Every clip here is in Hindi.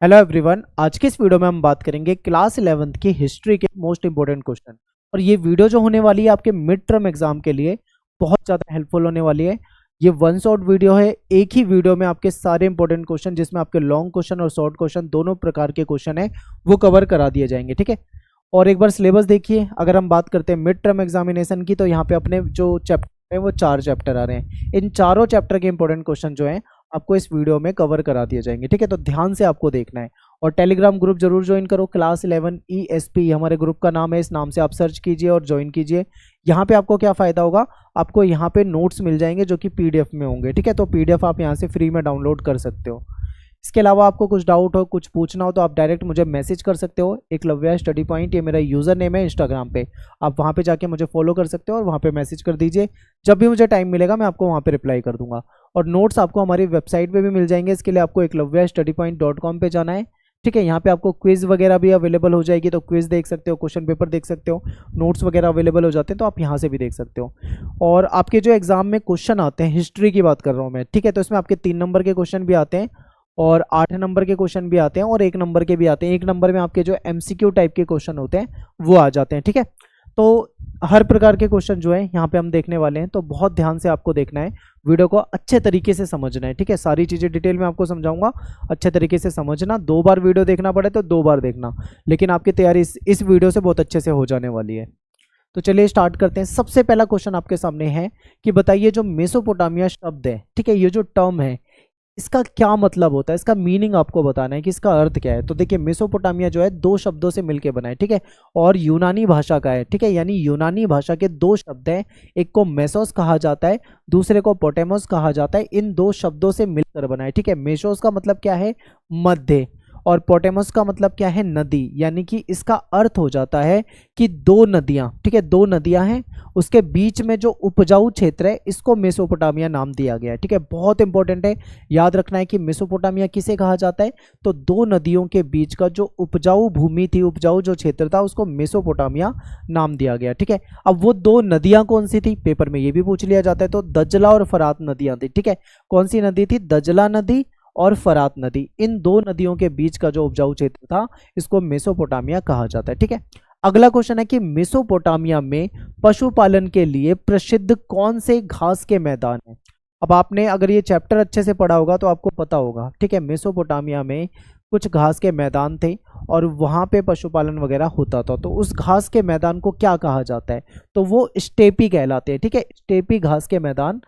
Hello everyone. आज की इस वीडियो में हम बात करेंगे क्लास 11th की हिस्ट्री के मोस्ट इंपॉर्टेंट क्वेश्चन। और ये वीडियो जो होने वाली है आपके मिड टर्म एग्जाम के लिए बहुत ज़्यादा हेल्पफुल होने वाली है। ये वन शॉट वीडियो है, एक ही वीडियो में आपके सारे इंपॉर्टेंट क्वेश्चन जिसमें आपके लॉन्ग क्वेश्चन और शॉर्ट क्वेश्चन दोनों प्रकार के क्वेश्चन है वो कवर करा दिए जाएंगे। ठीक है, और एक बार सिलेबस देखिए। अगर हम बात करते हैं मिड टर्म एग्जामिनेशन की तो यहाँ पे अपने जो चैप्टर है वो 4 चैप्टर आ रहे हैं। इन चारों चैप्टर के इंपॉर्टेंट क्वेश्चन जो हैं आपको इस वीडियो में कवर करा दिए जाएंगे। ठीक है, तो ध्यान से आपको देखना है। और टेलीग्राम ग्रुप जरूर ज्वाइन करो। क्लास 11 ESP हमारे ग्रुप का नाम है, इस नाम से आप सर्च कीजिए और ज्वाइन कीजिए। यहाँ पे आपको क्या फ़ायदा होगा, आपको यहाँ पे नोट्स मिल जाएंगे जो कि PDF में होंगे। ठीक है, तो PDF आप यहाँ से फ्री में डाउनलोड कर सकते हो। इसके अलावा आपको कुछ डाउट हो, कुछ पूछना हो तो आप डायरेक्ट मुझे मैसेज कर सकते हो। एकलव्य स्टडी पॉइंट ये मेरा यूज़र नेम है इंस्टाग्राम पे। आप वहाँ पे जाके मुझे फॉलो कर सकते हो और वहाँ पे मैसेज कर दीजिए। जब भी मुझे टाइम मिलेगा मैं आपको वहाँ पे रिप्लाई कर दूंगा। और नोट्स आपको हमारी वेबसाइट पे भी मिल जाएंगे। इसके लिए आपको eklavyastudypoint.com पे जाना है। ठीक है, यहाँ पे आपको क्विज़ वगैरह भी अवेलेबल हो जाएगी, तो क्विज़ देख सकते हो, क्वेश्चन पेपर देख सकते हो, नोट्स वगैरह अवेलेबल हो जाते हैं तो आप यहाँ से भी देख सकते हो। और आपके जो एग्जाम में क्वेश्चन आते हैं, हिस्ट्री की बात कर रहा हूँ मैं, ठीक है, तो इसमें आपके 3 नंबर के क्वेश्चन भी आते हैं और 8 नंबर के क्वेश्चन भी आते हैं और 1 नंबर के भी आते हैं। 1 नंबर में आपके जो MCQ टाइप के क्वेश्चन होते हैं वो आ जाते हैं। ठीक है, तो हर प्रकार के क्वेश्चन जो है यहाँ पे हम देखने वाले हैं, तो बहुत ध्यान से आपको देखना है, वीडियो को अच्छे तरीके से समझना है। ठीक है, सारी चीज़ें डिटेल में आपको समझाऊंगा, अच्छे तरीके से समझना। 2 बार वीडियो देखना पड़े तो 2 बार देखना, लेकिन आपकी तैयारी इस वीडियो से बहुत अच्छे से हो जाने वाली है। तो चलिए स्टार्ट करते हैं। सबसे पहला क्वेश्चन आपके सामने है कि बताइए जो मेसोपोटामिया शब्द है, ठीक है, ये जो टर्म है इसका क्या मतलब होता है, इसका मीनिंग आपको बताना है कि इसका अर्थ क्या है। तो देखिए, मेसोपोटामिया जो है 2 शब्दों से मिलके बना है। ठीक है, और यूनानी भाषा का है। ठीक है, यानी यूनानी भाषा के 2 शब्द हैं, एक को मेसोस कहा जाता है, दूसरे को पोटेमोस कहा जाता है। इन 2 शब्दों से मिलकर बना है। ठीक है, मेसोस का मतलब क्या है, मध्य, और पोटेमोस का मतलब क्या है, नदी। यानी कि इसका अर्थ हो जाता है कि 2 नदियां, ठीक है, 2 नदियां हैं, उसके बीच में जो उपजाऊ क्षेत्र है इसको मेसोपोटामिया नाम दिया गया है। ठीक है, बहुत इंपॉर्टेंट है, याद रखना है कि मेसोपोटामिया किसे कहा जाता है, तो 2 नदियों के बीच का जो उपजाऊ भूमि थी, उपजाऊ जो क्षेत्र था, उसको मेसोपोटामिया नाम दिया गया। ठीक है, अब वो 2 नदियां कौन सी थी, पेपर में ये भी पूछ लिया जाता है, तो दजला और फरात नदियां थी। ठीक है, कौन सी नदी थी, दजला नदी और फरात नदी। इन 2 नदियों के बीच का जो उपजाऊ क्षेत्र था इसको मेसोपोटामिया कहा जाता है। ठीक है, अगला क्वेश्चन है कि मेसोपोटामिया में पशुपालन के लिए प्रसिद्ध कौन से घास के मैदान हैं। अब आपने अगर ये चैप्टर अच्छे से पढ़ा होगा तो आपको पता होगा। ठीक है, मेसोपोटामिया में कुछ घास के मैदान थे और वहाँ पे पशुपालन वगैरह होता था, तो उस घास के मैदान को क्या कहा जाता है, तो वो स्टेपी कहलाते हैं। ठीक है, स्टेपी घास के मैदान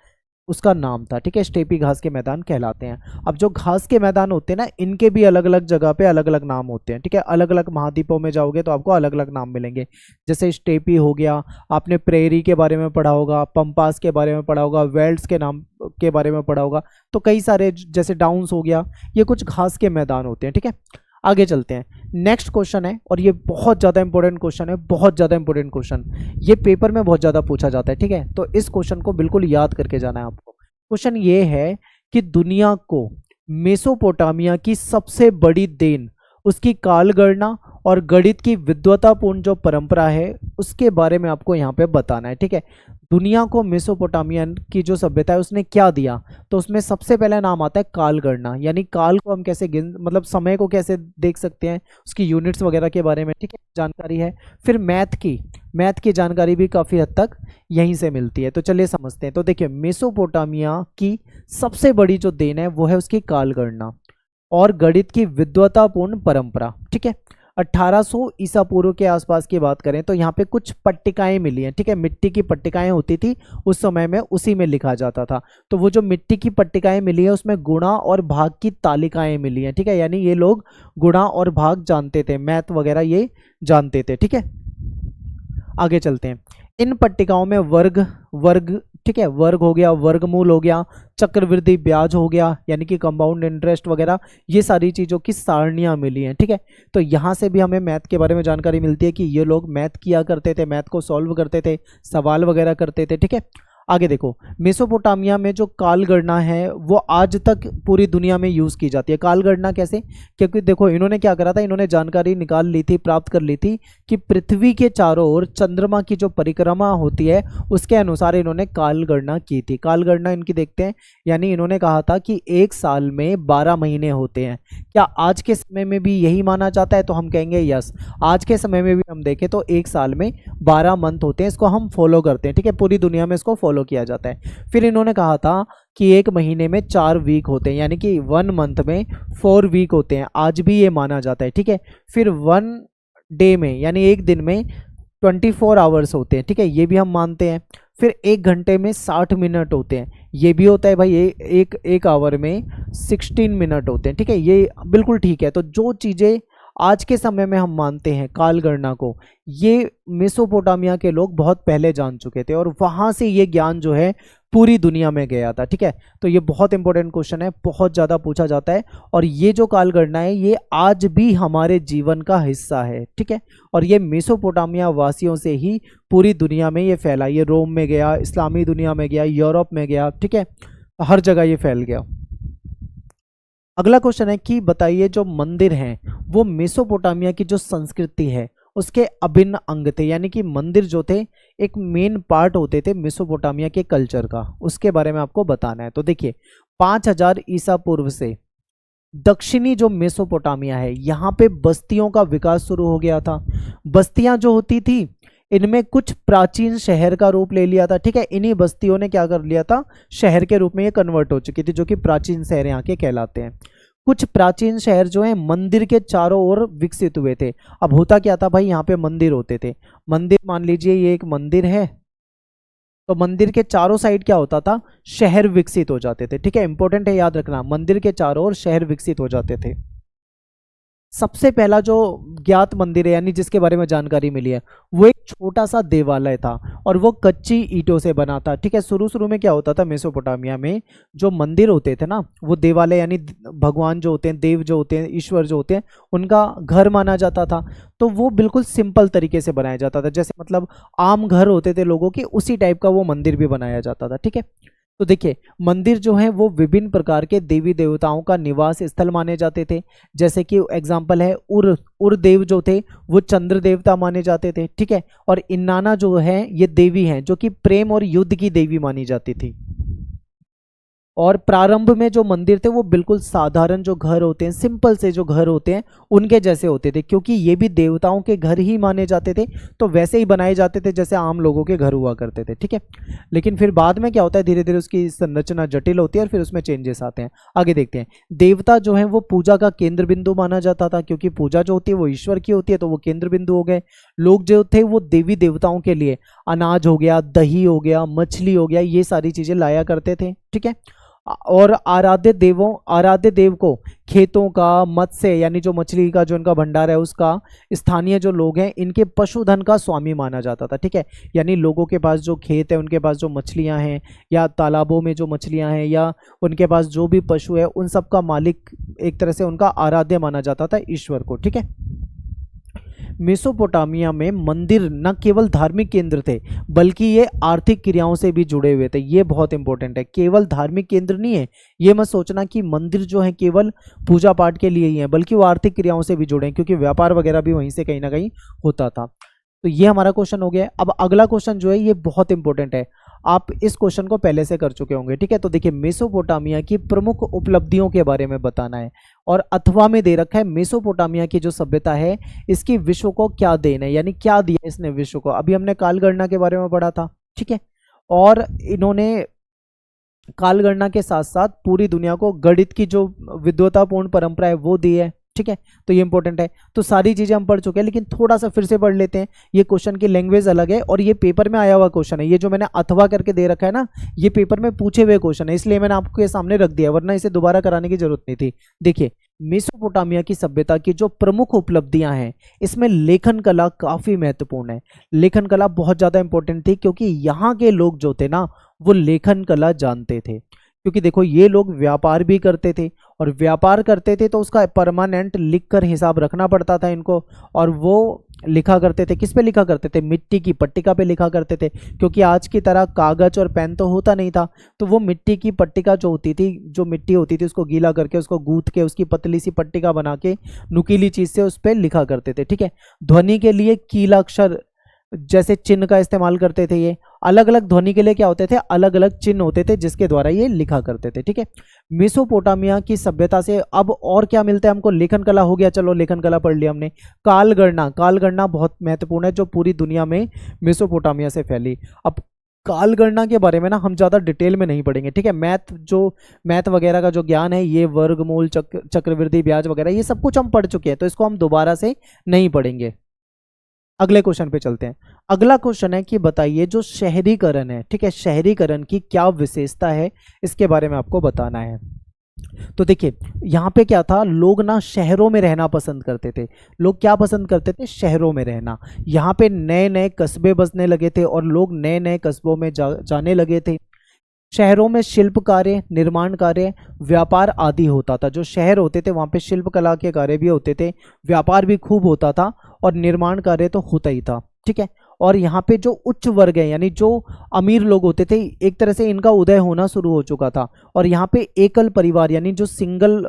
उसका नाम था। ठीक है, स्टेपी घास के मैदान कहलाते हैं। अब जो घास के मैदान होते हैं ना, इनके भी अलग अलग जगह पे अलग अलग नाम होते हैं। ठीक है, अलग अलग महाद्वीपों में जाओगे तो आपको अलग अलग नाम मिलेंगे। जैसे स्टेपी हो गया, आपने प्रेरी के बारे में पढ़ा होगा, पंपास के बारे में पढ़ा होगा, वेल्ड्स के नाम के बारे में पढ़ा होगा, तो कई सारे, जैसे डाउन्स हो गया, ये कुछ घास के मैदान होते हैं। ठीक है, आगे चलते हैं। नेक्स्ट क्वेश्चन है और ये बहुत ज़्यादा इंपॉर्टेंट क्वेश्चन है, बहुत ज़्यादा इंपॉर्टेंट क्वेश्चन, ये पेपर में बहुत ज़्यादा पूछा जाता है। ठीक है, तो इस क्वेश्चन को बिल्कुल याद करके जाना है आपको। क्वेश्चन ये है कि दुनिया को मेसोपोटामिया की सबसे बड़ी देन उसकी काल गणना और गणित की विद्वतापूर्ण जो परंपरा है उसके बारे में आपको यहाँ पे बताना है। ठीक है, दुनिया को मेसोपोटामियन की जो सभ्यता है उसने क्या दिया, तो उसमें सबसे पहला नाम आता है काल गणना। यानी काल को हम कैसे मतलब समय को कैसे देख सकते हैं, उसकी यूनिट्स वगैरह के बारे में, ठीक है, जानकारी है। फिर मैथ की जानकारी भी काफ़ी हद तक यहीं से मिलती है। तो चलिए समझते हैं। तो देखिए, मेसोपोटामिया की सबसे बड़ी जो देन है वो है उसकी काल गणना और गणित की विद्वतापूर्ण परंपरा। ठीक है, 1800 ईसा पूर्व के आसपास की बात करें तो यहाँ पे कुछ पट्टिकाएं मिली हैं। ठीक है, मिट्टी की पट्टिकाएं होती थी उस समय में, उसी में लिखा जाता था। तो वो जो मिट्टी की पट्टिकाएं मिली है उसमें गुणा और भाग की तालिकाएं मिली हैं। ठीक है, यानी ये लोग गुणा और भाग जानते थे, मैथ वगैरह ये जानते थे। ठीक है, आगे चलते हैं। इन पट्टिकाओं में वर्ग, ठीक है, वर्ग हो गया, वर्गमूल हो गया, चक्रवृद्धि ब्याज हो गया, यानी कि कंपाउंड इंटरेस्ट वगैरह, ये सारी चीज़ों की सारणियाँ मिली हैं। ठीक है, तो यहाँ से भी हमें मैथ के बारे में जानकारी मिलती है कि ये लोग मैथ किया करते थे, मैथ को सॉल्व करते थे, सवाल वगैरह करते थे। ठीक है, आगे देखो, मेसोपोटामिया में जो काल गणना है वो आज तक पूरी दुनिया में यूज़ की जाती है। काल गणना कैसे? क्योंकि देखो इन्होंने क्या करा था, इन्होंने जानकारी निकाल ली थी, प्राप्त कर ली थी कि पृथ्वी के चारों ओर चंद्रमा की जो परिक्रमा होती है उसके अनुसार इन्होंने काल गणना की थी। काल गणना इनकी देखते हैं, यानी इन्होंने कहा था कि एक साल में 12 महीने होते हैं। क्या आज के समय में भी यही माना जाता है? तो हम कहेंगे यस, आज के समय में भी हम देखें तो एक साल में 12 मंथ होते हैं, इसको हम फॉलो करते हैं। ठीक है, पूरी दुनिया में इसको फॉलो किया जाता है। फिर इन्होंने कहा था कि एक महीने में 4 वीक होते हैं, यानी कि 1 मंथ में 4 वीक होते हैं, आज भी ये माना जाता है। ठीक है, फिर 1 डे में यानी एक दिन में 24 आवर्स होते हैं। ठीक है, ये भी हम मानते हैं। फिर 1 घंटे में 60 मिनट होते हैं, ये भी होता है भाई। एक आवर में 16 मिनट होते हैं। ठीक है, ये बिल्कुल ठीक है। तो जो चीज़ें आज के समय में हम मानते हैं काल गणना को, ये मेसोपोटामिया के लोग बहुत पहले जान चुके थे और वहाँ से ये ज्ञान जो है पूरी दुनिया में गया था। ठीक है, तो ये बहुत इंपॉर्टेंट क्वेश्चन है, बहुत ज़्यादा पूछा जाता है। और ये जो काल गणना है ये आज भी हमारे जीवन का हिस्सा है। ठीक है, और ये मेसोपोटामिया वासियों से ही पूरी दुनिया में ये फैला। ये रोम में गया, इस्लामी दुनिया में गया, यूरोप में गया। ठीक है, हर जगह ये फैल गया। अगला क्वेश्चन है कि बताइए जो मंदिर हैं वो मेसोपोटामिया की जो संस्कृति है उसके अभिन्न अंग थे, यानी कि मंदिर जो थे एक मेन पार्ट होते थे मेसोपोटामिया के कल्चर का, उसके बारे में आपको बताना है। तो देखिए 5000 ईसा पूर्व से दक्षिणी जो मेसोपोटामिया है यहाँ पे बस्तियों का विकास शुरू हो गया था। बस्तियां जो होती थी इनमें कुछ प्राचीन शहर का रूप ले लिया था। ठीक है, इन्हीं बस्तियों ने क्या कर लिया था, शहर के रूप में ये कन्वर्ट हो चुकी थी, जो कि प्राचीन शहर यहाँ के कहलाते हैं। कुछ प्राचीन शहर जो है मंदिर के चारों ओर विकसित हुए थे। अब होता क्या था भाई, यहाँ पे मंदिर होते थे। मंदिर मान लीजिए ये एक मंदिर है, तो मंदिर के चारों साइड क्या होता था, शहर विकसित हो जाते थे। ठीक है, इंपॉर्टेंट है याद रखना, मंदिर के चारों ओर शहर विकसित हो जाते थे। सबसे पहला जो ज्ञात मंदिर है यानी जिसके बारे में जानकारी मिली है वो एक छोटा सा देवालय था और वो कच्ची ईंटों से बना था। ठीक है, शुरू में क्या होता था, मेसोपोटामिया में जो मंदिर होते थे ना वो देवालय यानी भगवान जो होते हैं, देव जो होते हैं, ईश्वर जो होते हैं, उनका घर माना जाता था। तो वो बिल्कुल सिंपल तरीके से बनाया जाता था, जैसे मतलब आम घर होते थे लोगों के, उसी टाइप का वो मंदिर भी बनाया जाता था। ठीक है, तो देखिए मंदिर जो है वो विभिन्न प्रकार के देवी देवताओं का निवास स्थल माने जाते थे। जैसे कि एग्जांपल है उर देव जो थे वो चंद्र देवता माने जाते थे। ठीक है, और इन्नाना जो है ये देवी हैं जो कि प्रेम और युद्ध की देवी मानी जाती थी। और प्रारंभ में जो मंदिर थे वो बिल्कुल साधारण जो घर होते हैं, सिंपल से जो घर होते हैं उनके जैसे होते थे, क्योंकि ये भी देवताओं के घर ही माने जाते थे, तो वैसे ही बनाए जाते थे जैसे आम लोगों के घर हुआ करते थे। ठीक है, लेकिन फिर बाद में क्या होता है, धीरे धीरे उसकी संरचना जटिल होती है और फिर उसमें चेंजेस आते हैं। आगे देखते हैं, देवता जो है वो पूजा का केंद्र बिंदु माना जाता था, क्योंकि पूजा जो होती है वो ईश्वर की होती है, तो वो केंद्र बिंदु हो गए। लोग जो थे वो देवी देवताओं के लिए अनाज हो गया, दही हो गया, मछली हो गया, ये सारी चीजें लाया करते थे। ठीक है, और आराध्य देव को खेतों का, मत्स्य यानी जो मछली का जो इनका भंडार है उसका, स्थानीय जो लोग हैं इनके पशुधन का स्वामी माना जाता था। ठीक है, यानी लोगों के पास जो खेत है, उनके पास जो मछलियां हैं या तालाबों में जो मछलियां हैं या उनके पास जो भी पशु है, उन सब का मालिक एक तरह से उनका आराध्य माना जाता था ईश्वर को। ठीक है, मेसोपोटामिया में मंदिर न केवल धार्मिक केंद्र थे बल्कि ये आर्थिक क्रियाओं से भी जुड़े हुए थे। ये बहुत इंपॉर्टेंट है, केवल धार्मिक केंद्र नहीं है। ये मत सोचना कि मंदिर जो है केवल पूजा पाठ के लिए ही है, बल्कि वो आर्थिक क्रियाओं से भी जुड़े हैं, क्योंकि व्यापार वगैरह भी वहीं से कहीं ना कहीं होता था। तो ये हमारा क्वेश्चन हो गया। अब अगला क्वेश्चन जो है ये बहुत इंपॉर्टेंट है, आप इस क्वेश्चन को पहले से कर चुके होंगे। ठीक है, तो देखिए मेसोपोटामिया की प्रमुख उपलब्धियों के बारे में बताना है और अथवा में दे रखा है मेसोपोटामिया की जो सभ्यता है इसकी विश्व को क्या देन है, यानी क्या दिया इसने विश्व को। अभी हमने काल गणना के बारे में पढ़ा था। ठीक है, और इन्होंने काल गणना के साथ साथ पूरी दुनिया को गणित की जो विद्वतापूर्ण परंपरा है वो दी है। ठीक है, तो ये इंपॉर्टेंट है। तो सारी चीजें हम पढ़ चुके हैं, लेकिन थोड़ा सा फिर से पढ़ लेते हैं। ये क्वेश्चन की लैंग्वेज अलग है और ये पेपर में आया हुआ क्वेश्चन है। ये जो मैंने अथवा करके दे रखा है ना, ये पेपर में पूछे हुए क्वेश्चन है, इसलिए मैंने आपके सामने रख दिया, वरना इसे दोबारा कराने की जरूरत नहीं थी। देखिए मेसोपोटामिया की सभ्यता की जो प्रमुख उपलब्धियां हैं इसमें लेखन कला काफी महत्वपूर्ण है। लेखन कला बहुत ज्यादा इंपॉर्टेंट थी, क्योंकि यहाँ के लोग जो थे ना वो लेखन कला जानते थे। क्योंकि देखो ये लोग व्यापार भी करते थे, और व्यापार करते थे तो उसका परमानेंट लिख कर हिसाब रखना पड़ता था इनको, और वो लिखा करते थे, किस पे लिखा करते थे? मिट्टी की पट्टिका पे लिखा करते थे, क्योंकि आज की तरह कागज और पेन तो होता नहीं था। तो वो मिट्टी की पट्टिका जो होती थी, जो मिट्टी होती थी उसको गीला करके, उसको गूंथ के, उसकी पतली सी पट्टिका बना के नुकीली चीज से उस पर लिखा करते थे। ठीक है। ध्वनि के लिए कीला अक्षर जैसे चिन्ह का इस्तेमाल करते थे। ये अलग अलग ध्वनि के लिए क्या होते थे? अलग अलग चिन्ह होते थे जिसके द्वारा ये लिखा करते थे। ठीक है। मेसोपोटामिया की सभ्यता से अब और क्या मिलता है हमको? लेखन कला हो गया, चलो लेखन कला पढ़ लिया हमने। काल गणना, काल गणना बहुत महत्वपूर्ण है, जो पूरी दुनिया में मेसोपोटामिया से फैली। अब काल गणना के बारे में ना हम ज़्यादा डिटेल में नहीं पढ़ेंगे। ठीक है। मैथ वगैरह का जो ज्ञान है, ये वर्गमूल, चक्रवृद्धि ब्याज वगैरह, ये सब कुछ हम पढ़ चुके हैं, तो इसको हम दोबारा से नहीं पढ़ेंगे। अगले क्वेश्चन पे चलते हैं। अगला क्वेश्चन है कि बताइए जो शहरीकरण है, ठीक है, शहरीकरण की क्या विशेषता है, इसके बारे में आपको बताना है। तो देखिए यहाँ पे क्या था, लोग ना शहरों में रहना पसंद करते थे। लोग क्या पसंद करते थे? शहरों में रहना। यहाँ पे नए नए कस्बे बसने लगे थे और लोग नए नए कस्बों में जाने लगे थे। शहरों में शिल्प कार्य, निर्माण कार्य, व्यापार आदि होता था। जो शहर होते थे वहाँ पे शिल्प कला के कार्य भी होते थे, व्यापार भी खूब होता था और निर्माण कार्य तो होता ही था। ठीक है। और यहाँ पे जो उच्च वर्ग है, यानी जो अमीर लोग होते थे, एक तरह से इनका उदय होना शुरू हो चुका था। और यहाँ पे एकल परिवार, यानी जो सिंगल,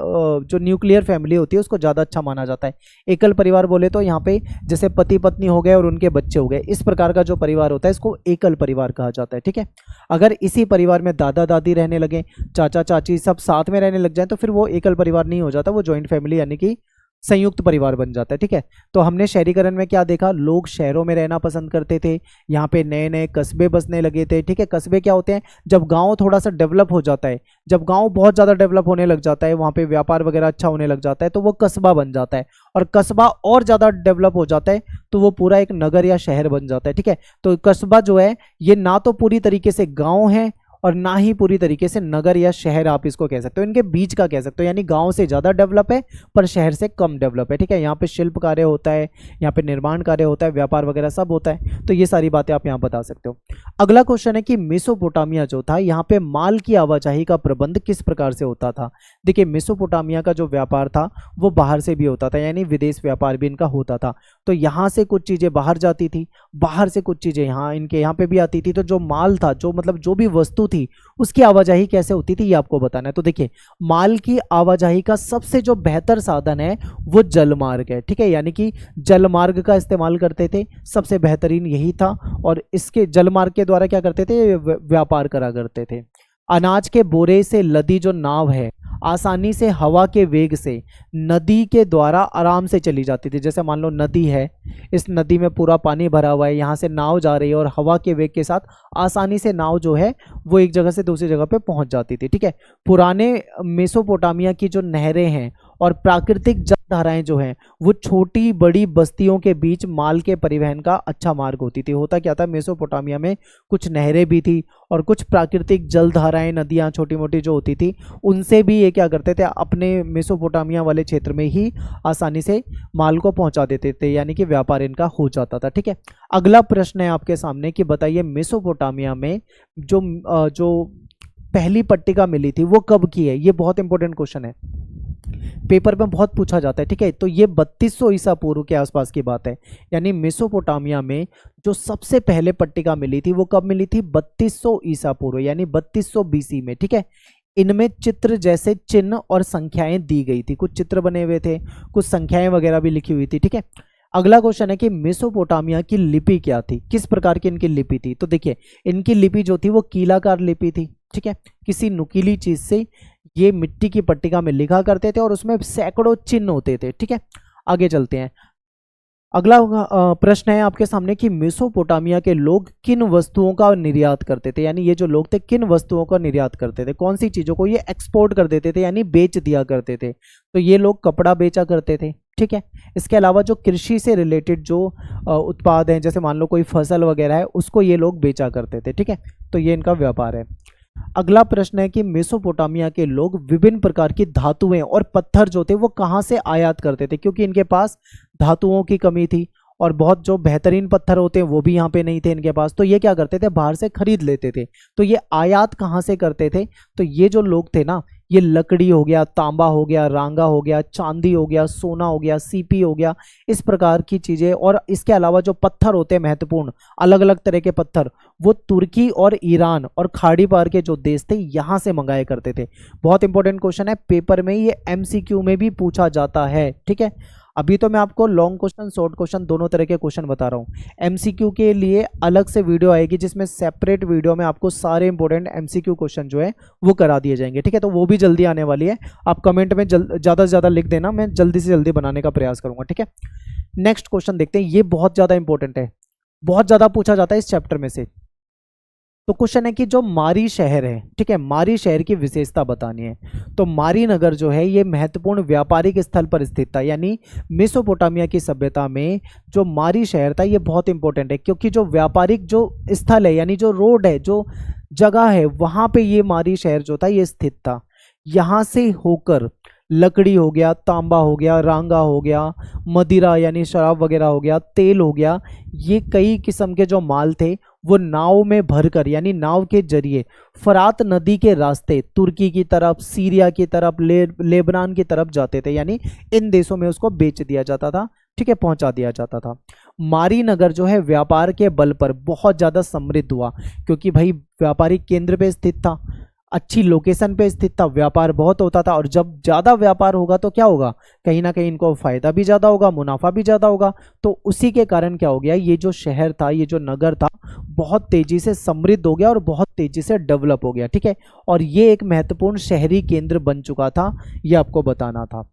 जो न्यूक्लियर फैमिली होती है, उसको ज़्यादा अच्छा माना जाता है। एकल परिवार बोले तो यहाँ पे जैसे पति पत्नी हो गए और उनके बच्चे हो गए, इस प्रकार का जो परिवार होता है इसको एकल परिवार कहा जाता है। ठीक है। अगर इसी परिवार में दादा दादी रहने लगे, चाचा चाची सब साथ में रहने लग जाए, तो फिर वो एकल परिवार नहीं हो जाता, वो जॉइंट फैमिली यानी कि संयुक्त परिवार बन जाता है। ठीक है। तो हमने शहरीकरण में क्या देखा? लोग शहरों में रहना पसंद करते थे, यहाँ पे नए नए कस्बे बसने लगे थे। ठीक है। कस्बे क्या होते हैं? जब गांव थोड़ा सा डेवलप हो जाता है, जब गांव बहुत ज़्यादा डेवलप होने लग जाता है, वहाँ पे व्यापार वगैरह अच्छा होने लग जाता है, तो वो कस्बा बन जाता है। और कस्बा और ज़्यादा डेवलप हो जाता है तो वो पूरा एक नगर या शहर बन जाता है। ठीक है। तो कस्बा जो है ये ना तो पूरी तरीके से गाँव है और ना ही पूरी तरीके से नगर या शहर आप इसको कह सकते हो, इनके बीच का कह सकते हो, यानी गांव से ज़्यादा डेवलप है पर शहर से कम डेवलप है। ठीक है। यहाँ पे शिल्प कार्य होता है, यहाँ पे निर्माण कार्य होता है, व्यापार वगैरह सब होता है। तो ये सारी बातें आप यहाँ बता सकते हो। अगला क्वेश्चन है कि मेसोपोटामिया जो था, यहाँ पे माल की आवाजाही का प्रबंध किस प्रकार से होता था? देखिए मेसोपोटामिया का जो व्यापार था वो बाहर से भी होता था, यानी विदेश व्यापार भी इनका होता था। तो यहाँ से कुछ चीज़ें बाहर जाती थी, बाहर से कुछ चीज़ें यहाँ इनके यहाँ पे भी आती थी। तो जो माल था, जो मतलब जो भी वस्तु थी, उसकी आवाजाही कैसे होती थी ये आपको बताना है। तो देखिए माल की आवाजाही का सबसे जो बेहतर साधन है वो जलमार्ग है। ठीक है। यानी कि जलमार्ग का इस्तेमाल करते थे, सबसे बेहतरीन यही था। और इसके जलमार्ग के द्वारा क्या करते थे? व्यापार करा करते थे। अनाज के बोरे से लदी जो नाव है आसानी से हवा के वेग से नदी के द्वारा आराम से चली जाती थी। जैसे मान लो नदी है, इस नदी में पूरा पानी भरा हुआ है, यहाँ से नाव जा रही है और हवा के वेग के साथ आसानी से नाव जो है वो एक जगह से दूसरी जगह पे पहुंच जाती थी। ठीक है। पुराने मेसोपोटामिया की जो नहरें हैं और प्राकृतिक जलधाराएं जो हैं वो छोटी बड़ी बस्तियों के बीच माल के परिवहन का अच्छा मार्ग होती थी। होता क्या था, मेसोपोटामिया में कुछ नहरें भी थी और कुछ प्राकृतिक जलधाराएं, नदियां छोटी मोटी जो होती थी, उनसे भी ये क्या करते थे, अपने मेसोपोटामिया वाले क्षेत्र में ही आसानी से माल को पहुंचा देते थे, यानी कि व्यापार इनका हो जाता था। ठीक है। अगला प्रश्न है आपके सामने कि बताइए मेसोपोटामिया में जो पहली पट्टिका मिली थी वो कब की है? ये बहुत इंपॉर्टेंट क्वेश्चन है, पेपर में बहुत पूछा जाता है। ठीक है। तो ये 3200 ईसा पूर्व के आसपास की बात है, यानी मेसोपोटामिया में जो सबसे पहले पट्टिका मिली थी वो कब मिली थी? 3200 ईसा पूर्व, यानी 3200 बीसी में। ठीक है। इनमें चित्र जैसे चिन्ह और संख्याएं दी गई थी, कुछ चित्र बने हुए थे, कुछ संख्याएं वगैरह भी लिखी हुई थी। ठीक है। अगला क्वेश्चन है कि मेसोपोटामिया की लिपि क्या थी, किस प्रकार की इनकी लिपि थी? तो देखिए इनकी लिपि जो थी वो कीलाकार लिपि थी। ठीक है। किसी नुकीली चीज से ये मिट्टी की पट्टिका में लिखा करते थे और उसमें सैकड़ों चिन्ह होते थे। ठीक है। आगे चलते हैं। अगला प्रश्न है आपके सामने कि मेसोपोटामिया के लोग किन वस्तुओं का निर्यात करते थे, यानी ये जो लोग थे किन वस्तुओं का निर्यात करते थे, कौन सी चीज़ों को ये एक्सपोर्ट कर देते थे, यानी बेच दिया करते थे? तो ये लोग कपड़ा बेचा करते थे। ठीक है। इसके अलावा जो कृषि से रिलेटेड जो उत्पाद हैं, जैसे मान लो कोई फसल वगैरह है, उसको ये लोग बेचा करते थे। ठीक है। तो ये इनका व्यापार है। अगला प्रश्न है कि मेसोपोटामिया के लोग विभिन्न प्रकार की धातुएं और पत्थर जो थे वो कहाँ से आयात करते थे, क्योंकि इनके पास धातुओं की कमी थी और बहुत जो बेहतरीन पत्थर होते हैं वो भी यहाँ पे नहीं थे इनके पास, तो ये क्या करते थे, बाहर से खरीद लेते थे। तो ये आयात कहाँ से करते थे? तो ये जो लोग थे ना, ये लकड़ी हो गया, तांबा हो गया, रांगा हो गया, चांदी हो गया, सोना हो गया, सीपी हो गया, इस प्रकार की चीज़ें। और इसके अलावा जो पत्थर होते हैं महत्वपूर्ण, अलग अलग तरह के पत्थर, वो तुर्की और ईरान और खाड़ी पार के जो देश थे यहाँ से मंगाए करते थे। बहुत इंपॉर्टेंट क्वेश्चन है, पेपर में ये एमसीक्यू में भी पूछा जाता है। ठीक है, अभी तो मैं आपको लॉन्ग क्वेश्चन शॉर्ट क्वेश्चन दोनों तरह के क्वेश्चन बता रहा हूँ। एमसीक्यू के लिए अलग से वीडियो आएगी जिसमें सेपरेट वीडियो में आपको सारे इंपॉर्टेंट एमसीक्यू क्वेश्चन जो है वो करा दिए जाएंगे। ठीक है, तो वो भी जल्दी आने वाली है। आप कमेंट में ज़्यादा से ज़्यादा लिख देना, मैं जल्दी से जल्दी बनाने का प्रयास करूँगा। ठीक है, नेक्स्ट क्वेश्चन देखते हैं, ये बहुत ज़्यादा इंपॉर्टेंट है, बहुत ज़्यादा पूछा जाता है इस चैप्टर में से। तो क्वेश्चन है कि जो मारी शहर है, ठीक है, मारी शहर की विशेषता बतानी है। तो मारी नगर जो है ये महत्वपूर्ण व्यापारिक स्थल पर स्थित था, यानी मेसोपोटामिया की सभ्यता में जो मारी शहर था ये बहुत इंपॉर्टेंट है, क्योंकि जो व्यापारिक जो स्थल है यानी जो रोड है, जो जगह है, वहां पे ये मारी शहर जो था ये स्थित था। यहाँ से होकर लकड़ी हो गया, तांबा हो गया, रांगा हो गया, मदिरा यानी शराब वगैरह हो गया, तेल हो गया, ये कई किस्म के जो माल थे वो नाव में भरकर यानी नाव के जरिए फरात नदी के रास्ते तुर्की की तरफ, सीरिया की तरफ, लेबनान की तरफ जाते थे, यानी इन देशों में उसको बेच दिया जाता था। ठीक है, पहुंचा दिया जाता था। मारी नगर जो है व्यापार के बल पर बहुत ज़्यादा समृद्ध हुआ, क्योंकि भाई व्यापारिक केंद्र पे स्थित था, अच्छी लोकेशन पे स्थित था, व्यापार बहुत होता था। और जब ज़्यादा व्यापार होगा तो क्या होगा, कहीं ना कहीं इनको फ़ायदा भी ज़्यादा होगा, मुनाफा भी ज़्यादा होगा। तो उसी के कारण क्या हो गया, ये जो शहर था, ये जो नगर था, बहुत तेज़ी से समृद्ध हो गया और बहुत तेज़ी से डेवलप हो गया। ठीक है, और ये एक महत्वपूर्ण शहरी केंद्र बन चुका था, ये आपको बताना था।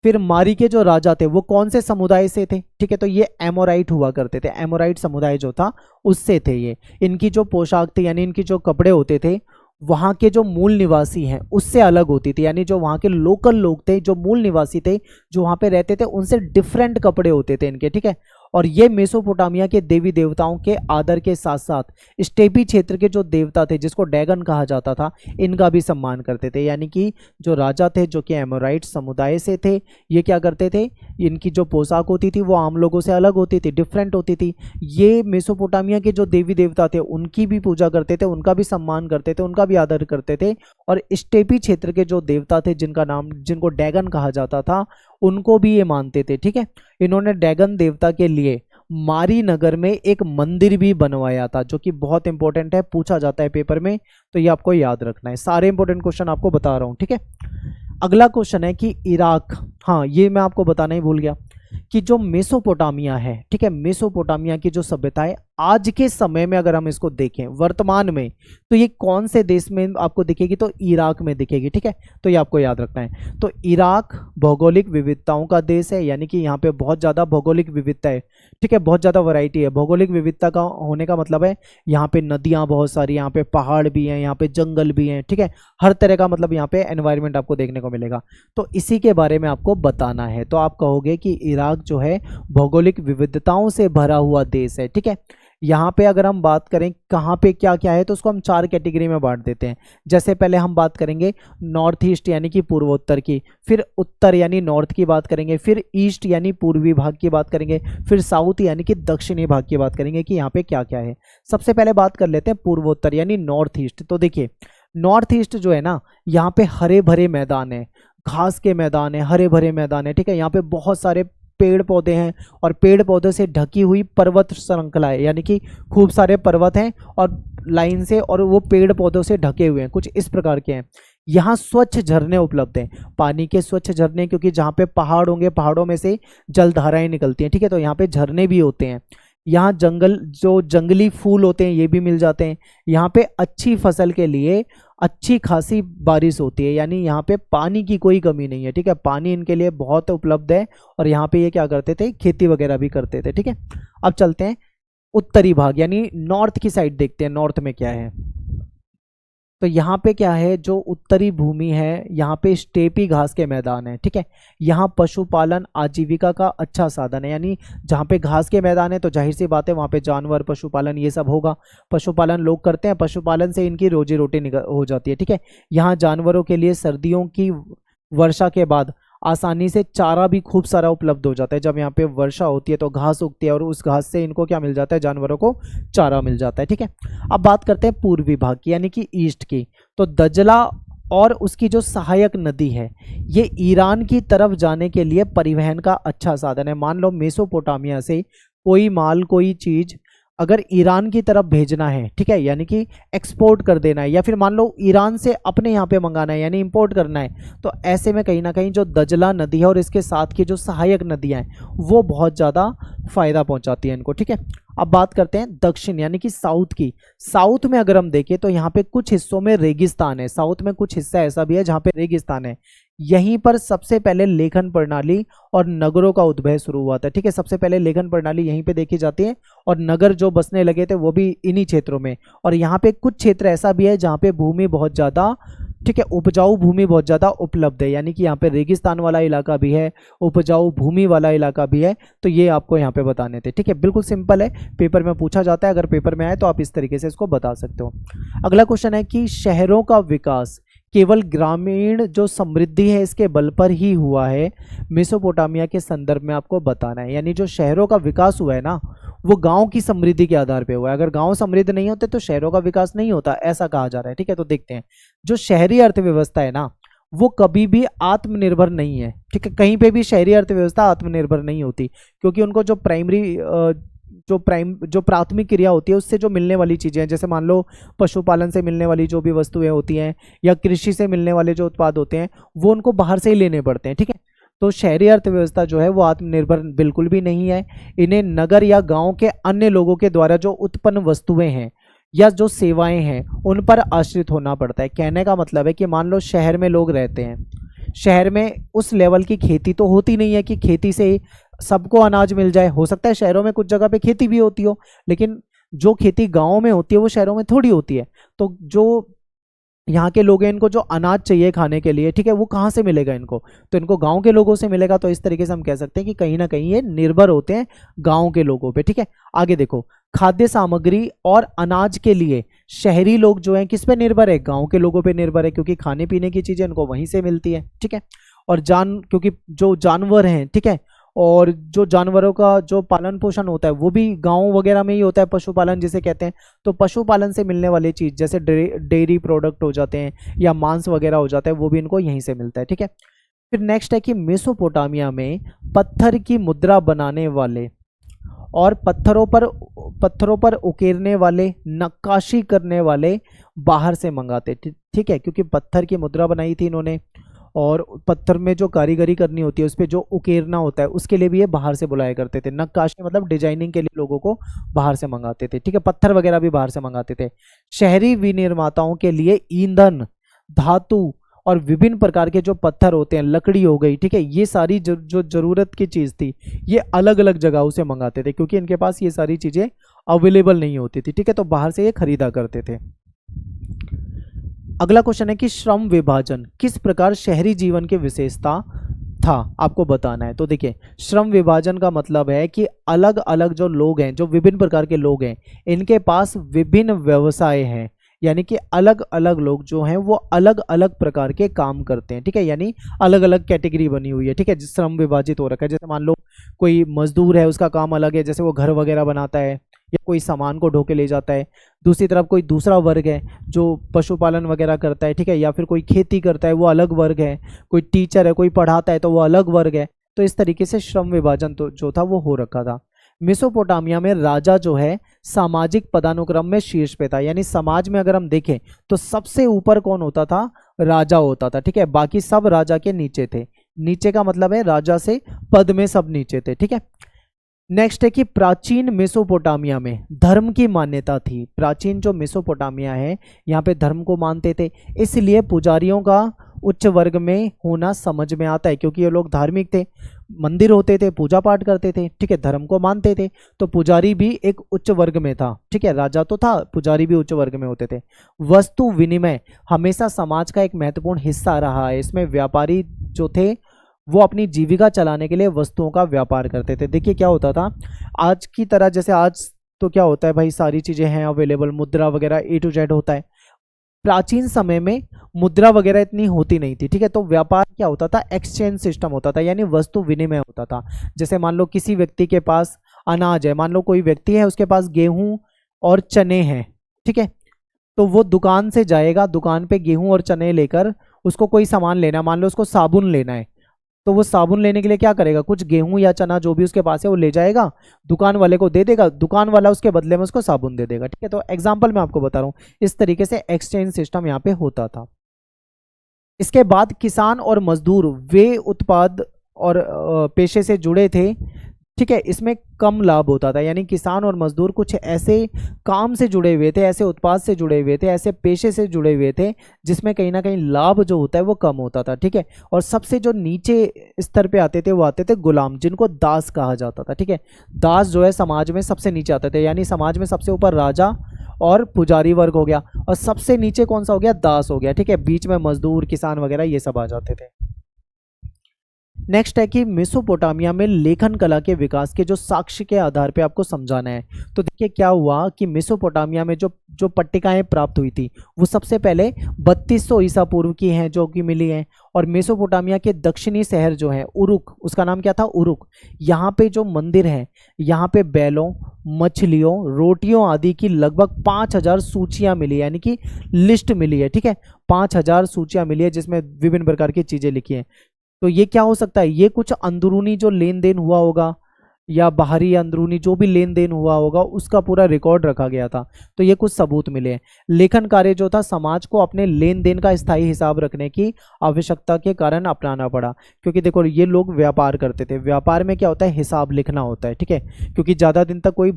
फिर मारी के जो राजा थे वो कौन से समुदाय से थे, ठीक है, तो ये एमोराइट हुआ करते थे, एमोराइट समुदाय जो था उससे थे ये। इनकी जो पोशाक थी यानी इनकी जो कपड़े होते थे वहाँ के जो मूल निवासी हैं उससे अलग होती थी, यानी जो वहाँ के लोकल लोग थे, जो मूल निवासी थे, जो वहाँ पे रहते थे, उनसे डिफरेंट कपड़े होते थे इनके। ठीक है, और ये मेसोपोटामिया के देवी देवताओं के आदर के साथ साथ स्टेपी क्षेत्र के जो देवता थे जिसको डैगन कहा जाता था, इनका भी सम्मान करते थे। यानी कि जो राजा थे जो कि एमोराइट समुदाय से थे, ये क्या करते थे, इनकी जो पोशाक होती थी वो आम लोगों से अलग होती थी, डिफरेंट होती थी। ये मेसोपोटामिया के जो देवी देवता थे उनकी भी पूजा करते थे, उनका भी सम्मान करते थे, उनका भी आदर करते थे। और स्टेपी क्षेत्र के जो देवता थे जिनको डैगन कहा जाता था, उनको भी ये मानते थे। ठीक है, इन्होंने डैगन देवता के लिए मारी नगर में एक मंदिर भी बनवाया था, जो कि बहुत इंपॉर्टेंट है, पूछा जाता है पेपर में, तो ये आपको याद रखना है। सारे इंपॉर्टेंट क्वेश्चन आपको बता रहा हूं। ठीक है, अगला क्वेश्चन है कि इराक, हाँ ये मैं आपको बताना ही भूल गया कि जो मेसोपोटामिया है, ठीक है, मेसोपोटामिया की जो सभ्यता है आज के समय में अगर हम इसको देखें वर्तमान में, तो ये कौन से देश में आपको दिखेगी, तो इराक में दिखेगी। ठीक है, तो ये आपको याद रखना है। तो इराक भौगोलिक विविधताओं का देश है, यानी कि यहाँ पे बहुत ज़्यादा भौगोलिक विविधता है। ठीक है, बहुत ज़्यादा वैरायटी है। भौगोलिक विविधता का होने का मतलब है यहाँ पे नदियाँ बहुत सारी, यहाँ पे पहाड़ भी हैं, यहाँ पे जंगल भी हैं। ठीक है, हर तरह का मतलब यहाँ पे एनवायरनमेंट आपको देखने को मिलेगा, तो इसी के बारे में आपको बताना है। तो आप कहोगे कि इराक जो है भौगोलिक विविधताओं से भरा हुआ देश है। ठीक है, यहाँ पे अगर हम बात करें कहाँ पे क्या क्या है, तो उसको हम 4 कैटेगरी में बांट देते हैं। जैसे पहले हम बात करेंगे नॉर्थ ईस्ट यानी कि पूर्वोत्तर की, फिर उत्तर यानी नॉर्थ की बात करेंगे, फिर ईस्ट यानी पूर्वी भाग की बात करेंगे, फिर साउथ यानी कि दक्षिणी भाग की बात करेंगे कि यहाँ पे क्या क्या है। सबसे पहले बात कर लेते हैं पूर्वोत्तर यानी नॉर्थ ईस्ट। तो देखिए नॉर्थ ईस्ट जो है ना, यहाँ पे हरे भरे मैदान है, घास के मैदान है, हरे भरे मैदान है। ठीक है, यहाँ पे बहुत सारे पेड़ पौधे हैं और पेड़ पौधे से ढकी हुई पर्वत श्रृंखला है, यानी कि खूब सारे पर्वत हैं और लाइन से, और वो पेड़ पौधों से ढके हुए हैं, कुछ इस प्रकार के हैं। यहाँ स्वच्छ झरने उपलब्ध हैं, पानी के स्वच्छ झरने, क्योंकि जहाँ पे पहाड़ होंगे पहाड़ों में से जलधाराएं निकलती हैं। ठीक है, तो यहाँ पे झरने भी होते हैं। यहाँ जंगली फूल होते हैं ये भी मिल जाते हैं। यहाँ पे अच्छी फसल के लिए अच्छी खासी बारिश होती है, यानी यहाँ पे पानी की कोई कमी नहीं है। ठीक है, पानी इनके लिए बहुत उपलब्ध है और यहाँ पे ये क्या करते थे, खेती वगैरह भी करते थे। ठीक है, अब चलते हैं उत्तरी भाग यानी नॉर्थ की साइड, देखते हैं नॉर्थ में क्या है। तो यहाँ पे क्या है, जो उत्तरी भूमि है यहाँ पे स्टेपी घास के मैदान है। ठीक है, यहाँ पशुपालन आजीविका का अच्छा साधन है, यानी जहाँ पे घास के मैदान है तो जाहिर सी बात है वहाँ पे जानवर पशुपालन ये सब होगा, पशुपालन लोग करते हैं, पशुपालन से इनकी रोजी रोटी हो जाती है। ठीक है, यहाँ जानवरों के लिए सर्दियों की वर्षा के बाद आसानी से चारा भी खूब सारा उपलब्ध हो जाता है। जब यहाँ पे वर्षा होती है तो घास उगती है और उस घास से इनको क्या मिल जाता है, जानवरों को चारा मिल जाता है। ठीक है, अब बात करते हैं पूर्वी भाग की यानी कि ईस्ट की। तो दजला और उसकी जो सहायक नदी है ये ईरान की तरफ जाने के लिए परिवहन का अच्छा साधन है। मान लो मेसोपोटामिया से कोई माल कोई चीज अगर ईरान की तरफ भेजना है, ठीक है, यानी कि एक्सपोर्ट कर देना है, या फिर मान लो ईरान से अपने यहाँ पे मंगाना है यानी इंपोर्ट करना है, तो ऐसे में कहीं ना कहीं जो दजला नदी है और इसके साथ की जो सहायक नदियाँ हैं वो बहुत ज़्यादा फायदा पहुँचाती हैं इनको, ठीक है। अब बात करते हैं दक्षिण यानी कि साउथ की। साउथ में अगर हम देखें तो यहाँ पे कुछ हिस्सों में रेगिस्तान है, साउथ में कुछ हिस्सा ऐसा भी है जहाँ पे रेगिस्तान है। यहीं पर सबसे पहले लेखन प्रणाली और नगरों का उद्भव शुरू हुआ था, ठीक है। सबसे पहले लेखन प्रणाली यहीं पे देखी जाती है और नगर जो बसने लगे थे वो भी इन्हीं क्षेत्रों में। और यहाँ पे कुछ क्षेत्र ऐसा भी है जहाँ पे भूमि बहुत ज़्यादा, ठीक है, उपजाऊ भूमि बहुत ज़्यादा उपलब्ध है, यानी कि यहाँ पे रेगिस्तान वाला इलाका भी है, उपजाऊ भूमि वाला इलाका भी है। तो ये आपको यहाँ पे बताने थे, ठीक है। बिल्कुल सिंपल है, पेपर में पूछा जाता है, अगर पेपर में आए तो आप इस तरीके से इसको बता सकते हो। अगला क्वेश्चन है कि शहरों का विकास केवल ग्रामीण जो समृद्धि है इसके बल पर ही हुआ है, मेसोपोटामिया के संदर्भ में आपको बताना है। यानी जो शहरों का विकास हुआ है ना वो गांव की समृद्धि के आधार पे हुआ है। अगर गांव समृद्ध नहीं होते तो शहरों का विकास नहीं होता, ऐसा कहा जा रहा है, ठीक है। तो देखते हैं, जो शहरी अर्थव्यवस्था है ना वो कभी भी आत्मनिर्भर नहीं है, ठीक है। कहीं पे भी शहरी अर्थव्यवस्था आत्मनिर्भर नहीं होती, क्योंकि उनको जो प्राथमिक क्रिया होती है उससे जो मिलने वाली चीज़ें हैं, जैसे मान लो पशुपालन से मिलने वाली जो भी वस्तुएं होती हैं या कृषि से मिलने वाले जो उत्पाद होते हैं वो उनको बाहर से ही लेने पड़ते हैं, ठीक है। तो शहरी अर्थव्यवस्था जो है वो आत्मनिर्भर बिल्कुल भी नहीं है। इन्हें नगर या गांव के अन्य लोगों के द्वारा जो उत्पन्न वस्तुएं हैं या जो सेवाएं हैं उन पर आश्रित होना पड़ता है। कहने का मतलब है कि मान लो शहर में लोग रहते हैं, शहर में उस लेवल की खेती तो होती नहीं है कि खेती से सबको अनाज मिल जाए। हो सकता है शहरों में कुछ जगह पे खेती भी होती हो, लेकिन जो खेती गाँव में होती है वो शहरों में थोड़ी होती है। तो जो यहाँ के लोग हैं इनको जो अनाज चाहिए खाने के लिए, ठीक है, वो कहाँ से मिलेगा इनको, तो इनको गांव के लोगों से मिलेगा। तो इस तरीके से हम कह सकते हैं कि कहीं ना कहीं ये निर्भर होते हैं गांव के लोगों पे, ठीक है। आगे देखो, खाद्य सामग्री और अनाज के लिए शहरी लोग जो हैं किस पे निर्भर है, गांव के लोगों पे निर्भर है, क्योंकि खाने पीने की चीजें इनको वहीं से मिलती है, ठीक है। और क्योंकि जो जानवर हैं, ठीक है, और जो जानवरों का जो पालन पोषण होता है वो भी गांव वगैरह में ही होता है, पशुपालन जिसे कहते हैं। तो पशुपालन से मिलने वाली चीज़ जैसे डेयरी प्रोडक्ट हो जाते हैं या मांस वगैरह हो जाता है वो भी इनको यहीं से मिलता है, ठीक है। फिर नेक्स्ट है कि मेसोपोटामिया में पत्थर की मुद्रा बनाने वाले और पत्थरों पर उकेरने वाले, नक्काशी करने वाले बाहर से मंगाते, ठीक है, क्योंकि पत्थर की मुद्रा बनाई थी इन्होंने और पत्थर में जो कारीगरी करनी होती है उस पर जो उकेरना होता है उसके लिए भी ये बाहर से बुलाया करते थे। नक्काशी मतलब डिजाइनिंग के लिए लोगों को बाहर से मंगाते थे, ठीक है। पत्थर वगैरह भी बाहर से मंगाते थे। शहरी विनिर्माताओं के लिए ईंधन, धातु और विभिन्न प्रकार के जो पत्थर होते हैं, लकड़ी हो गई, ठीक है, ये सारी जो जरूरत की चीज़ थी ये अलग अलग जगहों से मंगाते थे, क्योंकि इनके पास ये सारी चीज़ें अवेलेबल नहीं होती थी, ठीक है। तो बाहर से ये खरीदा करते थे। अगला क्वेश्चन है कि श्रम विभाजन किस प्रकार शहरी जीवन की विशेषता था, आपको बताना है। तो देखिए, श्रम विभाजन का मतलब है कि अलग अलग जो लोग हैं, जो विभिन्न प्रकार के लोग हैं, इनके पास विभिन्न व्यवसाय हैं, यानी कि अलग अलग लोग जो हैं वो अलग अलग प्रकार के काम करते हैं, ठीक है। यानी अलग अलग कैटेगरी बनी हुई है, ठीक है, जिस श्रम विभाजित हो रखा है। जैसे मान लो कोई मजदूर है उसका काम अलग है, जैसे वो घर वगैरह बनाता है या कोई सामान को ढो के ले जाता है। दूसरी तरफ कोई दूसरा वर्ग है जो पशुपालन वगैरह करता है, ठीक है, या फिर कोई खेती करता है वो अलग वर्ग है। कोई टीचर है, कोई पढ़ाता है तो वो अलग वर्ग है। तो इस तरीके से श्रम विभाजन तो जो था वो हो रखा था। मेसोपोटामिया में राजा जो है सामाजिक पदानुक्रम में शीर्ष पे था, यानी समाज में अगर हम देखें तो सबसे ऊपर कौन होता था, राजा होता था, ठीक है। बाकी सब राजा के नीचे थे। नीचे का मतलब है राजा से पद में सब नीचे थे, ठीक है। नेक्स्ट है कि प्राचीन मेसोपोटामिया में धर्म की मान्यता थी। प्राचीन जो मेसोपोटामिया है यहाँ पे धर्म को मानते थे, इसलिए पुजारियों का उच्च वर्ग में होना समझ में आता है, क्योंकि ये लोग धार्मिक थे, मंदिर होते थे, पूजा पाठ करते थे, ठीक है, धर्म को मानते थे। तो पुजारी भी एक उच्च वर्ग में था, ठीक है, राजा तो था, पुजारी भी उच्च वर्ग में होते थे। वस्तु विनिमय हमेशा समाज का एक महत्वपूर्ण हिस्सा रहा है। इसमें व्यापारी जो थे वो अपनी जीविका चलाने के लिए वस्तुओं का व्यापार करते थे। देखिए क्या होता था, आज की तरह जैसे आज तो क्या होता है भाई, सारी चीज़ें हैं अवेलेबल, मुद्रा वगैरह A to Z होता है। प्राचीन समय में मुद्रा वगैरह इतनी होती नहीं थी, ठीक है। तो व्यापार क्या होता था, एक्सचेंज सिस्टम होता था, यानी वस्तु विनिमय होता था। जैसे मान लो किसी व्यक्ति के पास अनाज है, मान लो कोई व्यक्ति है उसके पास गेहूं और चने हैं, ठीक है, तो वो दुकान से जाएगा, दुकान पे गेहूं और चने लेकर उसको कोई सामान लेना, मान लो उसको साबुन लेना है, तो वो साबुन लेने के लिए क्या करेगा, कुछ गेहूं या चना जो भी उसके पास है वो ले जाएगा, दुकान वाले को दे देगा, दुकान वाला उसके बदले में उसको साबुन दे देगा। ठीक है, तो एग्जाम्पल मैं आपको बता रहा हूँ, इस तरीके से एक्सचेंज सिस्टम यहाँ पे होता था। इसके बाद किसान और मजदूर वे उत्पाद और पेशे से जुड़े थे। ठीक है, इसमें कम लाभ होता था, यानी किसान और मजदूर कुछ ऐसे काम से जुड़े हुए थे, ऐसे उत्पाद से जुड़े हुए थे, ऐसे पेशे से जुड़े हुए थे जिसमें कहीं ना कहीं लाभ जो होता है वो कम होता था। ठीक है, और सबसे जो नीचे स्तर पे आते थे वो आते थे गुलाम, जिनको दास कहा जाता था। ठीक है, दास जो है समाज में सबसे नीचे आते थे, यानी समाज में सबसे ऊपर राजा और पुजारी वर्ग हो गया, और सबसे नीचे कौन सा हो गया, दास हो गया। ठीक है, बीच में मजदूर, किसान वगैरह ये सब आ जाते थे। नेक्स्ट है कि मेसोपोटामिया में लेखन कला के विकास के जो साक्ष्य के आधार पे आपको समझाना है। तो देखिए क्या हुआ कि मेसोपोटामिया में जो जो पट्टिकाएं प्राप्त हुई थी वो सबसे पहले 3200 ईसा पूर्व की हैं जो कि मिली हैं, और मेसोपोटामिया के दक्षिणी शहर जो है उरुक, उसका नाम क्या था, उरुक, यहाँ पे जो मंदिर है यहाँ पे बैलों, मछलियों, रोटियों आदि की लगभग 5000 सूचियाँ मिली, यानी कि लिस्ट मिली है। ठीक है, 5000 सूचियाँ मिली है जिसमें विभिन्न प्रकार की चीज़ें लिखी हैं। तो ये क्या हो सकता है, ये कुछ अंदरूनी जो लेन देन हुआ होगा या बाहरी या अंदरूनी जो भी लेन देन हुआ होगा उसका पूरा रिकॉर्ड रखा गया था, तो ये कुछ सबूत मिले हैं। लेखन कार्य जो था समाज को अपने लेन देन का स्थायी हिसाब रखने की आवश्यकता के कारण अपनाना पड़ा, क्योंकि देखो ये लोग व्यापार करते थे, व्यापार में क्या होता है, हिसाब लिखना होता है। ठीक है, क्योंकि ज़्यादा दिन तक कोई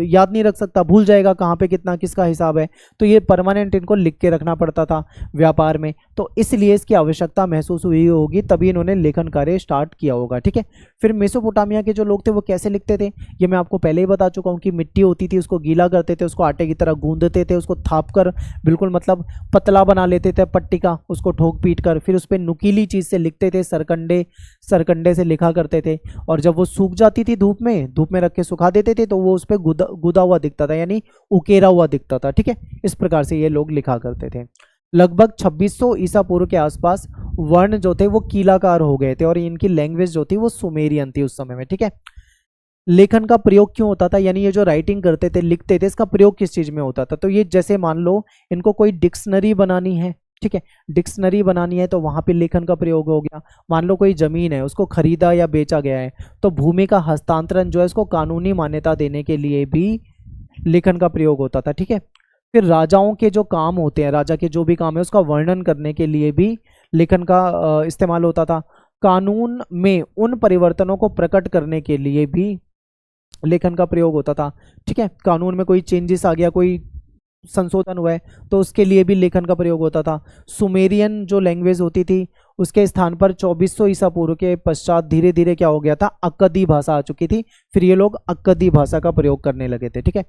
याद नहीं रख सकता, भूल जाएगा कहाँ पे कितना किसका हिसाब है, तो ये परमानेंट इनको लिख के रखना पड़ता था व्यापार में, तो इसलिए इसकी आवश्यकता महसूस हुई होगी, तभी इन्होंने लेखन कार्य स्टार्ट किया होगा। ठीक है, फिर मेसोपोटामिया के जो लोग थे वो कैसे लिखते थे, ये मैं आपको पहले ही बता चुका हूँ कि मिट्टी होती थी उसको गीला करते थे, उसको आटे की तरह गूंदते थे, उसको थाप कर बिल्कुल मतलब पतला बना लेते थे पट्टी का, उसको ठोक पीट कर, फिर उस पर नुकीली चीज़ से लिखते थे, सरकंडे से लिखा करते थे, और जब वो सूख जाती थी धूप में रख के सुखा देते थे तो वो उस पर गुदा हुआ दिखता था, यानी उकेरा हुआ दिखता था। ठीक है, इस प्रकार से ये लोग लिखा करते थे। लगभग 2600 ईसा पूर्व के आसपास वर्ण जो थे वो कीलाकार हो गए थे, और इनकी लैंग्वेज जो थी वो सुमेरियन थी उस समय में। ठीक है, लेखन का प्रयोग क्यों होता था, यानी ये जो राइटिंग करते थे, लिखते थे, इसका प्रयोग किस चीज में होता था, तो ये जैसे मान लो इनको कोई डिक्शनरी बनानी है, ठीक है, डिक्शनरी बनानी है तो वहां पे लेखन का प्रयोग हो गया। मान लो कोई जमीन है उसको खरीदा या बेचा गया है, तो भूमि का हस्तांतरण जो है इसको कानूनी मान्यता देने के लिए भी लेखन का प्रयोग होता था। ठीक है, फिर राजाओं के जो काम होते हैं, राजा के जो भी काम है उसका वर्णन करने के लिए भी लेखन का इस्तेमाल होता था। कानून में उन परिवर्तनों को प्रकट करने के लिए भी लेखन का प्रयोग होता था। ठीक है, कानून में कोई चेंजेस आ गया, कोई संशोधन हुआ है तो उसके लिए भी लेखन का प्रयोग होता था। सुमेरियन जो लैंग्वेज होती थी उसके स्थान पर 2400 ईसा पूर्व के पश्चात धीरे धीरे क्या हो गया था, अक्कदी भाषा आ चुकी थी, फिर ये लोग अक्कदी भाषा का प्रयोग करने लगे थे। ठीक है,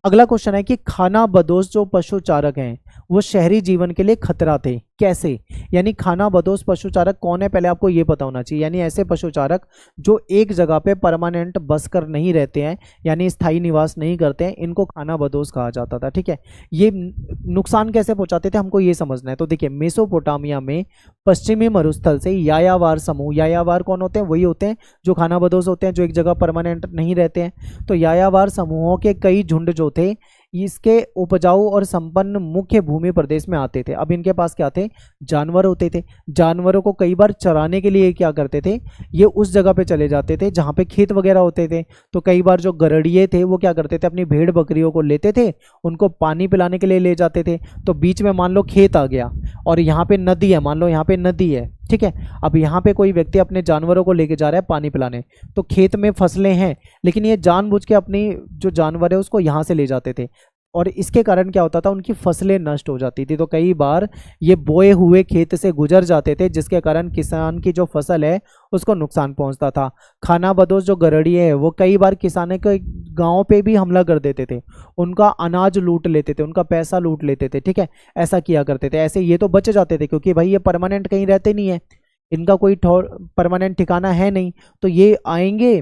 अगला क्वेश्चन है कि खाना बदोश जो पशु चारक हैं वो शहरी जीवन के लिए खतरा थे, कैसे, यानी खाना बदोश पशु चारक कौन है पहले आपको ये पता होना चाहिए, यानी ऐसे पशु चारक जो एक जगह पे परमानेंट बस कर नहीं रहते हैं, यानी स्थायी निवास नहीं करते हैं, इनको खाना बदोश कहा जाता था। ठीक है, ये नुकसान कैसे पहुंचाते थे हमको ये समझना है। तो देखिए मेसोपोटामिया में पश्चिमी मरुस्थल से यायावार समूह, यायावार कौन होते हैं, वही होते हैं जो खाना बदोश होते हैं, जो एक जगह परमानेंट नहीं रहते हैं। तो यायावार समूहों के कई झुंड जो थे इसके उपजाऊ और संपन्न मुख्य भूमि प्रदेश में आते थे। अब इनके पास क्या थे, जानवर होते थे, जानवरों को कई बार चराने के लिए क्या करते थे, ये उस जगह पे चले जाते थे जहाँ पे खेत वगैरह होते थे। तो कई बार जो गरड़िए थे वो क्या करते थे, अपनी भेड़ बकरियों को लेते थे, उनको पानी पिलाने के लिए ले जाते थे। तो बीच में मान लो खेत आ गया और यहाँ पे नदी है, मान लो यहाँ पे नदी है, ठीक है, अब यहाँ पे कोई व्यक्ति अपने जानवरों को लेके जा रहा है पानी पिलाने, तो खेत में फसलें हैं लेकिन ये जानबूझ के अपनी जो जानवर है उसको यहाँ से ले जाते थे, और इसके कारण क्या होता था, उनकी फसलें नष्ट हो जाती थी। तो कई बार ये बोए हुए खेत से गुजर जाते थे जिसके कारण किसान की जो फसल है उसको नुकसान पहुंचता था। खाना बदोश जो गरड़िए है वो कई बार किसानों के गांव पे भी हमला कर देते थे, उनका अनाज लूट लेते थे, उनका पैसा लूट लेते थे। ठीक है, ऐसा किया करते थे। ऐसे ये तो बच जाते थे क्योंकि भाई ये परमानेंट कहीं रहते नहीं है, इनका कोई परमानेंट ठिकाना है नहीं, तो ये आएंगे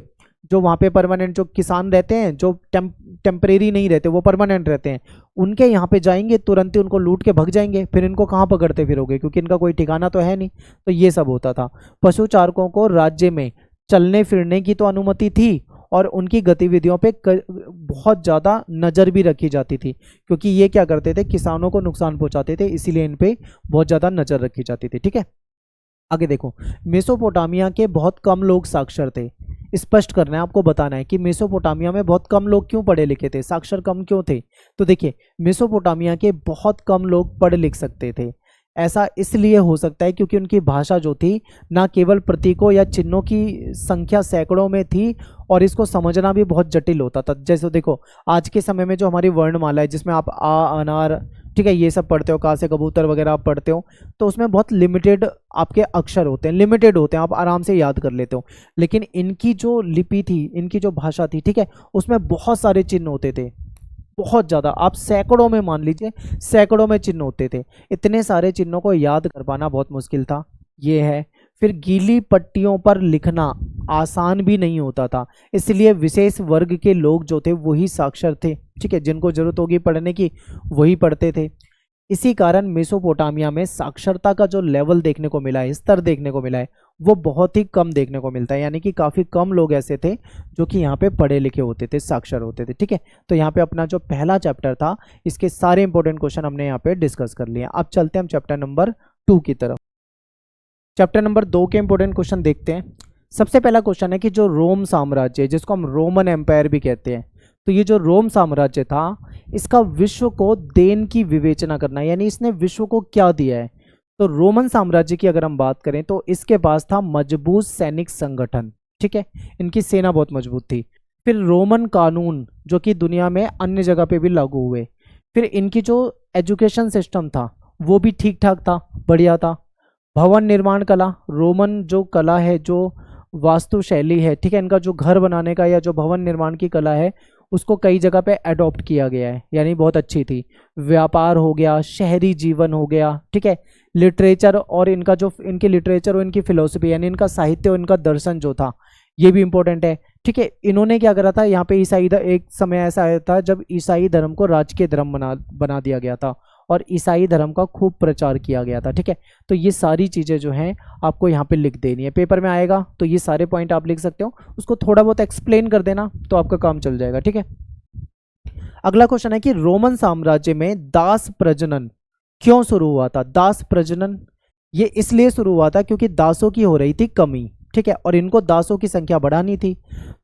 जो वहाँ पे परमानेंट जो किसान रहते हैं, जो टेम्परेरी नहीं रहते वो परमानेंट रहते हैं, उनके यहाँ पे जाएंगे, तुरंत ही उनको लूट के भग जाएंगे, फिर इनको कहाँ पकड़ते फिरोगे क्योंकि इनका कोई ठिकाना तो है नहीं। तो ये सब होता था। पशु चारकों को राज्य में चलने फिरने की तो अनुमति थी और उनकी गतिविधियों पे बहुत ज़्यादा नज़र भी रखी जाती थी, क्योंकि ये क्या करते थे, किसानों को नुकसान पहुंचाते थे, इसीलिए इन पे बहुत ज़्यादा नज़र रखी जाती थी। ठीक है, आगे देखो, मेसोपोटामिया के बहुत कम लोग साक्षर थे। स्पष्ट करना है आपको, बताना है कि मेसोपोटामिया में बहुत कम लोग क्यों पढ़े लिखे थे, साक्षर कम क्यों थे। तो देखिए, मेसोपोटामिया के बहुत कम लोग पढ़ लिख सकते थे। ऐसा इसलिए हो सकता है क्योंकि उनकी भाषा जो थी, ना केवल प्रतीकों या चिन्हों की संख्या सैकड़ों में थी, और इसको समझना भी बहुत जटिल होता था। जैसे देखो, आज के समय में जो हमारी वर्णमाला है, जिसमें आप आ, अनार, ठीक है, ये सब पढ़ते हो, का से कबूतर वगैरह आप पढ़ते हो, तो उसमें बहुत लिमिटेड आपके अक्षर होते हैं, लिमिटेड होते हैं, आप आराम से याद कर लेते हो। लेकिन इनकी जो लिपि थी, इनकी जो भाषा थी, ठीक है, उसमें बहुत सारे चिन्ह होते थे, बहुत ज़्यादा, आप सैकड़ों में मान लीजिए, सैकड़ों में चिन्ह होते थे। इतने सारे चिन्हों को याद कर पाना बहुत मुश्किल था, ये है। फिर गीली पट्टियों पर लिखना आसान भी नहीं होता था, इसलिए विशेष वर्ग के लोग जो थे वही साक्षर थे, ठीक है, जिनको जरूरत होगी पढ़ने की वही पढ़ते थे। इसी कारण मेसोपोटामिया में साक्षरता का जो लेवल देखने को मिला है, स्तर देखने को मिला है, वो बहुत ही कम देखने को मिलता है। यानी कि काफ़ी कम लोग ऐसे थे जो कि यहाँ पे पढ़े लिखे होते थे, साक्षर होते थे। ठीक है, तो यहाँ पे अपना जो पहला चैप्टर था, इसके सारे इंपॉर्टेंट क्वेश्चन हमने यहाँ पे डिस्कस कर लिए। अब चलते हैं हम चैप्टर नंबर 2 की तरफ। चैप्टर नंबर 2 के इंपॉर्टेंट क्वेश्चन देखते हैं। सबसे पहला क्वेश्चन है कि जो रोम साम्राज्य है, जिसको हम रोमन एम्पायर भी कहते हैं, तो ये जो रोम साम्राज्य था, इसका विश्व को देन की विवेचना करना, यानी इसने विश्व को क्या दिया है। तो रोमन साम्राज्य की अगर हम बात करें तो इसके पास था मजबूत सैनिक संगठन, ठीक है, इनकी सेना बहुत मजबूत थी। फिर रोमन कानून जो कि दुनिया में अन्य जगह पे भी लागू हुए। फिर इनकी जो एजुकेशन सिस्टम था वो भी ठीक ठाक था, बढ़िया था। भवन निर्माण कला, रोमन जो कला है, जो वास्तु शैली है, ठीक है, इनका जो घर बनाने का या जो भवन निर्माण की कला है, उसको कई जगह पे अडॉप्ट किया गया है, यानी बहुत अच्छी थी। व्यापार हो गया, शहरी जीवन हो गया, ठीक है, लिटरेचर और इनका जो इनकी लिटरेचर और इनकी फिलोसफी, यानी इनका साहित्य और इनका दर्शन जो था, ये भी इंपॉर्टेंट है। ठीक है, इन्होंने क्या करा था, यहाँ पे ईसाई, एक समय ऐसा आया था जब ईसाई धर्म को राजकीय धर्म बना दिया गया था और ईसाई धर्म का खूब प्रचार किया गया था। ठीक है, तो ये सारी चीज़ें जो हैं आपको यहाँ पे लिख देनी है, पेपर में आएगा तो ये सारे पॉइंट आप लिख सकते हो, उसको थोड़ा बहुत एक्सप्लेन कर देना तो आपका काम चल जाएगा। ठीक है, अगला क्वेश्चन है कि रोमन साम्राज्य में दास प्रजनन क्यों शुरू हुआ था। दास प्रजनन ये इसलिए शुरू हुआ था क्योंकि दासों की हो रही थी कमी, ठीक है, और इनको दासों की संख्या बढ़ानी थी,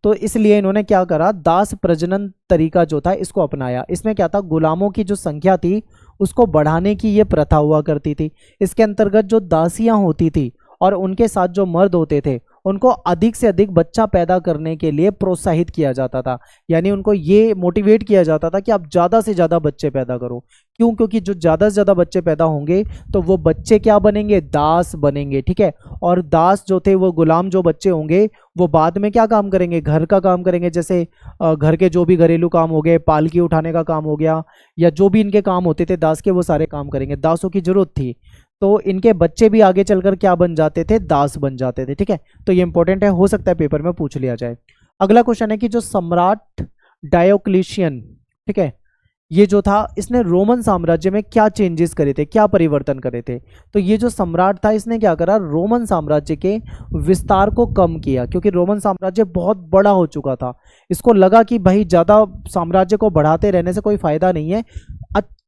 तो इसलिए इन्होंने क्या करा, दास प्रजनन तरीका जो था इसको अपनाया। इसमें क्या था, गुलामों की जो संख्या थी उसको बढ़ाने की ये प्रथा हुआ करती थी। इसके अंतर्गत जो दासियां होती थी और उनके साथ जो मर्द होते थे, उनको अधिक से अधिक बच्चा पैदा करने के लिए प्रोत्साहित किया जाता था, यानी उनको ये मोटिवेट किया जाता था कि आप ज़्यादा से ज़्यादा बच्चे पैदा करो। क्यों, क्योंकि जो ज़्यादा से ज़्यादा बच्चे पैदा होंगे तो वो बच्चे क्या बनेंगे, दास बनेंगे। ठीक है, और दास जो थे, वो गुलाम जो बच्चे होंगे, वो बाद में क्या काम करेंगे, घर का काम करेंगे, जैसे घर के जो भी घरेलू काम हो गए, पालकी उठाने का काम हो गया, या जो भी इनके काम होते थे दास के, वो सारे काम करेंगे। दासों की जरूरत थी, तो इनके बच्चे भी आगे चलकर क्या बन जाते थे, दास बन जाते थे। ठीक है, तो ये इंपॉर्टेंट है, हो सकता है पेपर में पूछ लिया जाए। अगला क्वेश्चन है कि जो सम्राट डायोक्लिशियन, ठीक है, ये जो था, इसने रोमन साम्राज्य में क्या चेंजेस करे थे, क्या परिवर्तन करे थे। तो ये जो सम्राट था, इसने क्या करा, रोमन साम्राज्य के विस्तार को कम किया, क्योंकि रोमन साम्राज्य बहुत बड़ा हो चुका था। इसको लगा कि भाई ज़्यादा साम्राज्य को बढ़ाते रहने से कोई फायदा नहीं है,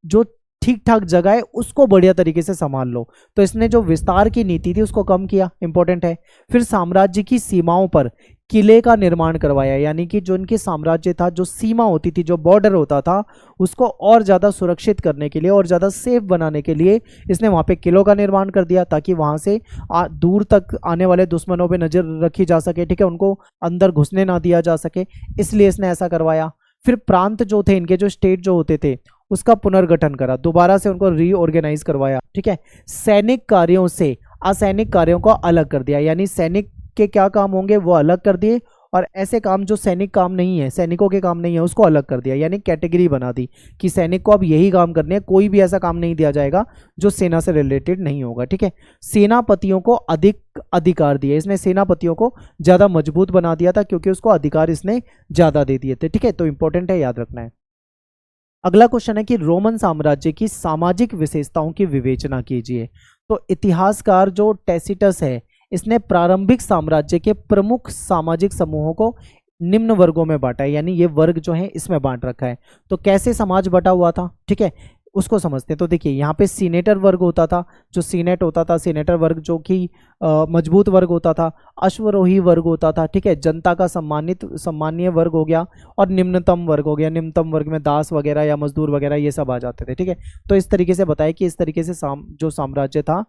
जो ठीक ठाक जगह है उसको बढ़िया तरीके से संभाल लो। तो इसने जो विस्तार की नीति थी उसको कम किया, इंपॉर्टेंट है। फिर साम्राज्य की सीमाओं पर किले का निर्माण करवाया, यानी कि जो इनकी साम्राज्य था, जो सीमा होती थी, जो बॉर्डर होता था, उसको और ज़्यादा सुरक्षित करने के लिए और ज़्यादा सेफ बनाने के लिए इसने वहाँ पे किलों का निर्माण कर दिया, ताकि वहाँ से दूर तक आने वाले दुश्मनों पे नज़र रखी जा सके, ठीक है, उनको अंदर घुसने ना दिया जा सके, इसलिए इसने ऐसा करवाया। फिर प्रांत जो थे, इनके जो स्टेट जो होते थे, उसका पुनर्गठन करा, दोबारा से उनको रीऑर्गेनाइज करवाया। ठीक है, सैनिक कार्यों से असैनिक कार्यों को अलग कर दिया, यानी सैनिक के क्या काम होंगे वो अलग कर दिए, और ऐसे काम जो सैनिक काम नहीं है, सैनिकों के काम नहीं है, उसको अलग कर दिया, यानी कैटेगरी बना दी कि सैनिक को अब यही काम करने हैं, कोई भी ऐसा काम नहीं दिया जाएगा जो सेना से रिलेटेड नहीं होगा। ठीक है, सेनापतियों को अधिक अधिकार दिए, इसने सेनापतियों को ज़्यादा मजबूत बना दिया था, क्योंकि उसको अधिकार इसने ज़्यादा दे दिए थे। ठीक है, तो इंपॉर्टेंट है, याद रखना है। अगला क्वेश्चन है कि रोमन साम्राज्य की सामाजिक विशेषताओं की विवेचना कीजिए। तो इतिहासकार जो टैसिटस है, इसने प्रारंभिक साम्राज्य के प्रमुख सामाजिक समूहों को निम्न वर्गों में बांटा है, यानी ये वर्ग जो है इसमें बांट रखा है। तो कैसे समाज बटा हुआ था, ठीक है, उसको समझते हैं। तो देखिए यहाँ पे सीनेटर वर्ग होता था, जो सीनेट होता था, सीनेटर वर्ग जो कि मजबूत वर्ग होता था। अश्वरोही वर्ग होता था, ठीक है, जनता का सम्मानीय वर्ग हो गया। और निम्नतम वर्ग हो गया, निम्नतम वर्ग में दास वगैरह या मजदूर वगैरह ये सब आ जाते थे, ठीक है। तो इस तरीके से बताया कि इस तरीके से जो साम्राज्य था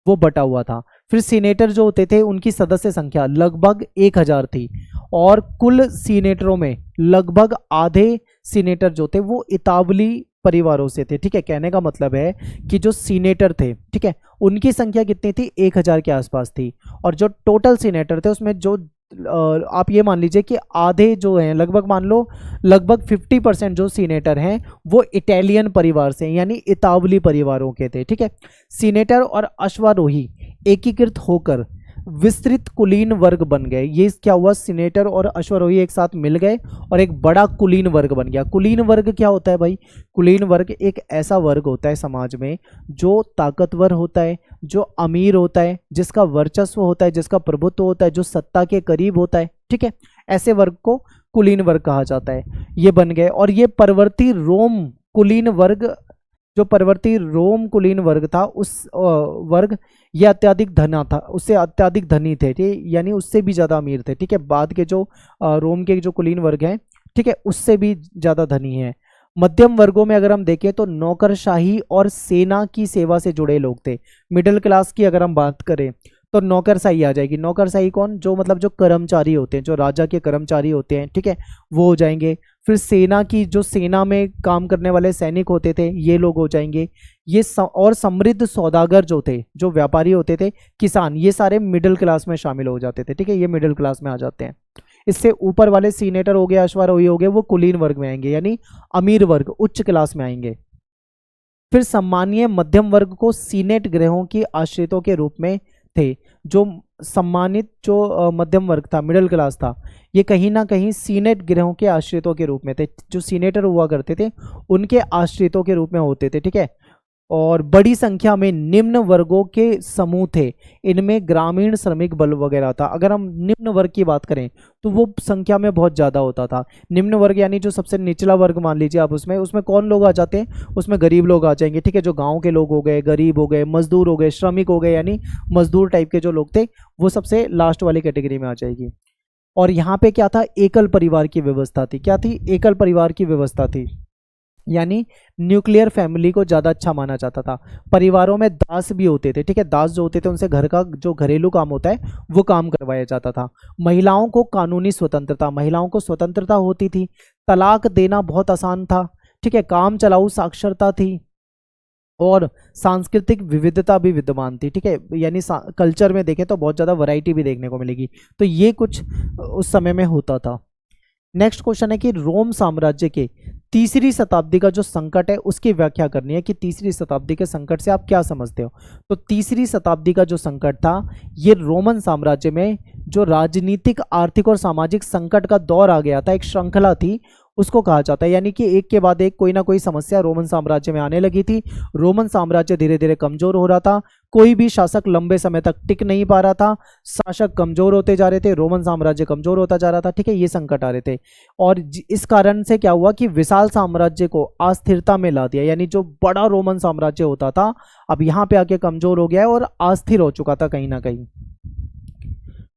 वो बटा हुआ था। फिर सीनेटर जो होते थे उनकी सदस्य संख्या लगभग 1000 थी, और कुल सीनेटरों में लगभग आधे सीनेटर जो थे वो इतावली परिवारों से थे, ठीक है। कहने का मतलब है कि जो सीनेटर थे, ठीक है, उनकी संख्या कितनी थी, 1000 के आसपास थी। और जो टोटल सीनेटर थे उसमें जो आप ये मान लीजिए कि आधे जो हैं, लगभग मान लो लगभग 50% जो सीनेटर हैं वो इटालियन परिवार से, यानी इतावली परिवारों के थे, ठीक है। सीनेटर और अश्वारोही एकीकृत होकर विस्तृत कुलीन वर्ग बन गए। ये क्या हुआ, सीनेटर और अश्वारोही एक साथ मिल गए और एक बड़ा कुलीन वर्ग बन गया। कुलीन वर्ग क्या होता है भाई, कुलीन वर्ग एक ऐसा वर्ग होता है समाज में जो ताकतवर होता है, जो अमीर होता है, जिसका वर्चस्व होता है, जिसका प्रभुत्व होता है, जो सत्ता के करीब होता है, ठीक है। ऐसे वर्ग को कुलीन वर्ग कहा जाता है। ये बन गए, और ये परवर्ती रोम कुलीन वर्ग, जो परवर्ती रोम कुलीन वर्ग था उस वर्ग, ये अत्याधिक धना था, उससे अत्याधिक धनी थे, ठीक, यानी उससे भी ज़्यादा अमीर थे, ठीक है। बाद के जो रोम के जो कुलीन वर्ग हैं, ठीक है, उससे भी ज़्यादा धनी है। मध्यम वर्गों में अगर हम देखें तो नौकरशाही और सेना की सेवा से जुड़े लोग थे। मिडिल क्लास की अगर हम बात करें तो नौकरशाही आ जाएगी। नौकरशाही कौन, जो मतलब जो कर्मचारी होते हैं, जो राजा के कर्मचारी होते हैं, ठीक है, वो हो जाएंगे। फिर सेना की, जो सेना में काम करने वाले सैनिक होते थे, ये लोग हो जाएंगे। ये और समृद्ध सौदागर जो थे, जो व्यापारी होते थे, किसान, ये सारे मिडिल क्लास में शामिल हो जाते थे, ठीक है, ये मिडिल क्लास में आ जाते हैं। इससे ऊपर वाले सीनेटर हो गए, अश्वारोही हो गए, वो कुलीन वर्ग में आएंगे, यानी अमीर वर्ग, उच्च क्लास में आएंगे। फिर सम्मानीय मध्यम वर्ग को सीनेट ग्रहों की आश्रितों के रूप में थे। जो सम्मानित जो मध्यम वर्ग था, मिडिल क्लास था, ये कहीं ना कहीं सीनेट ग्रहों के आश्रितों के रूप में थे। जो सीनेटर हुआ करते थे उनके आश्रितों के रूप में होते थे, ठीक है। और बड़ी संख्या में निम्न वर्गों के समूह थे, इनमें ग्रामीण श्रमिक बल वगैरह था। अगर हम निम्न वर्ग की बात करें तो वो संख्या में बहुत ज़्यादा होता था। निम्न वर्ग यानी जो सबसे निचला वर्ग मान लीजिए आप, उसमें उसमें कौन लोग आ जाते हैं, उसमें गरीब लोग आ जाएंगे, ठीक है। जो गांव के लोग हो गए, गरीब हो गए, मजदूर हो गए, श्रमिक हो गए, यानी मजदूर टाइप के जो लोग थे, वो सबसे लास्ट वाली कैटेगरी में आ जाएगी। और यहाँ पे क्या था, एकल परिवार की व्यवस्था थी। क्या थी, एकल परिवार की व्यवस्था थी, यानी न्यूक्लियर फैमिली को ज़्यादा अच्छा माना जाता था। परिवारों में दास भी होते थे, ठीक है, दास जो होते थे उनसे घर का जो घरेलू काम होता है वो काम करवाया जाता था। महिलाओं को कानूनी स्वतंत्रता, महिलाओं को स्वतंत्रता होती थी। तलाक देना बहुत आसान था, ठीक है। काम चलाऊ साक्षरता थी, और सांस्कृतिक विविधता भी विद्यमान थी, ठीक है, यानी कल्चर में देखें तो बहुत ज़्यादा वैरायटी भी देखने को मिलेगी। तो ये कुछ उस समय में होता था। नेक्स्ट क्वेश्चन है कि रोम साम्राज्य के तीसरी शताब्दी का जो संकट है उसकी व्याख्या करनी है कि तीसरी शताब्दी के संकट से आप क्या समझते हो। तो तीसरी शताब्दी का जो संकट था, ये रोमन साम्राज्य में जो राजनीतिक, आर्थिक और सामाजिक संकट का दौर आ गया था, एक श्रृंखला थी, उसको कहा जाता है। यानी कि एक के बाद एक कोई ना कोई समस्या रोमन साम्राज्य में आने लगी थी। रोमन साम्राज्य धीरे धीरे कमजोर हो रहा था, कोई भी शासक लंबे समय तक टिक नहीं पा रहा था, शासक कमजोर होते जा रहे थे, रोमन साम्राज्य कमजोर होता जा रहा था, ठीक है, ये संकट आ रहे थे। और इस कारण से क्या हुआ कि विशाल साम्राज्य को अस्थिरता में ला दिया, यानी जो बड़ा रोमन साम्राज्य होता था अब यहाँ पे आके कमजोर हो गया है और अस्थिर हो चुका था कहीं ना कहीं।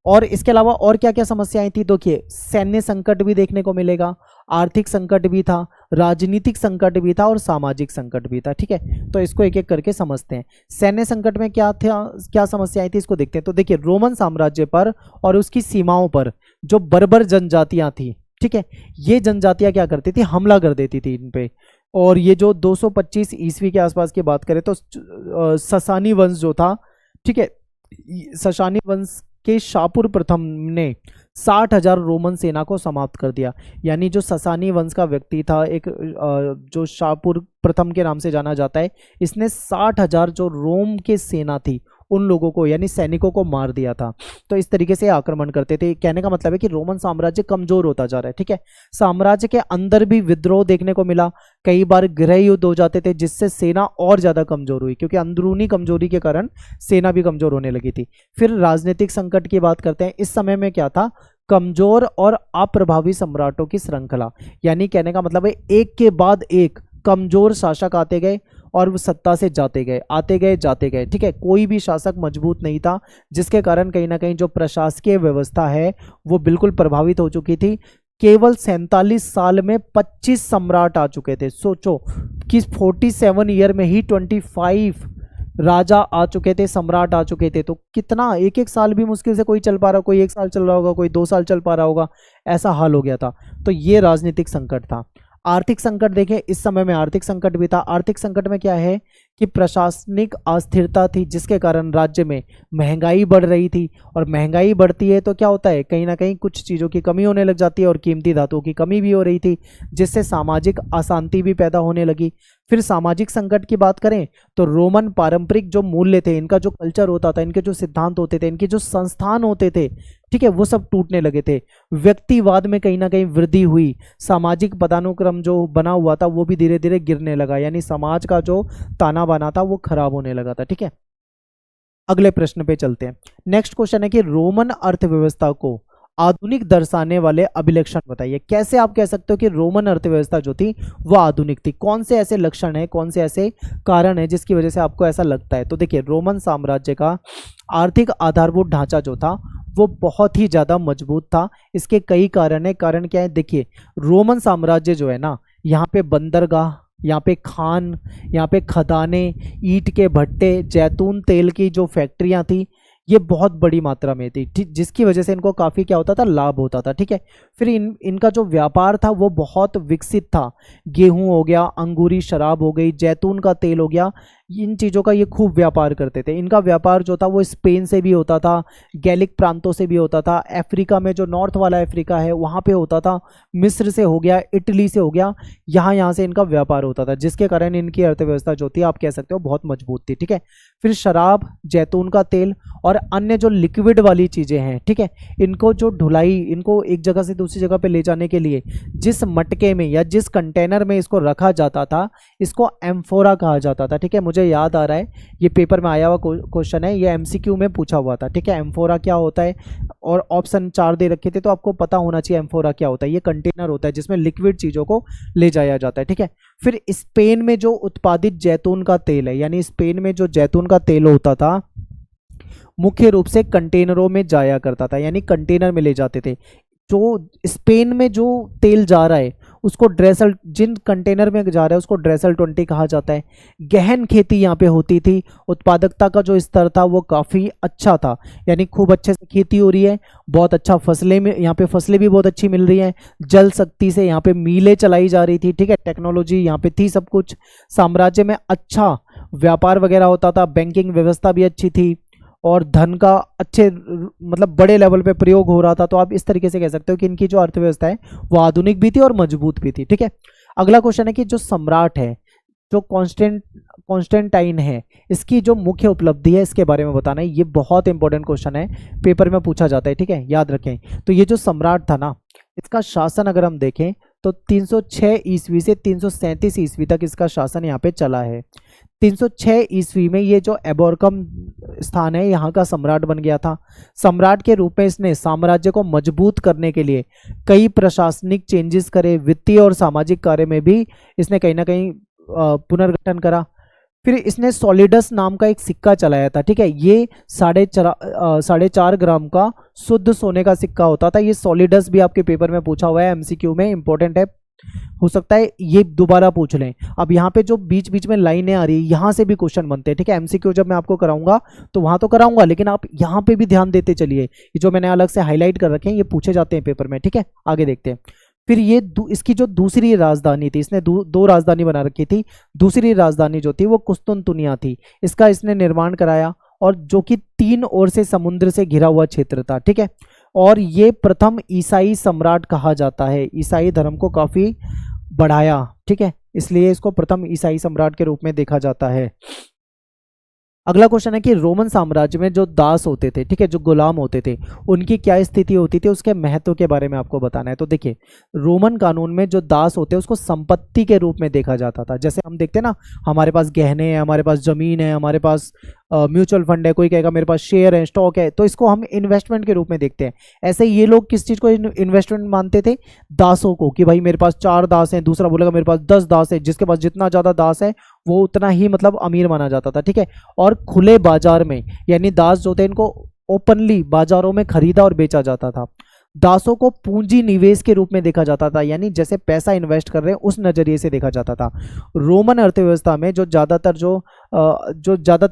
और इसके अलावा और क्या क्या समस्याएं थी, देखिए सैन्य संकट भी देखने को मिलेगा, आर्थिक संकट भी था, राजनीतिक संकट भी था, और सामाजिक संकट भी था, ठीक है। तो इसको एक एक करके समझते हैं। सैन्य संकट में क्या था, क्या समस्याएं थी, इसको देखते हैं। तो देखिए रोमन साम्राज्य पर और उसकी सीमाओं पर जो बर्बर जनजातियां थी, ठीक है, ये जनजातियां क्या करती थी, हमला कर देती थी इन पे। और ये जो 225 ईस्वी के आसपास की बात करें तो ससानी वंश जो था, ठीक है, ससानी वंश के शापुर प्रथम ने 60,000 रोमन सेना को समाप्त कर दिया। यानी जो ससानी वंश का व्यक्ति था, एक जो शापुर प्रथम के नाम से जाना जाता है, इसने 60,000 जो रोम के सेना थी उन लोगों को, यानी सैनिकों को मार दिया था। तो इस तरीके से आक्रमण करते थे। कहने का मतलब है कि रोमन साम्राज्य कमजोर होता जा रहा है, ठीक है। साम्राज्य के अंदर भी विद्रोह देखने को मिला, कई बार गृह युद्ध हो जाते थे जिससे सेना और ज्यादा कमजोर हुई, क्योंकि अंदरूनी कमजोरी के कारण सेना भी कमजोर होने लगी थी। फिर राजनीतिक संकट की बात करते हैं। इस समय में क्या था, कमजोर और अप्रभावी सम्राटों की श्रृंखला। यानी कहने का मतलब है एक के बाद एक कमजोर शासक आते गए और वो सत्ता से जाते गए, आते गए जाते गए, ठीक है। कोई भी शासक मजबूत नहीं था, जिसके कारण कहीं ना कहीं जो प्रशासकीय व्यवस्था है वो बिल्कुल प्रभावित हो चुकी थी। केवल 47 साल में 25 सम्राट आ चुके थे। सोचो कि 47 ईयर में ही 25 राजा आ चुके थे, सम्राट आ चुके थे। तो कितना, एक एक साल भी मुश्किल से कोई चल पा रहा, कोई 1 साल चल रहा होगा, कोई 2 साल चल पा रहा होगा, ऐसा हाल हो गया था। तो ये राजनीतिक संकट था। आर्थिक संकट देखें, इस समय में आर्थिक संकट भी था। आर्थिक संकट में क्या है कि प्रशासनिक अस्थिरता थी, जिसके कारण राज्य में महंगाई बढ़ रही थी। और महंगाई बढ़ती है तो क्या होता है, कहीं ना कहीं कुछ चीज़ों की कमी होने लग जाती है और कीमती धातुओं की कमी भी हो रही थी, जिससे सामाजिक अशांति भी पैदा होने लगी। फिर सामाजिक संकट की बात करें तो रोमन पारंपरिक जो मूल्य थे, इनका जो कल्चर होता था, इनके जो सिद्धांत होते थे, इनके जो संस्थान होते थे, ठीक है, वो सब टूटने लगे थे। व्यक्तिवाद में कहीं ना कहीं वृद्धि हुई। सामाजिक पदानुक्रम जो बना हुआ था वो भी धीरे धीरे गिरने लगा, यानी समाज का जो ताना बाना था वो खराब होने लगा था, ठीक है। अगले प्रश्न पे चलते हैं। नेक्स्ट क्वेश्चन है कि रोमन अर्थव्यवस्था को आधुनिक दर्शाने वाले अभिलक्षण बताइए। कैसे आप कह सकते हो कि रोमन अर्थव्यवस्था जो थी वो आधुनिक थी? कौन से ऐसे लक्षण है, कौन से ऐसे कारण है जिसकी वजह से आपको ऐसा लगता है? तो देखिए, रोमन साम्राज्य का आर्थिक आधारभूत ढांचा जो था वो बहुत ही ज़्यादा मजबूत था। इसके कई कारण है। कारण क्या है, देखिए, रोमन साम्राज्य जो है ना, यहाँ पे बंदरगाह, यहाँ पे खान, यहाँ पे खदाने, ईंट के भट्टे, जैतून तेल की जो फैक्ट्रियाँ थी, ये बहुत बड़ी मात्रा में थी, ठीक, जिसकी वजह से इनको काफ़ी क्या होता था, लाभ होता था, ठीक है। फिर इनका जो व्यापार था वो बहुत विकसित था। गेहूं हो गया, अंगूरी शराब हो गई, जैतून का तेल हो गया, इन चीज़ों का ये खूब व्यापार करते थे। इनका व्यापार जो था वो स्पेन से भी होता था, गैलिक प्रांतों से भी होता था, अफ्रीका में जो नॉर्थ वाला अफ्रीका है वहाँ पे होता था, मिस्र से हो गया, इटली से हो गया, यहाँ से इनका व्यापार होता था, जिसके कारण इनकी अर्थव्यवस्था जो थी आप कह सकते हो बहुत मजबूत थी, ठीक है। फिर शराब, जैतून का तेल और अन्य जो लिक्विड वाली चीज़ें हैं, ठीक है, इनको जो ढुलाई, इनको एक जगह से दूसरी जगह पे ले जाने के लिए जिस मटके में या जिस कंटेनर में इसको रखा जाता था, इसको एम्फोरा कहा जाता था, ठीक है। मुझे याद आ रहा है, ये पेपर में आया हुआ क्वेश्चन है, ये एमसीक्यू में पूछा हुआ था, ठीक है। एम्फोरा क्या होता है, और ऑप्शन 4 दे रखे थे, तो आपको पता होना चाहिए एम्फोरा क्या होता है। ये कंटेनर होता है जिसमें लिक्विड चीज़ों को ले जाया जाता है, ठीक है। फिर स्पेन में जो उत्पादित जैतून का तेल है, यानी स्पेन में जो जैतून का तेल होता था मुख्य रूप से कंटेनरों में जाया करता था, यानी कंटेनर में ले जाते थे। जो स्पेन में जो तेल जा रहा है उसको ड्रेसल, जिन कंटेनर में जा रहा है उसको ड्रेसल 20 कहा जाता है। गहन खेती यहाँ पे होती थी, उत्पादकता का जो स्तर था वो काफ़ी अच्छा था, यानी खूब अच्छे से खेती हो रही है, बहुत अच्छा फसलें में, यहाँ पे फसलें भी बहुत अच्छी मिल रही हैं। जल शक्ति से यहाँ पे मीलें चलाई जा रही थी, ठीक है, टेक्नोलॉजी यहाँ पे थी, सब कुछ। साम्राज्य में अच्छा व्यापार वगैरह होता था, बैंकिंग व्यवस्था भी अच्छी थी और धन का अच्छे मतलब बड़े लेवल पे प्रयोग हो रहा था। तो आप इस तरीके से कह सकते हो कि इनकी जो अर्थव्यवस्था है वो आधुनिक भी थी और मजबूत भी थी, ठीक है। अगला क्वेश्चन है कि जो सम्राट है, जो कॉन्स्टेंटाइन है, इसकी जो मुख्य उपलब्धि है इसके बारे में बताना है। ये बहुत इंपॉर्टेंट क्वेश्चन है, पेपर में पूछा जाता है, ठीक है, याद रखें। तो ये जो सम्राट था ना, इसका शासन अगर हम देखें तो 306 ईस्वी से 337 ईस्वी तक इसका शासन यहाँ पे चला है। 306 ईस्वी में ये जो एबोरकम स्थान है यहाँ का सम्राट बन गया था। सम्राट के रूप में इसने साम्राज्य को मजबूत करने के लिए कई प्रशासनिक चेंजेस करे, वित्तीय और सामाजिक कार्य में भी इसने कहीं ना कहीं पुनर्गठन करा। फिर इसने सॉलिडस नाम का एक सिक्का चलाया था, ठीक है। ये 4.5 ग्राम का शुद्ध सोने का सिक्का होता था। ये सॉलिडस भी आपके पेपर में पूछा हुआ है, एमसीक्यू में, इंपॉर्टेंट है, हो सकता है ये दोबारा पूछ लें। अब यहाँ पे जो बीच बीच में लाइनें आ रही है यहाँ से भी क्वेश्चन बनते हैं, ठीक है। एमसीक्यू जब मैं आपको कराऊंगा तो वहाँ तो कराऊंगा, लेकिन आप यहाँ पे भी ध्यान देते चलिए। ये जो मैंने अलग से हाईलाइट कर रखे हैं ये पूछे जाते हैं पेपर में, ठीक है। आगे देखते हैं। फिर ये इसकी जो दूसरी राजधानी थी, इसने दो राजधानी बना रखी थी। दूसरी राजधानी जो थी वो कुस्तुनतुनिया थी, इसका इसने निर्माण कराया, और जो कि 3 ओर से समुद्र से घिरा हुआ क्षेत्र था, ठीक है। और ये प्रथम ईसाई सम्राट कहा जाता है, ईसाई धर्म को काफ़ी बढ़ाया, ठीक है, इसलिए इसको प्रथम ईसाई सम्राट के रूप में देखा जाता है। अगला क्वेश्चन है कि रोमन साम्राज्य में जो दास होते थे, ठीक है, जो गुलाम होते थे, उनकी क्या स्थिति होती थी, उसके महत्व के बारे में आपको बताना है। तो देखिए, रोमन कानून में जो दास होते हैं उसको संपत्ति के रूप में देखा जाता था। जैसे हम देखते हैं ना, हमारे पास गहने हैं, हमारे पास जमीन है, हमारे पास म्यूचुअल फंड है, कोई कहेगा मेरे पास शेयर है, स्टॉक है, तो इसको हम इन्वेस्टमेंट के रूप में देखते हैं। ऐसे ये लोग किस चीज़ को इन्वेस्टमेंट मानते थे? दासों को, कि भाई मेरे पास 4 दास हैं, दूसरा बोलेगा मेरे पास 10 दास है, जिसके पास जितना ज़्यादा दास है वो उतना ही मतलब अमीर माना जाता था, ठीक है। और खुले बाजार में, यानी दास जो थे इनको ओपनली बाजारों में खरीदा और बेचा जाता था। दासों को पूंजी निवेश के रूप में देखा जाता था, यानी जैसे पैसा इन्वेस्ट कर रहे हैं उस नजरिए से देखा जाता था। रोमन अर्थव्यवस्था में जो ज़्यादातर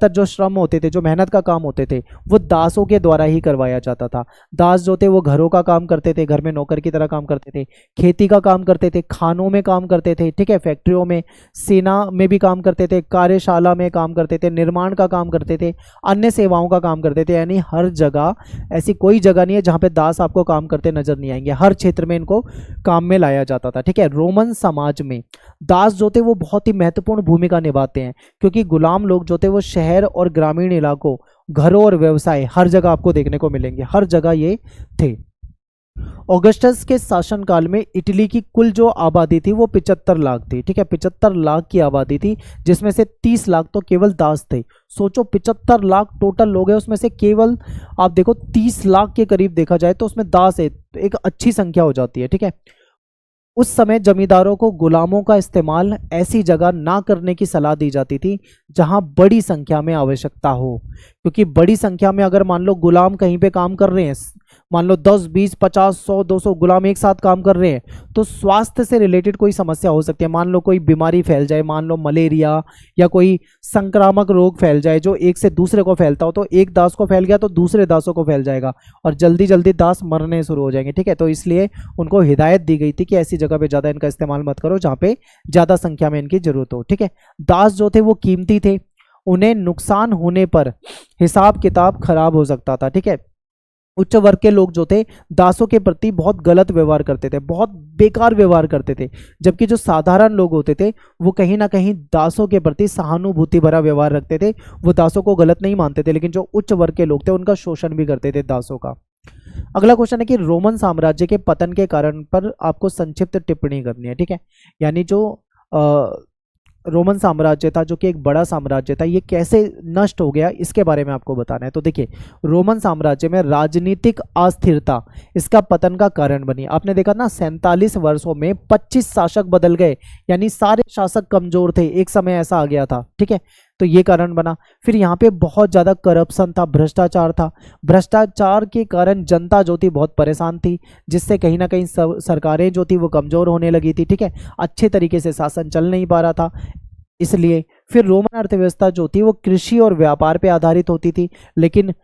जो श्रम होते थे, जो मेहनत का काम होते थे, वो दासों के द्वारा ही करवाया जाता था। दास जो थे वो घरों का काम करते थे, घर में नौकर की तरह काम करते थे, खेती का काम करते थे, खानों में काम करते थे, ठीक है, फैक्ट्रियों में, सेना में भी काम करते थे, कार्यशाला में काम करते थे, निर्माण का काम करते थे, अन्य सेवाओं का काम करते थे। यानी हर जगह, ऐसी कोई जगह नहीं है जहाँ पे दास आपको काम करते नजर नहीं आएंगे, हर क्षेत्र में इनको काम में लाया जाता था, ठीक है। रोमन समाज में दास जो थे वो बहुत ही महत्वपूर्ण भूमिका निभाते हैं, क्योंकि गुलाम लोग जो थे वो शहर और ग्रामीण इलाकों, घरों और व्यवसाय हर जगह आपको देखने को मिलेंगे, हर जगह ये थे। ऑगस्टस के शासनकाल में इटली की कुल जो आबादी थी वो 75 लाख थी, ठीक है, 75 लाख की आबादी थी, जिसमें से 30 लाख तो केवल दास थे। सोचो, 75 लाख टोटल लोग हैं, उसमें से केवल आप देखो 30 लाख के करीब देखा जाए तो उसमें दास है, तो एक अच्छी संख्या हो जाती है, ठीक है। उस समय जमींदारों को गुलामों का इस्तेमाल ऐसी जगह ना करने की सलाह दी जाती थी जहां बड़ी संख्या में आवश्यकता हो, क्योंकि बड़ी संख्या में अगर मान लो गुलाम कहीं पे काम कर रहे हैं, मान लो 10, 20, 50, 100, 200 गुलाम एक साथ काम कर रहे हैं, तो स्वास्थ्य से रिलेटेड कोई समस्या हो सकती है। मान लो कोई बीमारी फैल जाए, मान लो मलेरिया या कोई संक्रामक रोग फैल जाए जो एक से दूसरे को फैलता हो, तो एक दास को फैल गया तो दूसरे दासों को फैल जाएगा और जल्दी जल्दी दास मरने शुरू हो जाएंगे, ठीक है। तो इसलिए उनको हिदायत दी गई थी कि ऐसी जगह पे ज़्यादा इनका इस्तेमाल मत करो जहाँ पे ज़्यादा संख्या में इनकी जरूरत हो, ठीक है। दास जो थे वो कीमती थे, उन्हें नुकसान होने पर हिसाब किताब खराब हो सकता था, ठीक है। उच्च वर्ग के लोग जो थे दासों के प्रति बहुत गलत व्यवहार करते थे, बहुत बेकार व्यवहार करते थे, जबकि जो साधारण लोग होते थे वो कहीं ना कहीं दासों के प्रति सहानुभूति भरा व्यवहार रखते थे, वो दासों को गलत नहीं मानते थे, लेकिन जो उच्च वर्ग के लोग थे उनका शोषण भी करते थे दासों का। अगला क्वेश्चन है कि रोमन साम्राज्य के पतन के कारण पर आपको संक्षिप्त टिप्पणी करनी है, ठीक है। यानी जो रोमन साम्राज्य था, जो कि एक बड़ा साम्राज्य था, ये कैसे नष्ट हो गया इसके बारे में आपको बताना है। तो देखिए, रोमन साम्राज्य में राजनीतिक अस्थिरता इसका पतन का कारण बनी। आपने देखा ना, 47 वर्षों में 25 शासक बदल गए, यानी सारे शासक कमजोर थे, एक समय ऐसा आ गया था, ठीक है। तो ये कारण बना। फिर यहाँ पे बहुत ज़्यादा करप्शन था, भ्रष्टाचार था। भ्रष्टाचार के कारण जनता जो थी बहुत परेशान थी, जिससे कहीं ना कहीं सरकारें जो थी वो कमज़ोर होने लगी थी, ठीक है। अच्छे तरीके से शासन चल नहीं पा रहा था, इसलिए फिर रोमन अर्थव्यवस्था जो थी वो कृषि और व्यापार पे आधारित होती थी, लेकिन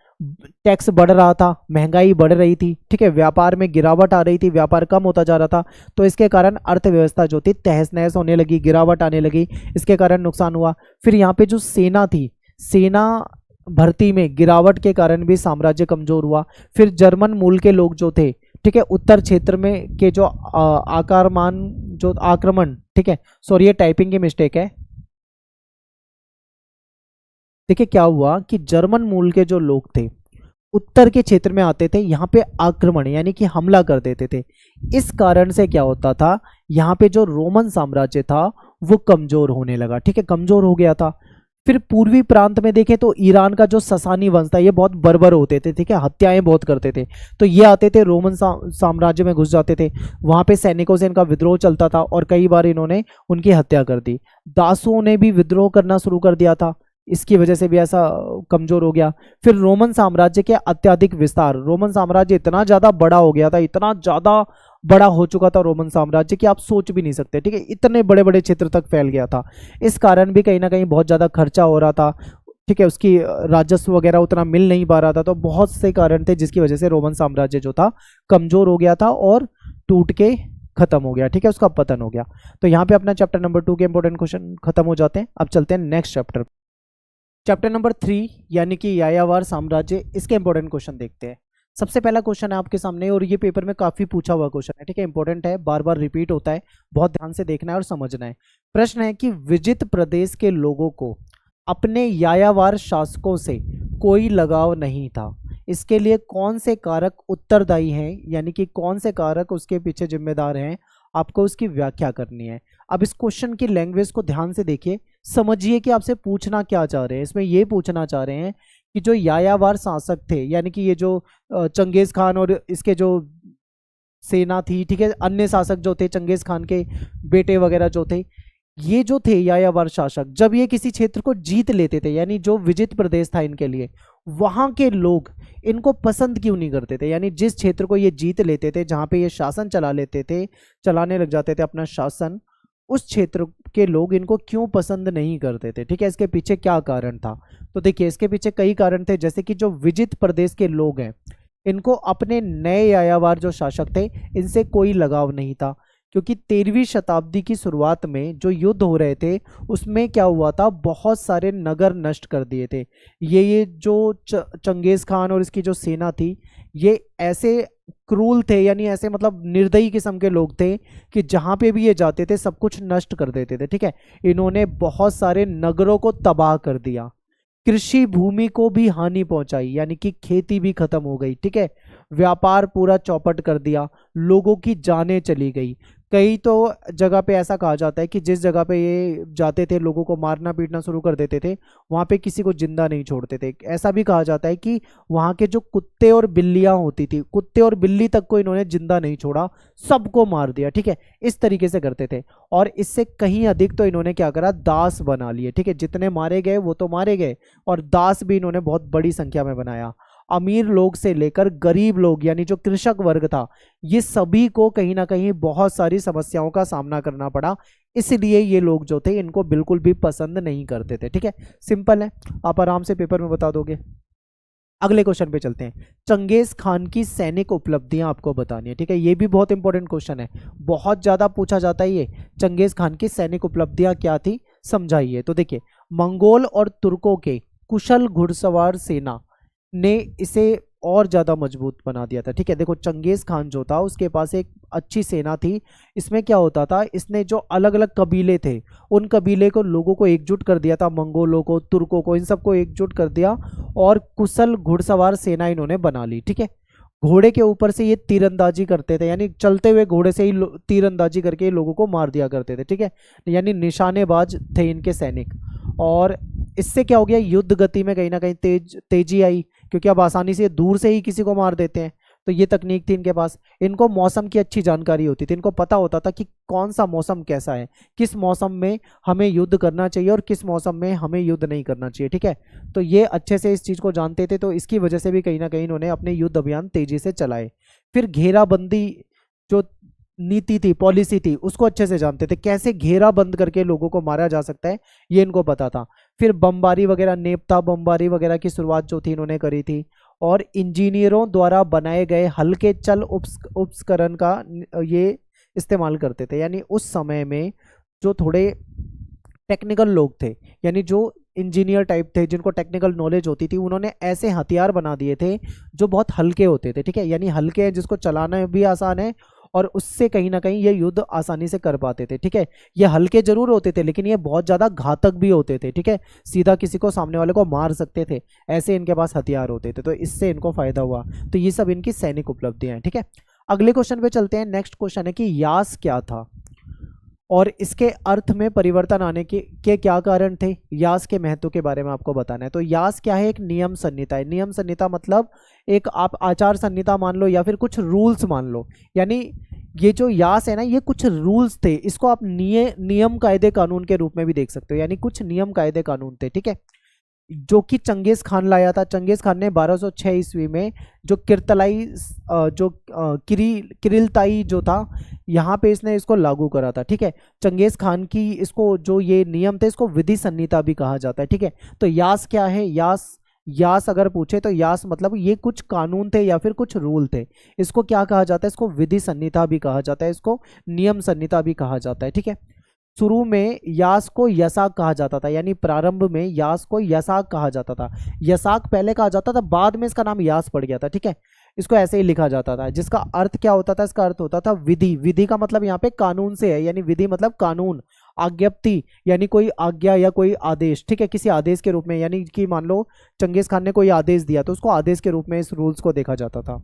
टैक्स बढ़ रहा था, महंगाई बढ़ रही थी, ठीक है, व्यापार में गिरावट आ रही थी, व्यापार कम होता जा रहा था, तो इसके कारण अर्थव्यवस्था जो थी तहस नहस होने लगी, गिरावट आने लगी, इसके कारण नुकसान हुआ। फिर यहाँ पे जो सेना थी, सेना भर्ती में गिरावट के कारण भी साम्राज्य कमजोर हुआ। फिर जर्मन मूल के लोग जो थे, ठीक है, उत्तर क्षेत्र में के जो आक्रमण, ठीक है, सॉरी ये टाइपिंग की मिस्टेक है। देखिए क्या हुआ कि जर्मन मूल के जो लोग थे उत्तर के क्षेत्र में आते थे, यहाँ पे आक्रमण यानी कि हमला कर देते थे। इस कारण से क्या होता था, यहाँ पे जो रोमन साम्राज्य था वो कमजोर होने लगा, ठीक है, कमजोर हो गया था। फिर पूर्वी प्रांत में देखें तो ईरान का जो ससानी वंश था ये बहुत बर्बर होते थे, ठीक है, हत्याएं बहुत करते थे, तो ये आते थे रोमन साम्राज्य में घुस जाते थे, वहां पे सैनिकों से इनका विद्रोह चलता था और कई बार इन्होंने उनकी हत्या कर दी। दासों ने भी विद्रोह करना शुरू कर दिया था, इसकी वजह से भी ऐसा कमजोर हो गया। फिर रोमन साम्राज्य के अत्यधिक विस्तार, रोमन साम्राज्य इतना ज्यादा बड़ा हो गया था, इतना ज्यादा बड़ा हो चुका था रोमन साम्राज्य कि आप सोच भी नहीं सकते, ठीक है, इतने बड़े बड़े क्षेत्र तक फैल गया था। इस कारण भी कहीं ना कहीं बहुत ज्यादा खर्चा हो रहा था, ठीक है, उसकी राजस्व वगैरह उतना मिल नहीं पा रहा था, तो बहुत से कारण थे जिसकी वजह से रोमन साम्राज्य जो था कमजोर हो गया था और टूट के खत्म हो गया, ठीक है, उसका पतन हो गया। तो यहाँ पे अपना चैप्टर नंबर 2 के इंपॉर्टेंट क्वेश्चन खत्म हो जाते हैं। अब चलते हैं नेक्स्ट चैप्टर, चैप्टर नंबर 3 यानी कि यायावर साम्राज्य, इसके इंपॉर्टेंट क्वेश्चन देखते हैं। सबसे पहला क्वेश्चन है आपके सामने और ये पेपर में काफी पूछा हुआ क्वेश्चन है, ठीक है, इंपॉर्टेंट है, बार बार रिपीट होता है, बहुत ध्यान से देखना है और समझना है। प्रश्न है कि विजित प्रदेश के लोगों को अपने यायावर शासकों से कोई लगाव नहीं था। इसके लिए कौन से कारक उत्तरदायी हैं, यानी कि कौन से कारक उसके पीछे जिम्मेदार हैं, आपको उसकी व्याख्या करनी है। अब इस क्वेश्चन की लैंग्वेज को ध्यान से देखिए, समझिए कि आपसे पूछना क्या चाह रहे हैं। इसमें ये पूछना चाह रहे हैं कि जो यायावर शासक थे, यानी कि ये जो चंगेज खान और इसके जो सेना थी, ठीक है, अन्य शासक जो थे, चंगेज खान के बेटे वगैरह जो थे, ये जो थे यायावर शासक, जब ये किसी क्षेत्र को जीत लेते थे, यानी जो विजित प्रदेश था इनके लिए, वहां के लोग इनको पसंद क्यों नहीं करते थे। यानी जिस क्षेत्र को ये जीत लेते थे, जहां पे ये शासन चला लेते थे, चलाने लग जाते थे अपना शासन, उस क्षेत्र के लोग इनको क्यों पसंद नहीं करते थे। ठीक है, इसके पीछे क्या कारण था। तो देखिए, इसके पीछे कई कारण थे, जैसे कि जो विजित प्रदेश के लोग हैं, इनको अपने नए यायावर जो शासक थे इनसे कोई लगाव नहीं था, क्योंकि 13वीं शताब्दी की शुरुआत में जो युद्ध हो रहे थे उसमें क्या हुआ था, बहुत सारे नगर नष्ट कर दिए थे। ये जो चंगेज खान और इसकी जो सेना थी, ये ऐसे क्रूल थे, यानी ऐसे मतलब निर्दयी किस्म के लोग थे कि जहाँ पे भी ये जाते थे सब कुछ नष्ट कर देते थे। ठीक है, इन्होंने बहुत सारे नगरों को तबाह कर दिया, कृषि भूमि को भी हानि पहुंचाई, यानी कि खेती भी खत्म हो गई। ठीक है, व्यापार पूरा चौपट कर दिया, लोगों की जानें चली गई। कई तो जगह पे ऐसा कहा जाता है कि जिस जगह पे ये जाते थे लोगों को मारना पीटना शुरू कर देते थे, वहां पे किसी को जिंदा नहीं छोड़ते थे। ऐसा भी कहा जाता है कि वहां के जो कुत्ते और बिल्लियां होती थी, कुत्ते और बिल्ली तक को इन्होंने जिंदा नहीं छोड़ा, सबको मार दिया। ठीक है, इस तरीके से करते थे। और इससे कहीं अधिक तो इन्होंने क्या करा, दास बना लिए। ठीक है, जितने मारे गए वो तो मारे गए, और दास भी इन्होंने बहुत बड़ी संख्या में बनाया। अमीर लोग से लेकर गरीब लोग, यानी जो कृषक वर्ग था, ये सभी को कहीं ना कहीं बहुत सारी समस्याओं का सामना करना पड़ा। इसलिए ये लोग जो थे इनको बिल्कुल भी पसंद नहीं करते थे। ठीक है, सिंपल है, आप आराम से पेपर में बता दोगे। अगले क्वेश्चन पे चलते हैं। चंगेज खान की सैनिक उपलब्धियां आपको बतानी है। ठीक है, ये भी बहुत इंपॉर्टेंट क्वेश्चन है, बहुत ज्यादा पूछा जाता है ये। चंगेज खान की सैनिक उपलब्धियां क्या थी, समझाइए। तो देखिए, मंगोल और तुर्कों के कुशल घुड़सवार सेना ने इसे और ज़्यादा मजबूत बना दिया था। ठीक है, देखो, चंगेज खान जो था उसके पास एक अच्छी सेना थी। इसमें क्या होता था, इसने जो अलग अलग कबीले थे उन कबीले को, लोगों को एकजुट कर दिया था, मंगोलों को, तुर्कों को, इन सबको एकजुट कर दिया, और कुशल घुड़सवार सेना इन्होंने बना ली। ठीक है, घोड़े के ऊपर से ये तीरंदाजी करते थे, यानी चलते हुए घोड़े से ही तीरंदाजी करके लोगों को मार दिया करते थे। ठीक है, यानी निशानेबाज थे इनके सैनिक। और इससे क्या हो गया, युद्ध गति में कहीं ना कहीं तेजी आई, क्योंकि अब आसानी से दूर से ही किसी को मार देते हैं। तो ये तकनीक थी इनके पास। इनको मौसम की अच्छी जानकारी होती थी, इनको पता होता था कि कौन सा मौसम कैसा है, किस मौसम में हमें युद्ध करना चाहिए और किस मौसम में हमें युद्ध नहीं करना चाहिए। ठीक है, तो ये अच्छे से इस चीज़ को जानते थे, तो इसकी वजह से भी कहीं ना कहीं इन्होंने अपने युद्ध अभियान तेजी से चलाए। फिर घेराबंदी जो नीति थी, पॉलिसी थी, उसको अच्छे से जानते थे, कैसे घेरा बंद करके लोगों को मारा जा सकता है, ये इनको पता था। फिर बमबारी वगैरह, नेपथा बमबारी वगैरह की शुरुआत जो थी इन्होंने करी थी। और इंजीनियरों द्वारा बनाए गए हल्के चल उपकरण का ये इस्तेमाल करते थे। यानी उस समय में जो थोड़े टेक्निकल लोग थे, यानी जो इंजीनियर टाइप थे, जिनको टेक्निकल नॉलेज होती थी, उन्होंने ऐसे हथियार बना दिए थे जो बहुत हल्के होते थे। ठीक है, यानी हल्के हैं, जिसको चलाना भी आसान है, और उससे कहीं ना कहीं ये युद्ध आसानी से कर पाते थे। ठीक है, ये हल्के जरूर होते थे, लेकिन ये बहुत ज़्यादा घातक भी होते थे। ठीक है, सीधा किसी को, सामने वाले को मार सकते थे, ऐसे इनके पास हथियार होते थे, तो इससे इनको फायदा हुआ। तो ये सब इनकी सैनिक उपलब्धियां हैं। ठीक है, अगले क्वेश्चन पे चलते हैं। नेक्स्ट क्वेश्चन है कि यास क्या था और इसके अर्थ में परिवर्तन आने के क्या कारण थे। यास के महत्व के बारे में आपको बताना है। तो यास क्या है, एक नियम संहिता है। नियम संहिता मतलब एक आप आचार संहिता मान लो, या फिर कुछ रूल्स मान लो। यानी ये जो यास है ना, ये कुछ रूल्स थे, इसको आप नियम कायदे कानून के रूप में भी देख सकते हो, यानी कुछ नियम कायदे कानून थे। ठीक है, जो कि चंगेज खान लाया था। चंगेज खान ने 1206 ईस्वी में जो किरतलाई जो किरिलताई जो था, यहाँ पे इसने इसको लागू करा था। ठीक है, चंगेज खान की इसको जो ये नियम थे, इसको विधि संहिता भी कहा जाता है। ठीक है, तो यास क्या है, यास अगर पूछे तो यास मतलब ये कुछ कानून थे या फिर कुछ रूल थे। इसको क्या कहा जाता है, इसको विधि संहिता भी कहा जाता है, इसको नियम संहिता भी कहा जाता है। ठीक है, शुरू में यास को यसाक कहा जाता था, यानी प्रारंभ में यास को यसाक कहा जाता था। यसाक पहले कहा जाता था, बाद में इसका नाम यास पड़ गया था। ठीक है, इसको ऐसे ही लिखा जाता था, जिसका अर्थ क्या होता था, इसका अर्थ होता था विधि। विधि का मतलब यहाँ पे कानून से है, यानी विधि मतलब कानून। आज्ञप्ति यानी कोई आज्ञा या कोई आदेश, ठीक है, किसी आदेश के रूप में, यानी कि मान लो चंगेज खान ने कोई आदेश दिया तो उसको आदेश के रूप में इस रूल्स को देखा जाता था।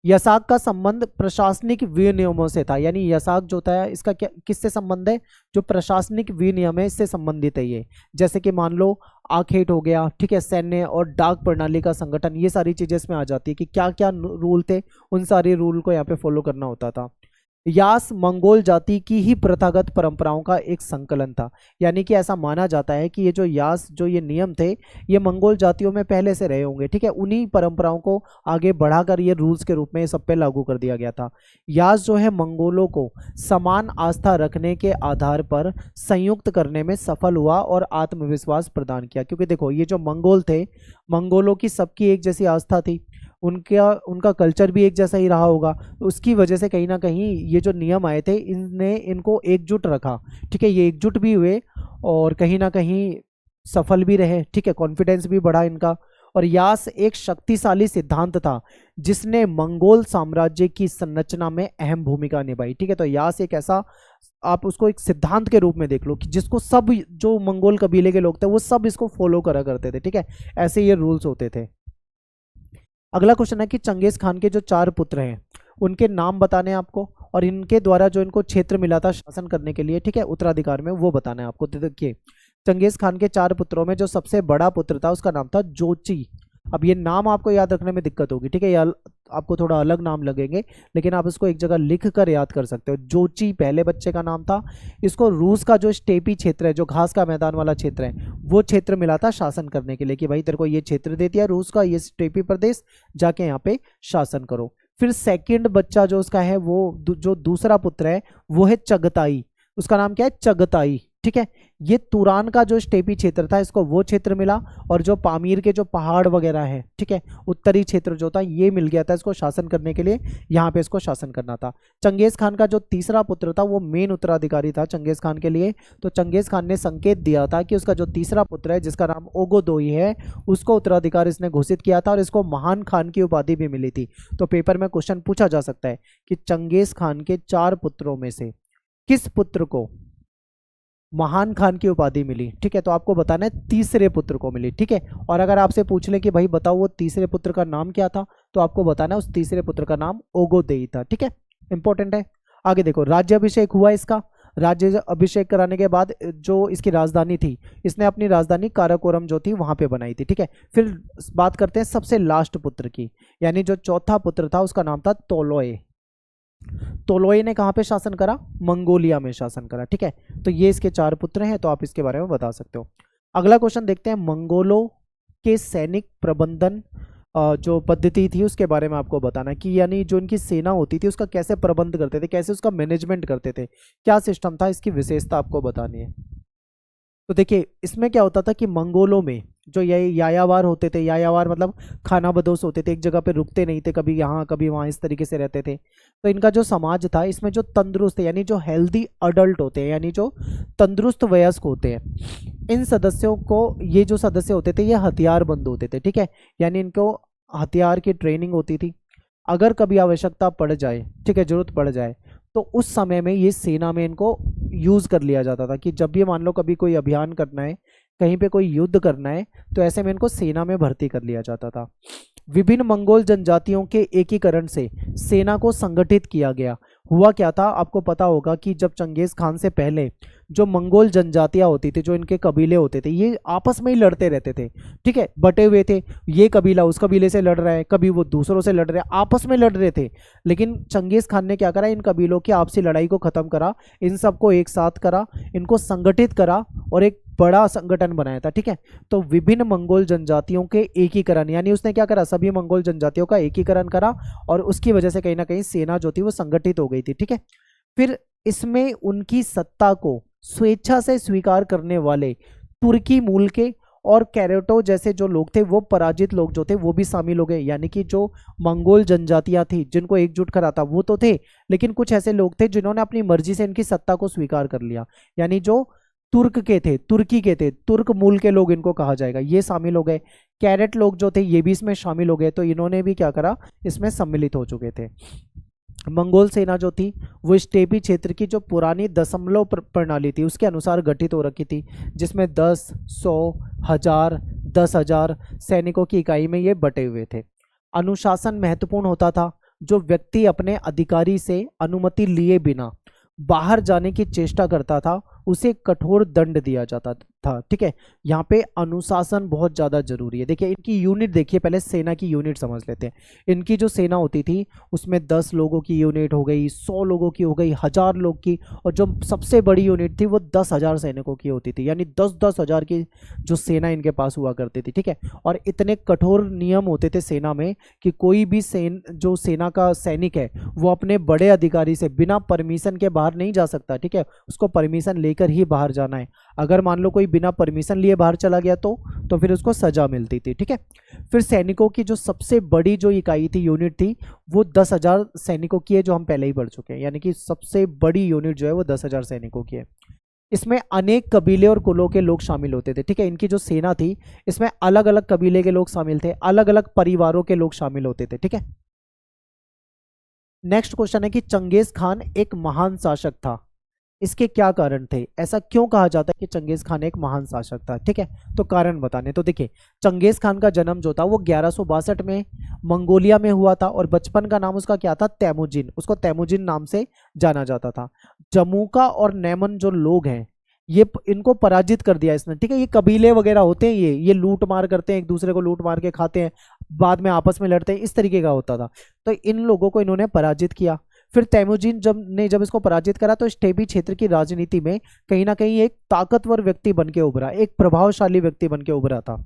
यसाक का संबंध प्रशासनिक विनियमों से था, यानी यसाक जो होता है इसका क्या किससे संबंध है, जो प्रशासनिक विनियम है इससे संबंधित है ये। जैसे कि मान लो आखेट हो गया, ठीक है, सैन्य और डाक प्रणाली का संगठन, ये सारी चीजें इसमें आ जाती है कि क्या क्या रूल थे, उन सारे रूल को यहाँ पे फॉलो करना होता था। यास मंगोल जाति की ही प्रथागत परंपराओं का एक संकलन था, यानी कि ऐसा माना जाता है कि ये जो यास जो ये नियम थे ये मंगोल जातियों में पहले से रहे होंगे, ठीक है, उन्हीं परंपराओं को आगे बढ़ाकर ये रूल्स के रूप में सब पे लागू कर दिया गया था। यास जो है मंगोलों को समान आस्था रखने के आधार पर संयुक्त करने में सफल हुआ और आत्मविश्वास प्रदान किया, क्योंकि देखो ये जो मंगोल थे, मंगोलों की सबकी एक जैसी आस्था थी, उनका कल्चर भी एक जैसा ही रहा होगा, तो उसकी वजह से कहीं ना कहीं ये जो नियम आए थे इनने इनको एकजुट रखा, ठीक है, ये एकजुट भी हुए और कहीं ना कहीं सफल भी रहे, ठीक है, कॉन्फिडेंस भी बढ़ा इनका। और यास एक शक्तिशाली सिद्धांत था जिसने मंगोल साम्राज्य की संरचना में अहम भूमिका निभाई, ठीक है, तो यास एक ऐसा, आप उसको एक सिद्धांत के रूप में देख लो कि जिसको सब जो मंगोल कबीले के लोग थे वो सब इसको फॉलो करा करते थे, ठीक है, ऐसे ये रूल्स होते थे। अगला क्वेश्चन है कि चंगेज खान के जो 4 पुत्र हैं उनके नाम बताने हैं आपको, और इनके द्वारा जो इनको क्षेत्र मिला था शासन करने के लिए, ठीक है, उत्तराधिकार में, वो बताना है आपको। तो देखिए चंगेज खान के 4 पुत्रों में जो सबसे बड़ा पुत्र था उसका नाम था जोची। अब ये नाम आपको याद रखने में दिक्कत होगी, ठीक है, ये आपको थोड़ा अलग नाम लगेंगे, लेकिन आप इसको एक जगह लिख कर याद कर सकते हो। जोची पहले बच्चे का नाम था। इसको रूस का जो स्टेपी क्षेत्र है, जो घास का मैदान वाला क्षेत्र है, वो क्षेत्र मिला था शासन करने के लिए कि भाई तेरे को ये क्षेत्र दे दिया रूस का, ये स्टेपी प्रदेश, जाके यहाँ पे शासन करो। फिर सेकंड बच्चा जो उसका है, वो जो दूसरा पुत्र है वो है चगताई। उसका नाम क्या है, चगताई, ठीक है, ये तुरान का जो स्टेपी क्षेत्र था इसको वो क्षेत्र मिला, और जो पामीर के जो पहाड़ वगैरह है, ठीक है, उत्तरी क्षेत्र जो था ये मिल गया था इसको शासन करने के लिए, यहाँ पे इसको शासन करना था। चंगेज खान का जो तीसरा पुत्र था वो मेन उत्तराधिकारी था चंगेज खान के लिए, तो चंगेज खान ने संकेत दिया था कि उसका जो तीसरा पुत्र है जिसका नाम ओगोदोई है उसको उत्तराधिकारी इसने घोषित किया था, और इसको महान खान की उपाधि भी मिली थी। तो पेपर में क्वेश्चन पूछा जा सकता है कि चंगेज खान के 4 पुत्रों में से किस पुत्र को महान खान की उपाधि मिली, ठीक है, तो आपको बताना है तीसरे पुत्र को मिली, ठीक है। और अगर आपसे पूछ ले कि भाई बताओ वो तीसरे पुत्र का नाम क्या था, तो आपको बताना है उस तीसरे पुत्र का नाम ओगोदेई था, ठीक है, इंपॉर्टेंट है। आगे देखो राज्याभिषेक हुआ इसका। राज्य अभिषेक कराने के बाद जो इसकी राजधानी थी, इसने अपनी राजधानी काराकोरम जो थी वहां पे बनाई थी, ठीक है। फिर बात करते हैं सबसे लास्ट पुत्र की, यानी जो चौथा पुत्र था उसका नाम था तोलोए। तोलोए ने कहाँ पे शासन करा, मंगोलिया में शासन करा, ठीक है। तो ये इसके 4 पुत्र हैं, तो आप इसके बारे में बता सकते हो। अगला क्वेश्चन देखते हैं, मंगोलों के सैनिक प्रबंधन जो पद्धति थी उसके बारे में आपको बताना है कि यानी जो इनकी सेना होती थी उसका कैसे प्रबंध करते थे, कैसे उसका मैनेजमेंट करते थे, क्या सिस्टम था, इसकी विशेषता आपको बतानी है। तो देखिए इसमें क्या होता था कि मंगोलों में जो यायावार होते थे, यायावार मतलब खाना बदोश होते थे, एक जगह पे रुकते नहीं थे, कभी यहाँ कभी वहाँ, इस तरीके से रहते थे। तो इनका जो समाज था इसमें जो तंदुरुस्त यानी जो हेल्दी अडल्ट होते हैं, यानी जो तंदुरुस्त वयस्क होते हैं, इन सदस्यों को, ये जो सदस्य होते थे ये हथियारबंद होते थे, ठीक है, यानी इनको हथियार की ट्रेनिंग होती थी। अगर कभी आवश्यकता पड़ जाए, ठीक है, जरूरत पड़ जाए, तो उस समय में ये सेना में इनको यूज़ कर लिया जाता था कि जब भी मान लो कभी कोई अभियान करना है, कहीं पे कोई युद्ध करना है, तो ऐसे में इनको सेना में भर्ती कर लिया जाता था। विभिन्न मंगोल जनजातियों के एकीकरण से सेना को संगठित किया गया। हुआ क्या था, आपको पता होगा कि जब चंगेज खान से पहले जो मंगोल जनजातियां होती थी, जो इनके कबीले होते थे, ये आपस में ही लड़ते रहते थे, ठीक है, बटे हुए थे, ये कबीला उस कबीले से लड़ रहा है, कभी वो दूसरों से लड़ रहे हैं, आपस में लड़ रहे थे। लेकिन चंगेज खान ने क्या करा, इन कबीलों की आपसी लड़ाई को खत्म करा, इन सबको एक साथ करा, इनको संगठित करा और एक बड़ा संगठन बनाया था, ठीक है। तो विभिन्न मंगोल जनजातियों के एकीकरण, यानी उसने क्या करा, सभी मंगोल जनजातियों का एकीकरण करा, और उसकी वजह से कहीं ना कहीं सेना जो थी वो संगठित हो गई थी, ठीक है। फिर इसमें उनकी सत्ता को स्वेच्छा से स्वीकार करने वाले तुर्की मूल के और कैरेटो जैसे जो लोग थे, वो पराजित लोग जो थे वो भी शामिल हो गए, यानी कि जो मंगोल जनजातियां थी जिनको एकजुट करा था वो तो थे, लेकिन कुछ ऐसे लोग थे जिन्होंने अपनी मर्जी से इनकी सत्ता को स्वीकार कर लिया, यानी जो तुर्क के थे, तुर्की के थे, तुर्क मूल के लोग इनको कहा जाएगा, ये शामिल हो गए। कैरेट लोग जो थे ये भी इसमें शामिल हो गए, तो इन्होंने भी क्या करा, इसमें सम्मिलित हो चुके थे। मंगोल सेना जो थी वो स्टेपी क्षेत्र की जो पुरानी दशमलव प्रणाली थी उसके अनुसार गठित हो रखी थी, जिसमें 10, 100, 1000, 10,000 सैनिकों की इकाई में ये बटे हुए थे। अनुशासन महत्वपूर्ण होता था। जो व्यक्ति अपने अधिकारी से अनुमति लिए बिना बाहर जाने की चेष्टा करता था उसे कठोर दंड दिया जाता था। ठीक है, यहाँ पे अनुशासन बहुत ज़्यादा जरूरी है। देखिए इनकी यूनिट देखिए, पहले सेना की यूनिट समझ लेते हैं। इनकी जो सेना होती थी उसमें 10 लोगों की यूनिट हो गई, 100 लोगों की हो गई, 1000 लोग की, और जो सबसे बड़ी यूनिट थी वो 10,000 सैनिकों की होती थी। यानी 10,000 की जो सेना इनके पास हुआ करती थी। ठीक है, और इतने कठोर नियम होते थे सेना में कि कोई भी जो सेना का सैनिक है वो अपने बड़े अधिकारी से बिना परमिशन के बाहर नहीं जा सकता। ठीक है, उसको परमिशन लेकर ही बाहर जाना है। अगर मान लो कोई बिना परमिशन लिए बाहर चला गया तो फिर उसको सजा मिलती थी। ठीक है, फिर सैनिकों की जो सबसे बड़ी जो इकाई थी, यूनिट थी, वो 10,000 सैनिकों की है, जो हम पहले ही पढ़ चुके हैं। यानी कि सबसे बड़ी यूनिट जो है वो 10,000 सैनिकों की है। इसमें अनेक कबीले और कुलों के लोग शामिल होते थे। ठीक है, इनकी जो सेना थी इसमें अलग अलग कबीले के लोग शामिल थे, अलग अलग परिवारों के लोग शामिल होते थे। ठीक है, नेक्स्ट क्वेश्चन है कि चंगेज खान एक महान शासक था, इसके क्या कारण थे? ऐसा क्यों कहा जाता है कि चंगेज खान एक महान शासक था? ठीक है, तो कारण बताने। तो देखिए चंगेज खान का जन्म जो था वो 1162 में मंगोलिया में हुआ था, और बचपन का नाम उसका क्या था? तैमुजिन। उसको तैमुजिन नाम से जाना जाता था। जमुका और नैमन जो लोग हैं ये इनको पराजित कर दिया इसने। ठीक है, ये कबीले वगैरह होते हैं, ये लूट मार करते हैं, एक दूसरे को लूट मार के खाते हैं, बाद में आपस में लड़ते हैं, इस तरीके का होता था। तो इन लोगों को इन्होंने पराजित किया। फिर तैमुजिन जब इसको पराजित करा तो स्टेपी क्षेत्र की राजनीति में कहीं ना कहीं एक ताकतवर व्यक्ति बन के उभरा, एक प्रभावशाली व्यक्ति बन के उभरा था।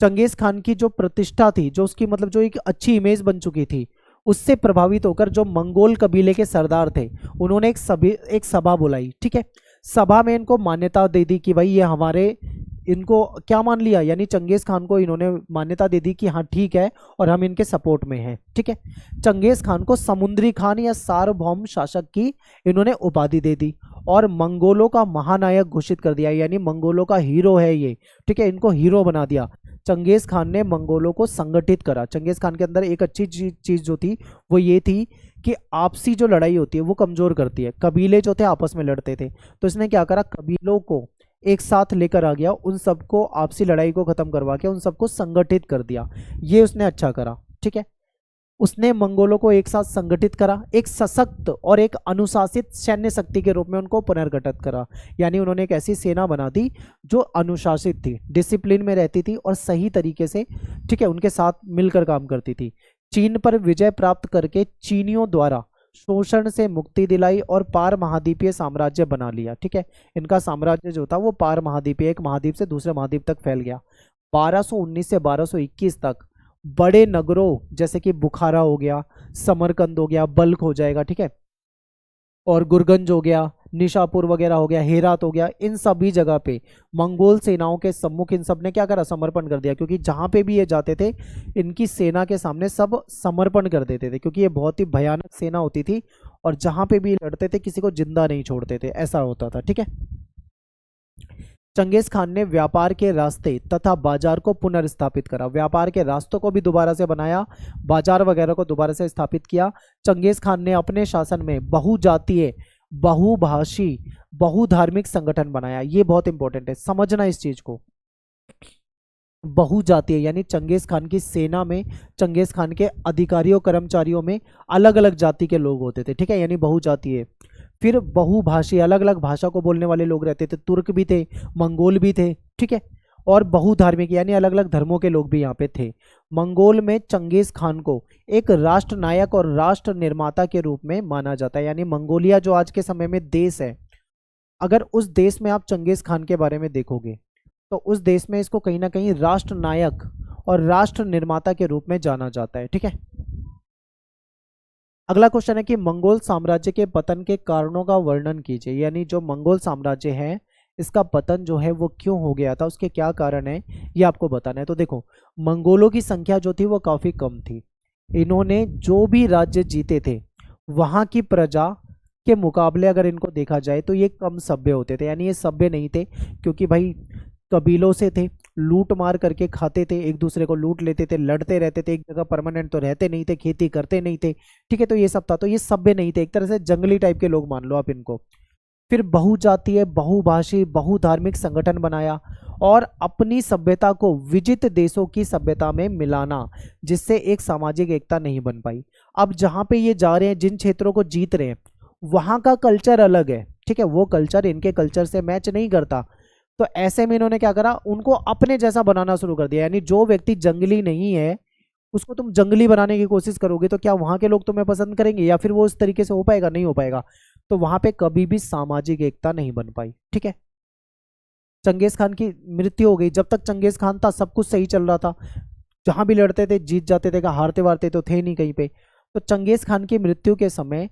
चंगेज खान की जो प्रतिष्ठा थी, जो उसकी मतलब जो एक अच्छी इमेज बन चुकी थी, उससे प्रभावित होकर जो मंगोल कबीले के सरदार थे उन्होंने एक सभा बुलाई। ठीक है, सभा में इनको मान्यता दे दी कि भाई ये हमारे, इनको क्या मान लिया, यानी चंगेज खान को इन्होंने मान्यता दे दी कि हाँ ठीक है और हम इनके सपोर्ट में हैं। ठीक है, चंगेज खान को समुद्री खान या सार्वभौम शासक की इन्होंने उपाधि दे दी और मंगोलों का महानायक घोषित कर दिया, यानी मंगोलों का हीरो है ये। ठीक है, इनको हीरो बना दिया। चंगेज खान ने मंगोलों को संगठित करा। चंगेज खान के अंदर एक अच्छी चीज जो थी वो ये थी कि आपसी जो लड़ाई होती है वो कमजोर करती है। कबीले जो थे आपस में लड़ते थे, तो इसने क्या करा, कबीलों को एक साथ लेकर आ गया, उन सबको आपसी लड़ाई को खत्म करवा के उन सबको संगठित कर दिया। ये उसने अच्छा करा। ठीक है, उसने मंगोलों को एक साथ संगठित करा, एक सशक्त और एक अनुशासित सैन्य शक्ति के रूप में उनको पुनर्गठित करा। यानी उन्होंने एक ऐसी सेना बना दी जो अनुशासित थी, डिसिप्लिन में रहती थी और सही तरीके से, ठीक है, उनके साथ मिलकर काम करती थी। चीन पर विजय प्राप्त करके चीनियों द्वारा शोषण से मुक्ति दिलाई और पार महाद्वीपीय साम्राज्य बना लिया। ठीक है, इनका साम्राज्य जो था वो पार महाद्वीपीय, एक महाद्वीप से दूसरे महाद्वीप तक फैल गया। 1219 से 1221 तक बड़े नगरों जैसे कि बुखारा हो गया, समरकंद हो गया, बल्ख हो जाएगा, ठीक है, और गुरगंज हो गया, निशापुर वगैरह हो गया, हेरात हो गया, इन सभी जगह पे मंगोल सेनाओं के सम्मुख इन सब ने क्या करा, समर्पण कर दिया। क्योंकि जहां पे भी ये जाते थे इनकी सेना के सामने सब समर्पण कर देते थे, क्योंकि ये बहुत ही भयानक सेना होती थी और जहां पे भी लड़ते थे किसी को जिंदा नहीं छोड़ते थे, ऐसा होता था। ठीक है, चंगेज खान ने व्यापार के रास्ते तथा बाजार को पुनर्स्थापित करा। व्यापार के रास्तों को भी दोबारा से बनाया, बाजार वगैरह को दोबारा से स्थापित किया। चंगेज खान ने अपने शासन में बहुजातीय, बहुभाषी, बहुधार्मिक संगठन बनाया। ये बहुत इंपॉर्टेंट है, समझना इस चीज को। बहुजातीय यानी चंगेज खान की सेना में, चंगेज खान के अधिकारियों कर्मचारियों में अलग अलग जाति के लोग होते थे। ठीक है, यानी बहुजातीय। फिर बहुभाषी, अलग अलग भाषा को बोलने वाले लोग रहते थे, तुर्क भी थे, मंगोल भी थे। ठीक है, और बहुधार्मिक यानी अलग अलग धर्मों के लोग भी यहाँ पे थे। मंगोल में चंगेज खान को एक राष्ट्र नायक और राष्ट्र निर्माता के रूप में माना जाता है। यानी मंगोलिया जो आज के समय में देश है, अगर उस देश में आप चंगेज खान के बारे में देखोगे तो उस देश में इसको कहीं ना कहीं राष्ट्र नायक और राष्ट्र निर्माता के रूप में जाना जाता है। ठीक है, अगला क्वेश्चन है कि मंगोल साम्राज्य के पतन के कारणों का वर्णन कीजिए। यानी जो मंगोल साम्राज्य है इसका पतन जो है वो क्यों हो गया था, उसके क्या कारण है, ये आपको बताना है। तो देखो, मंगोलों की संख्या जो थी वो काफी कम थी। इन्होंने जो भी राज्य जीते थे वहां की प्रजा के मुकाबले अगर इनको देखा जाए तो ये कम सभ्य होते थे। यानी ये सभ्य नहीं थे, क्योंकि भाई कबीलों से थे लूट मार करके खाते थे, एक दूसरे को लूट लेते थे, लड़ते रहते थे, एक जगह परमानेंट तो रहते नहीं थे, खेती करते नहीं थे, ठीक है। तो ये सब था, तो ये सभ्य नहीं थे, एक तरह से जंगली टाइप के लोग मान लो आप इनको। फिर बहुजातीय, बहुभाषी, बहुधार्मिक संगठन बनाया और अपनी सभ्यता को विजित देशों की सभ्यता में मिलाना, जिससे एक सामाजिक एकता नहीं बन पाई। अब जहां पे ये जा रहे हैं, जिन क्षेत्रों को जीत रहे हैं, वहां का कल्चर अलग है, ठीक है, वो कल्चर इनके कल्चर से मैच नहीं करता। तो ऐसे में इन्होंने क्या करा, उनको अपने जैसा बनाना शुरू कर दिया। यानी जो व्यक्ति जंगली नहीं है उसको तुम जंगली बनाने की कोशिश करोगे तो क्या वहां के लोग तुम्हें पसंद करेंगे, या फिर वो उस तरीके से हो पाएगा, नहीं हो पाएगा। तो वहां पे कभी भी सामाजिक एकता नहीं बन पाई, ठीक है। चंगेज खान की मृत्यु हो गई। जब तक चंगेज खान था सब कुछ सही चल रहा था, जहां भी लड़ते थे जीत जाते थे, हारते वारते तो थे नहीं कहीं पे। तो चंगेज खान की मृत्यु के समय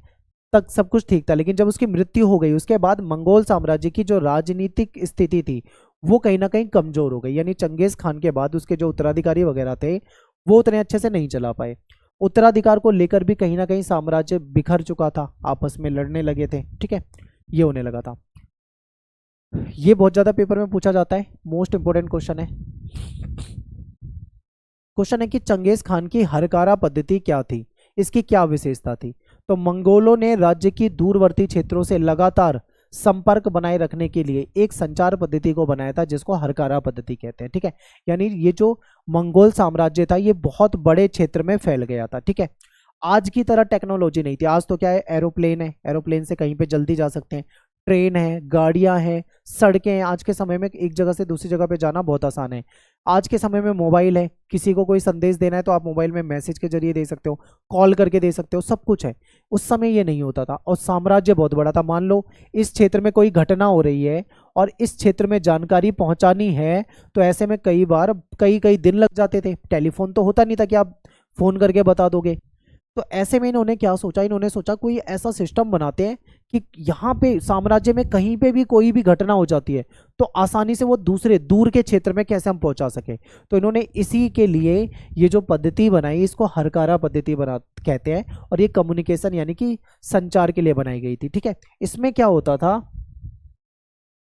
तक सब कुछ ठीक था, लेकिन जब उसकी मृत्यु हो गई उसके बाद मंगोल साम्राज्य की जो राजनीतिक स्थिति थी वो कहीं ना कहीं कमजोर हो गई। यानी चंगेज खान के बाद उसके जो उत्तराधिकारी वगैरह थे वो उतने अच्छे से नहीं चला पाए। उत्तराधिकार को लेकर भी कहीं ना कहीं साम्राज्य बिखर चुका था, आपस में लड़ने लगे थे, ठीक है, ये होने लगा था। ये बहुत ज्यादा पेपर में पूछा जाता है, मोस्ट इंपोर्टेंट क्वेश्चन है। क्वेश्चन है कि चंगेज खान की हरकारा पद्धति क्या थी, इसकी क्या विशेषता थी। तो मंगोलों ने राज्य की दूरवर्ती क्षेत्रों से लगातार संपर्क बनाए रखने के लिए एक संचार पद्धति को बनाया था, जिसको हरकारा पद्धति कहते हैं, ठीक है। यानी ये जो मंगोल साम्राज्य था ये बहुत बड़े क्षेत्र में फैल गया था, ठीक है। आज की तरह टेक्नोलॉजी नहीं थी। आज तो क्या है, एरोप्लेन है, एरोप्लेन से कहीं पे जल्दी जा सकते हैं, ट्रेन है, गाड़ियां हैं, सड़कें हैं। आज के समय में एक जगह से दूसरी जगह पे जाना बहुत आसान है। आज के समय में मोबाइल है, किसी को कोई संदेश देना है तो आप मोबाइल में मैसेज के जरिए दे सकते हो, कॉल करके दे सकते हो, सब कुछ है। उस समय ये नहीं होता था और साम्राज्य बहुत बड़ा था। मान लो इस क्षेत्र में कोई घटना हो रही है और इस क्षेत्र में जानकारी पहुंचानी है, तो ऐसे में कई बार कई कई दिन लग जाते थे। टेलीफोन तो होता नहीं था कि आप फोन करके बता दोगे। तो ऐसे में इन्होंने क्या सोचा, इन्होंने सोचा कोई ऐसा सिस्टम बनाते हैं कि यहाँ पे साम्राज्य में कहीं पे भी कोई भी घटना हो जाती है तो आसानी से वो दूसरे दूर के क्षेत्र में कैसे हम पहुंचा सके। तो इन्होंने इसी के लिए ये जो पद्धति बनाई इसको हरकारा पद्धति बना कहते हैं, और ये कम्युनिकेशन यानी कि संचार के लिए बनाई गई थी, ठीक है। इसमें क्या होता था,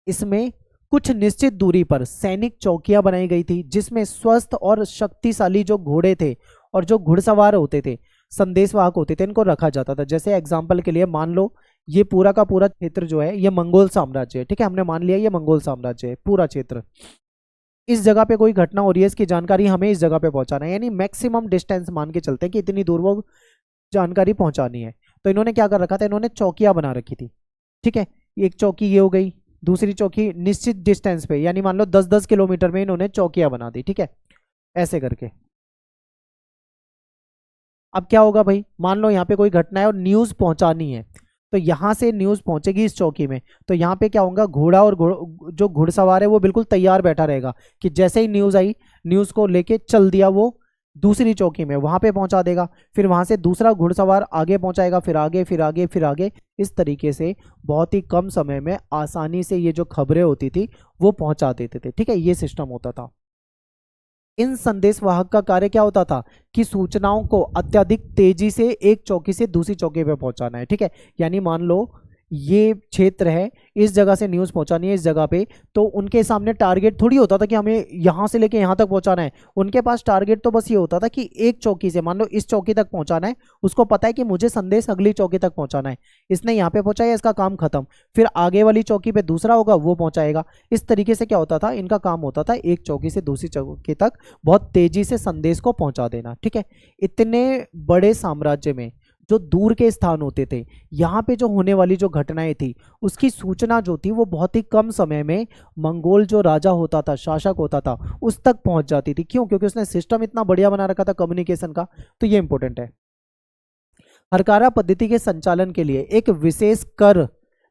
इसमें कुछ निश्चित दूरी पर सैनिक चौकियां बनाई गई थी, जिसमें स्वस्थ और शक्तिशाली जो घोड़े थे और जो घुड़सवार होते थे, संदेशवाहक होते थे, इनको रखा जाता था। जैसे एग्जाम्पल के लिए मान लो ये पूरा का पूरा क्षेत्र जो है ये मंगोल साम्राज्य है, ठीक है, हमने मान लिया ये मंगोल साम्राज्य है पूरा क्षेत्र। इस जगह पे कोई घटना हो रही है, इसकी जानकारी हमें इस जगह पे पहुंचाना है, यानी मैक्सिमम डिस्टेंस मान के चलते हैं कि इतनी दूर वो जानकारी पहुंचानी है। तो इन्होंने क्या कर रखा था, इन्होंने चौकियां बना रखी थी, ठीक है। एक चौकी ये हो गई, दूसरी चौकी निश्चित डिस्टेंस पे, यानी मान लो 10-10 किलोमीटर में इन्होंने चौकियां बना दी, ठीक है, ऐसे करके। अब क्या होगा भाई, मान लो यहाँ पे कोई घटना है और न्यूज पहुंचानी है, तो यहाँ से न्यूज पहुंचेगी इस चौकी में, तो यहाँ पे क्या होगा, घोड़ा और जो घुड़सवार है वो बिल्कुल तैयार बैठा रहेगा कि जैसे ही न्यूज आई न्यूज को लेके चल दिया वो दूसरी चौकी में, वहां पे पहुंचा देगा। फिर वहां से दूसरा घुड़सवार आगे पहुंचाएगा, फिर आगे फिर आगे फिर आगे। इस तरीके से बहुत ही कम समय में आसानी से ये जो खबरें होती थी वो पहुंचा देते थे, ठीक है, ये सिस्टम होता था। इन संदेशवाहक का कार्य क्या होता था कि सूचनाओं को अत्यधिक तेजी से एक चौकी से दूसरी चौकी पे पहुंचाना है, ठीक है। यानी मान लो ये क्षेत्र है, इस जगह से न्यूज़ पहुंचानी है इस जगह पे, तो उनके सामने टारगेट थोड़ी होता था कि हमें यहाँ से लेके यहाँ तक पहुंचाना है। उनके पास टारगेट तो बस ये होता था कि एक चौकी से मान लो इस चौकी तक पहुंचाना है, उसको पता है कि मुझे संदेश अगली चौकी तक पहुंचाना है, इसने यहाँ पे पहुंचाया, इसका काम खत्म, फिर आगे वाली चौकी पे दूसरा होगा वो पहुंचाएगा। इस तरीके से क्या होता था, इनका काम होता था एक चौकी से दूसरी चौकी तक बहुत तेजी से संदेश को पहुंचा देना, ठीक है। इतने बड़े साम्राज्य में जो दूर के स्थान होते थे, यहाँ पे जो होने वाली जो घटनाएं थी उसकी सूचना जो थी वो बहुत ही कम समय में मंगोल जो राजा होता था, शासक होता था, उस तक पहुंच जाती थी। क्यों? क्योंकि उसने सिस्टम इतना बढ़िया बना रखा था कम्युनिकेशन का। तो ये इंपॉर्टेंट है। हरकारा पद्धति के संचालन के लिए एक विशेष कर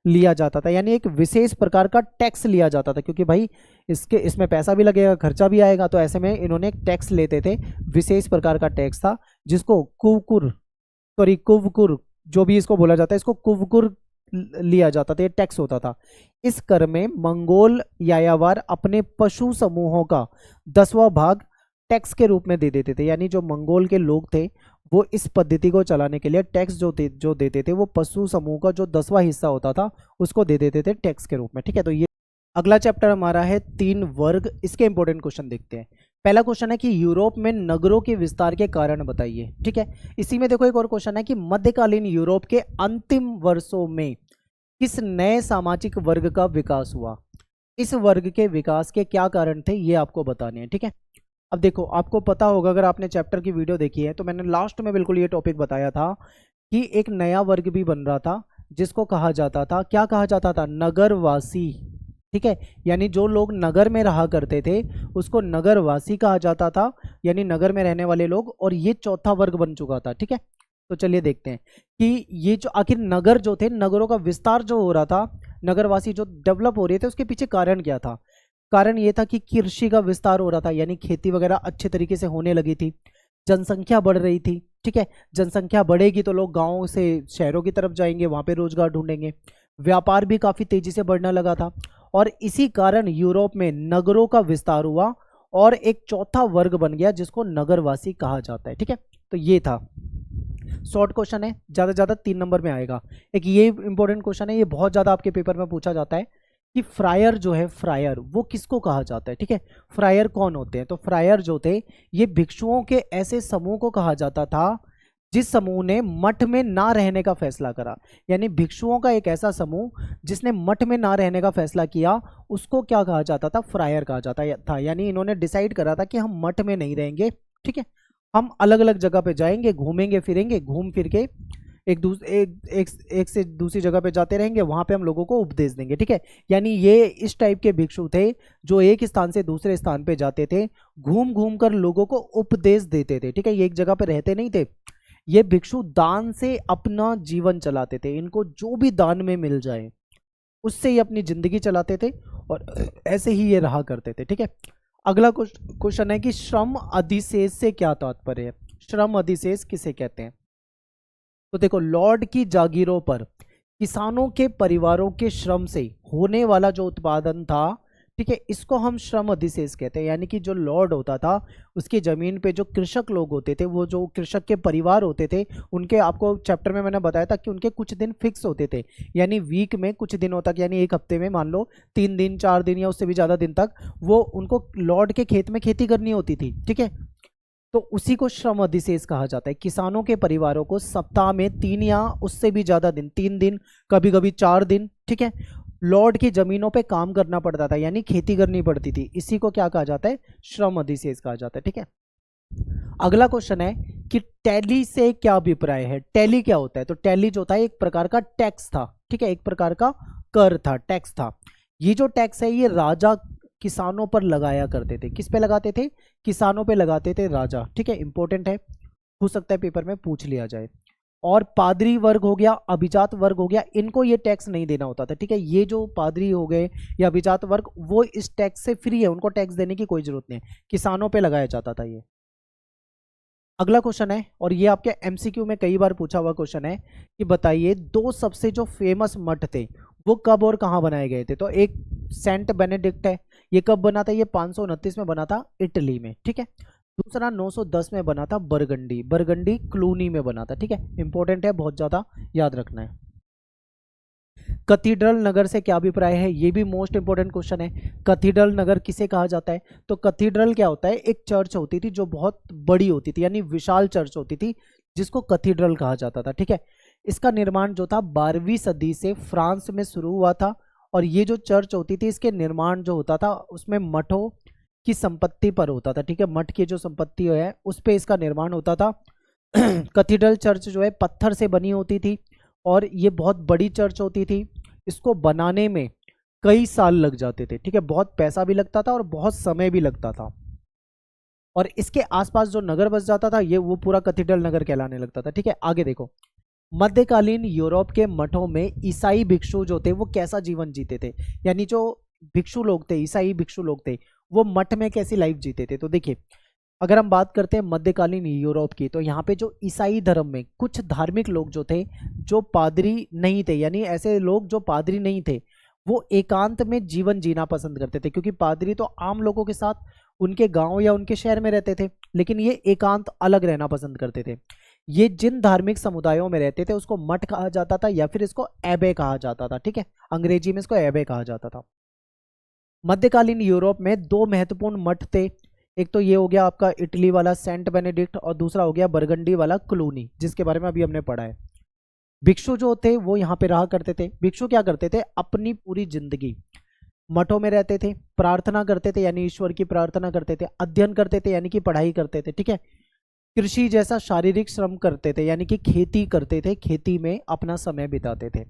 लिया जाता था, यानी एक विशेष प्रकार का टैक्स लिया जाता था, क्योंकि भाई इसमें पैसा भी लगेगा, खर्चा भी आएगा, तो ऐसे में इन्होंने एक टैक्स लेते थे, विशेष प्रकार का टैक्स था जिसको कुवकुर जो भी इसको बोला जाता है, इसको कुवकुर लिया जाता था, ये टैक्स होता था। इस कर में मंगोल यायावर अपने पशु समूहों का 10वां भाग टैक्स के रूप में दे देते थे। यानी जो मंगोल के लोग थे वो इस पद्धति को चलाने के लिए टैक्स जो देते थे वो पशु समूह का जो 10वां हिस्सा होता था उसको दे देते थे टैक्स के रूप में, ठीक है। तो ये अगला चैप्टर हमारा है 3 वर्ग। इसके इंपॉर्टेंट क्वेश्चन देखते हैं। पहला क्वेश्चन है कि यूरोप में नगरों के विस्तार के कारण बताइए। ठीक है, इसी में देखो एक और क्वेश्चन है कि मध्यकालीन यूरोप के अंतिम वर्षों में किस नए सामाजिक वर्ग का विकास हुआ। इस वर्ग के विकास के क्या कारण थे ये आपको बताने हैं। ठीक है, अब देखो आपको पता होगा, अगर आपने चैप्टर की वीडियो देखी है तो मैंने लास्ट में बिल्कुल ये टॉपिक बताया था कि एक नया वर्ग भी बन रहा था जिसको कहा जाता था, क्या कहा जाता था, नगरवासी। ठीक है, यानी जो लोग नगर में रहा करते थे उसको नगरवासी कहा जाता था, यानी नगर में रहने वाले लोग। और ये चौथा वर्ग बन चुका था। ठीक है, तो चलिए देखते हैं कि ये जो आखिर नगर जो थे, नगरों का विस्तार जो हो रहा था, नगरवासी जो डेवलप हो रहे थे, उसके पीछे कारण क्या था। कारण ये था कि कृषि का विस्तार हो रहा था, यानी खेती वगैरह अच्छे तरीके से होने लगी थी, जनसंख्या बढ़ रही थी। ठीक है, जनसंख्या बढ़ेगी तो लोग गाँव से शहरों की तरफ जाएंगे, वहाँ पे रोजगार ढूंढेंगे। व्यापार भी काफ़ी तेजी से बढ़ने लगा था और इसी कारण यूरोप में नगरों का विस्तार हुआ और एक चौथा वर्ग बन गया जिसको नगरवासी कहा जाता है। ठीक है, तो ये था। शॉर्ट क्वेश्चन है, ज़्यादा से ज़्यादा 3 नंबर में आएगा। एक ये इंपॉर्टेंट क्वेश्चन है, ये बहुत ज़्यादा आपके पेपर में पूछा जाता है कि फ्रायर जो है, फ्रायर वो किसको कहा जाता है। ठीक है, फ्रायर कौन होते हैं, तो फ्रायर जो थे ये भिक्षुओं के ऐसे समूह को कहा जाता था जिस समूह ने मठ में ना रहने का फैसला करा। यानी भिक्षुओं का एक ऐसा समूह जिसने मठ में ना रहने का फैसला किया, उसको क्या कहा जाता था, फ्रायर कहा जाता था। यानी इन्होंने डिसाइड करा था कि हम मठ में नहीं रहेंगे। ठीक है, हम अलग अलग जगह पे जाएंगे, घूमेंगे फिरेंगे, घूम फिर के एक से दूसरी जगह पे जाते रहेंगे, वहां पे हम लोगों को उपदेश देंगे। ठीक है, यानी ये इस टाइप के भिक्षु थे जो एक स्थान से दूसरे स्थान पे जाते थे, घूम घूम कर लोगों को उपदेश देते थे। ठीक है, ये एक जगह पे रहते नहीं थे। ये भिक्षु दान से अपना जीवन चलाते थे, इनको जो भी दान में मिल जाए उससे ही अपनी जिंदगी चलाते थे और ऐसे ही ये रहा करते थे। ठीक है, अगला क्वेश्चन है कि श्रम अधिशेष से क्या तात्पर्य है। श्रम अधिशेष किसे कहते हैं, तो देखो लॉर्ड की जागीरों पर किसानों के परिवारों के श्रम से होने वाला जो उत्पादन था, ठीक है, इसको हम श्रम अधिशेष कहते हैं। यानी कि जो लॉर्ड होता था उसकी जमीन पे जो कृषक लोग होते थे, वो जो कृषक के परिवार होते थे, उनके, आपको चैप्टर में मैंने बताया था कि उनके कुछ दिन फिक्स होते थे। यानी वीक में कुछ दिनों तक, यानी एक हफ्ते में मान लो 3 दिन 4 दिन या उससे भी ज़्यादा दिन तक वो उनको लॉर्ड के खेत में खेती करनी होती थी। ठीक है, तो उसी को श्रम अधिशेष कहा जाता है। किसानों के परिवारों को सप्ताह में 3 या उससे भी ज़्यादा दिन, 3 दिन, कभी कभी 4 दिन, ठीक है, लॉर्ड की जमीनों पे काम करना पड़ता था, यानी खेती करनी पड़ती थी। इसी को क्या कहा जाता है, श्रम अधिशेष कहा जाता है। ठीक है, अगला क्वेश्चन है कि टैली से क्या अभिप्राय है। टैली क्या होता है, तो टैली जो होता है एक प्रकार का टैक्स था। ठीक है, एक प्रकार का कर था, टैक्स था। ये जो टैक्स है ये राजा किसानों पर लगाया करते थे। किस पे लगाते थे, किसानों पे लगाते थे राजा। ठीक है, इंपॉर्टेंट है, हो सकता है पेपर में पूछ लिया जाए। और पादरी वर्ग हो गया, अभिजात वर्ग हो गया, इनको ये टैक्स नहीं देना होता था। ठीक है, ये जो पादरी हो गए या अभिजात वर्ग, वो इस टैक्स से फ्री है, उनको टैक्स देने की कोई जरूरत नहीं है, किसानों पे लगाया जाता था ये। अगला क्वेश्चन है, और ये आपके एमसीक्यू में कई बार पूछा हुआ क्वेश्चन है कि बताइए 2 सबसे जो फेमस मठ थे वो कब और कहाँ बनाए गए थे। तो एक सेंट बेनेडिक्ट है, ये कब बना था, ये 529 में बना था इटली में। ठीक है, दूसरा 910 में बना था बरगंडी, बरगंडी क्लूनी में बना था। ठीक है, इंपॉर्टेंट है, बहुत ज़्यादा याद रखना है। कैथीड्रल नगर से क्या अभिप्राय है, ये भी मोस्ट इंपोर्टेंट क्वेश्चन है। कैथीड्रल नगर किसे कहा जाता है, तो कैथीड्रल क्या होता है, एक चर्च होती थी जो बहुत बड़ी होती थी, यानी विशाल चर्च होती थी जिसको कैथीड्रल कहा जाता था। ठीक है, इसका निर्माण जो था 12वीं सदी से फ्रांस में शुरू हुआ था। और ये जो चर्च होती थी इसके निर्माण जो होता था उसमें मठों की संपत्ति पर होता था। ठीक है, मठ की जो संपत्ति है उस पर इसका निर्माण होता था। कैथीड्रल चर्च जो है पत्थर से बनी होती थी और ये बहुत बड़ी चर्च होती थी। इसको बनाने में कई साल लग जाते थे। ठीक है, बहुत पैसा भी लगता था और बहुत समय भी लगता था। और इसके आसपास जो नगर बस जाता था ये वो पूरा कैथीड्रल नगर कहलाने लगता था। ठीक है, आगे देखो, मध्यकालीन यूरोप के मठों में ईसाई भिक्षु जो थे वो कैसा जीवन जीते थे। यानी जो भिक्षु लोग थे, ईसाई भिक्षु लोग थे, वो मठ में कैसी लाइफ जीते थे। तो देखिए, अगर हम बात करते हैं मध्यकालीन यूरोप की, तो यहाँ पे जो ईसाई धर्म में कुछ धार्मिक लोग जो थे, जो पादरी नहीं थे, यानी ऐसे लोग जो पादरी नहीं थे, वो एकांत में जीवन जीना पसंद करते थे। क्योंकि पादरी तो आम लोगों के साथ उनके गांव या उनके शहर में रहते थे, लेकिन ये एकांत अलग रहना पसंद करते थे। ये जिन धार्मिक समुदायों में रहते थे उसको मठ कहा जाता था या फिर इसको एबे कहा जाता था। ठीक है, अंग्रेजी में इसको एबे कहा जाता था। मध्यकालीन यूरोप में दो महत्वपूर्ण मठ थे। एक तो ये हो गया आपका इटली वाला सेंट बेनेडिक्ट और दूसरा हो गया बरगंडी वाला क्लूनी, जिसके बारे में अभी हमने पढ़ा है। भिक्षु जो थे वो यहाँ पे रहा करते थे। भिक्षु क्या करते थे, अपनी पूरी जिंदगी मठों में रहते थे, प्रार्थना करते थे यानी ईश्वर की प्रार्थना करते थे, अध्ययन करते थे यानी कि पढ़ाई करते थे, ठीक है, कृषि जैसा शारीरिक श्रम करते थे यानी कि खेती करते थे, खेती में अपना समय बिताते थे।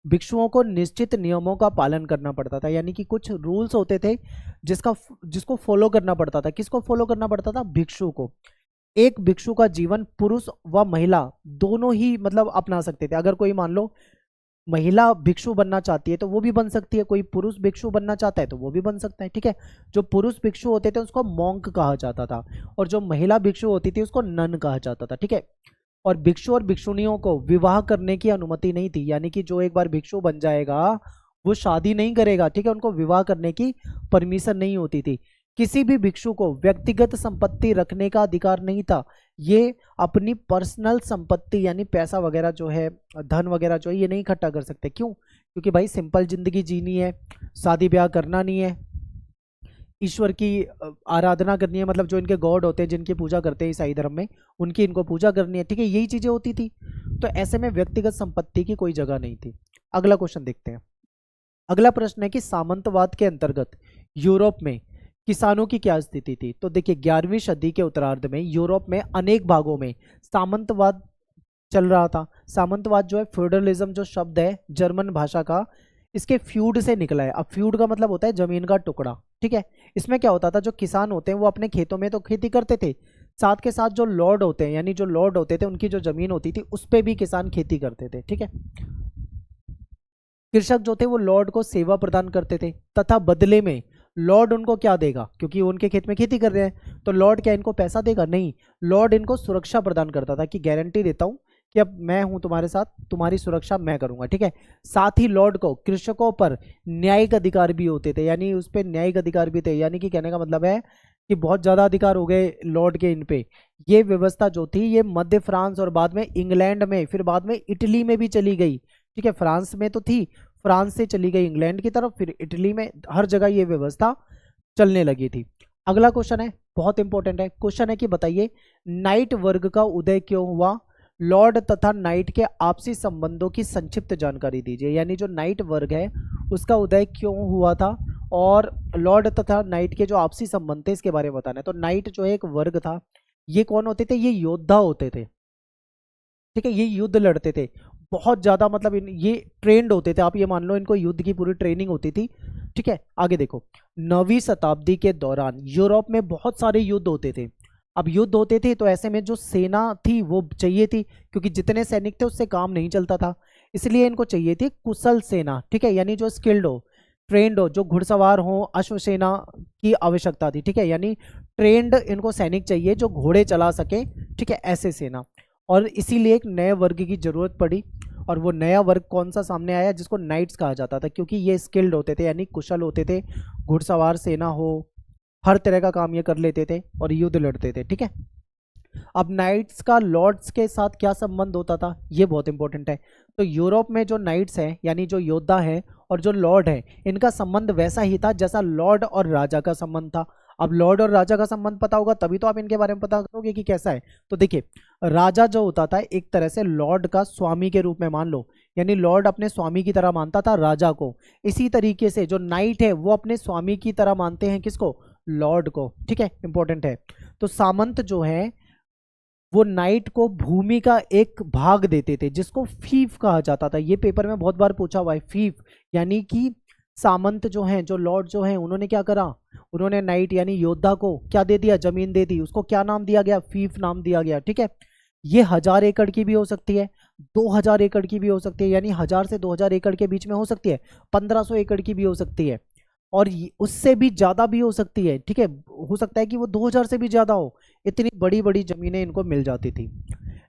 भिक्षुओं को निश्चित नियमों का पालन करना पड़ता था यानी कि कुछ रूल्स होते थे जिसको फॉलो करना पड़ता था। किसको फॉलो करना पड़ता था, भिक्षु को। एक भिक्षु का जीवन पुरुष व महिला दोनों ही मतलब अपना सकते थे। अगर कोई मान लो महिला भिक्षु बनना चाहती है तो वो भी बन सकती है, कोई पुरुष भिक्षु बनना चाहता है तो वो भी बन सकता है, ठीक है। जो पुरुष भिक्षु होते थे उसको मॉन्क कहा जाता था और जो महिला भिक्षु होती थी उसको नन कहा जाता था, ठीक है। और भिक्षु और भिक्षुणियों को विवाह करने की अनुमति नहीं थी यानी कि जो एक बार भिक्षु बन जाएगा वो शादी नहीं करेगा, ठीक है, उनको विवाह करने की परमिशन नहीं होती थी। किसी भी भिक्षु को व्यक्तिगत संपत्ति रखने का अधिकार नहीं था। ये अपनी पर्सनल संपत्ति यानी पैसा वगैरह जो है, धन वगैरह जो है, ये नहीं इकट्ठा कर सकते। क्यों? क्योंकि भाई सिंपल जिंदगी जीनी है, शादी ब्याह करना नहीं है, ईश्वर की आराधना करनी है, मतलब जो इनके गॉड होते हैं जिनकी पूजा करते हैं ईसाई धर्म में, उनकी इनको पूजा करनी है, ठीक है, यही चीजें होती थी। तो ऐसे में व्यक्तिगत संपत्ति की कोई जगह नहीं थी। अगला क्वेश्चन देखते हैं। अगला प्रश्न है कि सामंतवाद के अंतर्गत यूरोप में किसानों की क्या स्थिति थी। तो देखिए 11वीं सदी के उत्तरार्ध में यूरोप में अनेक भागों में सामंतवाद चल रहा था। सामंतवाद जो है, फ्यूडलिज्म जो शब्द है जर्मन भाषा का, इसके फ्यूड से निकला है। अब फ्यूड का मतलब होता है जमीन का टुकड़ा, ठीक है। इसमें क्या होता था, जो किसान होते हैं वो अपने खेतों में तो खेती करते थे, साथ के साथ जो लॉर्ड होते हैं यानी जो लॉर्ड होते थे उनकी जो जमीन होती थी उस पर भी किसान खेती करते थे, ठीक है। कृषक जो थे वो लॉर्ड को सेवा प्रदान करते थे तथा बदले में लॉर्ड उनको क्या देगा, क्योंकि उनके खेत में खेती कर रहे हैं तो लॉर्ड क्या इनको पैसा देगा, नहीं, लॉर्ड इनको सुरक्षा प्रदान करता था कि गारंटी देता हूं कि अब मैं हूं तुम्हारे साथ, तुम्हारी सुरक्षा मैं करूंगा, ठीक है। साथ ही लॉर्ड को कृषकों पर न्यायिक अधिकार भी होते थे यानी उस पर न्यायिक अधिकार भी थे, यानी कि कहने का मतलब है कि बहुत ज़्यादा अधिकार हो गए लॉर्ड के इन पे। ये व्यवस्था जो थी ये मध्य फ्रांस और बाद में इंग्लैंड में, फिर बाद में इटली में भी चली गई, ठीक है। फ्रांस में तो थी, फ्रांस से चली गई इंग्लैंड की तरफ, फिर इटली में, हर जगह ये व्यवस्था चलने लगी थी। अगला क्वेश्चन है, बहुत इंपॉर्टेंट है, क्वेश्चन है कि बताइए नाइट वर्ग का उदय क्यों हुआ, लॉर्ड तथा नाइट के आपसी संबंधों की संक्षिप्त जानकारी दीजिए। यानी जो नाइट वर्ग है उसका उदय क्यों हुआ था और लॉर्ड तथा नाइट के जो आपसी संबंध थे इसके बारे में बताना है। तो नाइट जो है एक वर्ग था, ये कौन होते थे, ये योद्धा होते थे, ठीक है, ये युद्ध लड़ते थे बहुत ज्यादा, मतलब ये ट्रेंड होते थे, आप ये मान लो इनको युद्ध की पूरी ट्रेनिंग होती थी, ठीक है। आगे देखो, 9वीं शताब्दी के दौरान यूरोप में बहुत सारे युद्ध होते थे। अब युद्ध होते थे तो ऐसे में जो सेना थी वो चाहिए थी, क्योंकि जितने सैनिक थे उससे काम नहीं चलता था, इसलिए इनको चाहिए थी कुशल सेना, ठीक है, यानी जो स्किल्ड हो, ट्रेंड हो, जो घुड़सवार हो, अश्वसेना की आवश्यकता थी, ठीक है, यानी ट्रेंड इनको सैनिक चाहिए जो घोड़े चला सके, ठीक है, ऐसे सेना। और इसीलिए एक नए वर्ग की जरूरत पड़ी और वो नया वर्ग कौन सा सामने आया, जिसको नाइट्स कहा जाता था, क्योंकि ये स्किल्ड होते थे यानी कुशल होते थे, घुड़सवार सेना हो, हर तरह का काम ये कर लेते थे और युद्ध लड़ते थे, ठीक है। अब नाइट्स का लॉर्ड्स के साथ क्या संबंध होता था, ये बहुत इंपॉर्टेंट है। तो यूरोप में जो नाइट्स हैं यानी जो योद्धा है और जो लॉर्ड है, इनका संबंध वैसा ही था जैसा लॉर्ड और राजा का संबंध था। अब लॉर्ड और राजा का संबंध पता होगा तभी तो आप इनके बारे में पता करोगे कि कैसा है। तो देखिए, राजा जो होता था एक तरह से लॉर्ड का स्वामी के रूप में मान लो, यानी लॉर्ड अपने स्वामी की तरह मानता था राजा को। इसी तरीके से जो नाइट है वो अपने स्वामी की तरह मानते हैं किसको, लॉर्ड को, ठीक है, इंपॉर्टेंट है। तो सामंत जो है वो नाइट को भूमि का एक भाग देते थे जिसको फीफ कहा जाता था। ये पेपर में बहुत बार पूछा हुआ है, फीफ, यानी कि सामंत जो हैं, जो लॉर्ड जो हैं, उन्होंने क्या करा, उन्होंने नाइट यानी योद्धा को क्या दे दिया, जमीन दे दी, उसको क्या नाम दिया गया, फीफ नाम दिया गया, ठीक है। ये 1000 एकड़ की भी हो सकती है, 2000 एकड़ की भी हो सकती है, यानी 1000 से 2000 एकड़ के बीच में हो सकती है, 1500 एकड़ की भी हो सकती है और उससे भी ज्यादा भी हो सकती है, ठीक है, हो सकता है कि वो 2000 से भी ज्यादा हो। इतनी बड़ी बड़ी जमीनें इनको मिल जाती थी।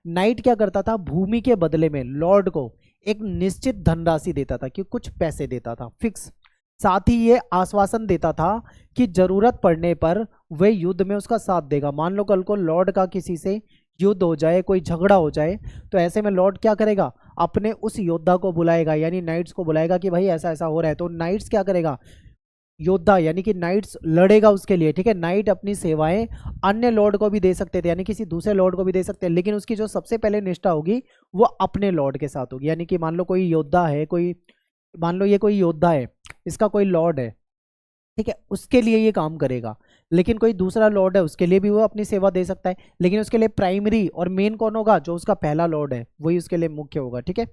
नाइट क्या करता था, भूमि के बदले में लॉर्ड को एक निश्चित धनराशि देता था, कि कुछ पैसे देता था फिक्स, साथ ही ये आश्वासन देता था कि जरूरत पड़ने पर वह युद्ध में उसका साथ देगा। मान लो कल को लॉर्ड का किसी से युद्ध हो जाए, कोई झगड़ा हो जाए, तो ऐसे में लॉर्ड क्या करेगा, अपने उस योद्धा को बुलाएगा, यानी नाइट्स को बुलाएगा कि भाई ऐसा ऐसा हो रहा है, तो नाइट्स क्या करेगा, योद्धा यानी कि नाइट्स लड़ेगा उसके लिए, ठीक है। नाइट अपनी सेवाएं अन्य लॉर्ड को भी दे सकते थे, यानी किसी दूसरे लॉर्ड को भी दे सकते हैं, लेकिन उसकी जो सबसे पहले निष्ठा होगी वो अपने लॉर्ड के साथ होगी। यानी कि मान लो कोई योद्धा है, मान लो ये कोई योद्धा है, इसका कोई लॉर्ड है, ठीक है, उसके लिए ये काम करेगा। लेकिन कोई दूसरा लॉर्ड है, उसके लिए भी वो अपनी सेवा दे सकता है, लेकिन उसके लिए प्राइमरी और मेन कौन होगा? जो उसका पहला लॉर्ड है वही उसके लिए मुख्य होगा, ठीक है।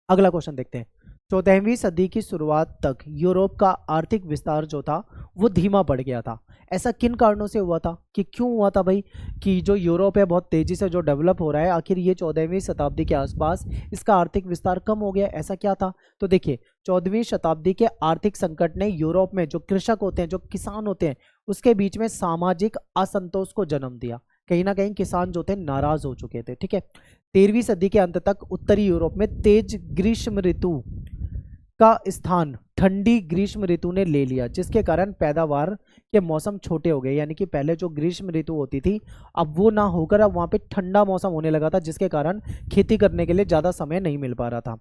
अगला क्वेश्चन देखते हैं। 14वीं सदी की शुरुआत तक यूरोप का आर्थिक विस्तार जो था वो धीमा पड़ गया था। ऐसा किन कारणों से हुआ था? कि क्यों हुआ था भाई कि जो यूरोप है बहुत तेजी से जो डेवलप हो रहा है, आखिर ये 14वीं शताब्दी के आसपास इसका आर्थिक विस्तार कम हो गया, ऐसा क्या था? तो देखिए 14वीं शताब्दी के आर्थिक संकट ने यूरोप में जो कृषक होते हैं, जो किसान होते हैं, उसके बीच में सामाजिक असंतोष को जन्म दिया। कहीं ना कहीं किसान जो थे नाराज हो चुके थे, ठीक है। 13वीं सदी के अंत तक उत्तरी यूरोप में तेज ग्रीष्म ऋतु का स्थान ठंडी ग्रीष्म ऋतु ने ले लिया, जिसके कारण पैदावार के मौसम छोटे हो गए। यानी कि पहले जो ग्रीष्म ऋतु होती थी अब वो ना होकर अब वहाँ पे ठंडा मौसम होने लगा था, जिसके कारण खेती करने के लिए ज़्यादा समय नहीं मिल पा रहा था।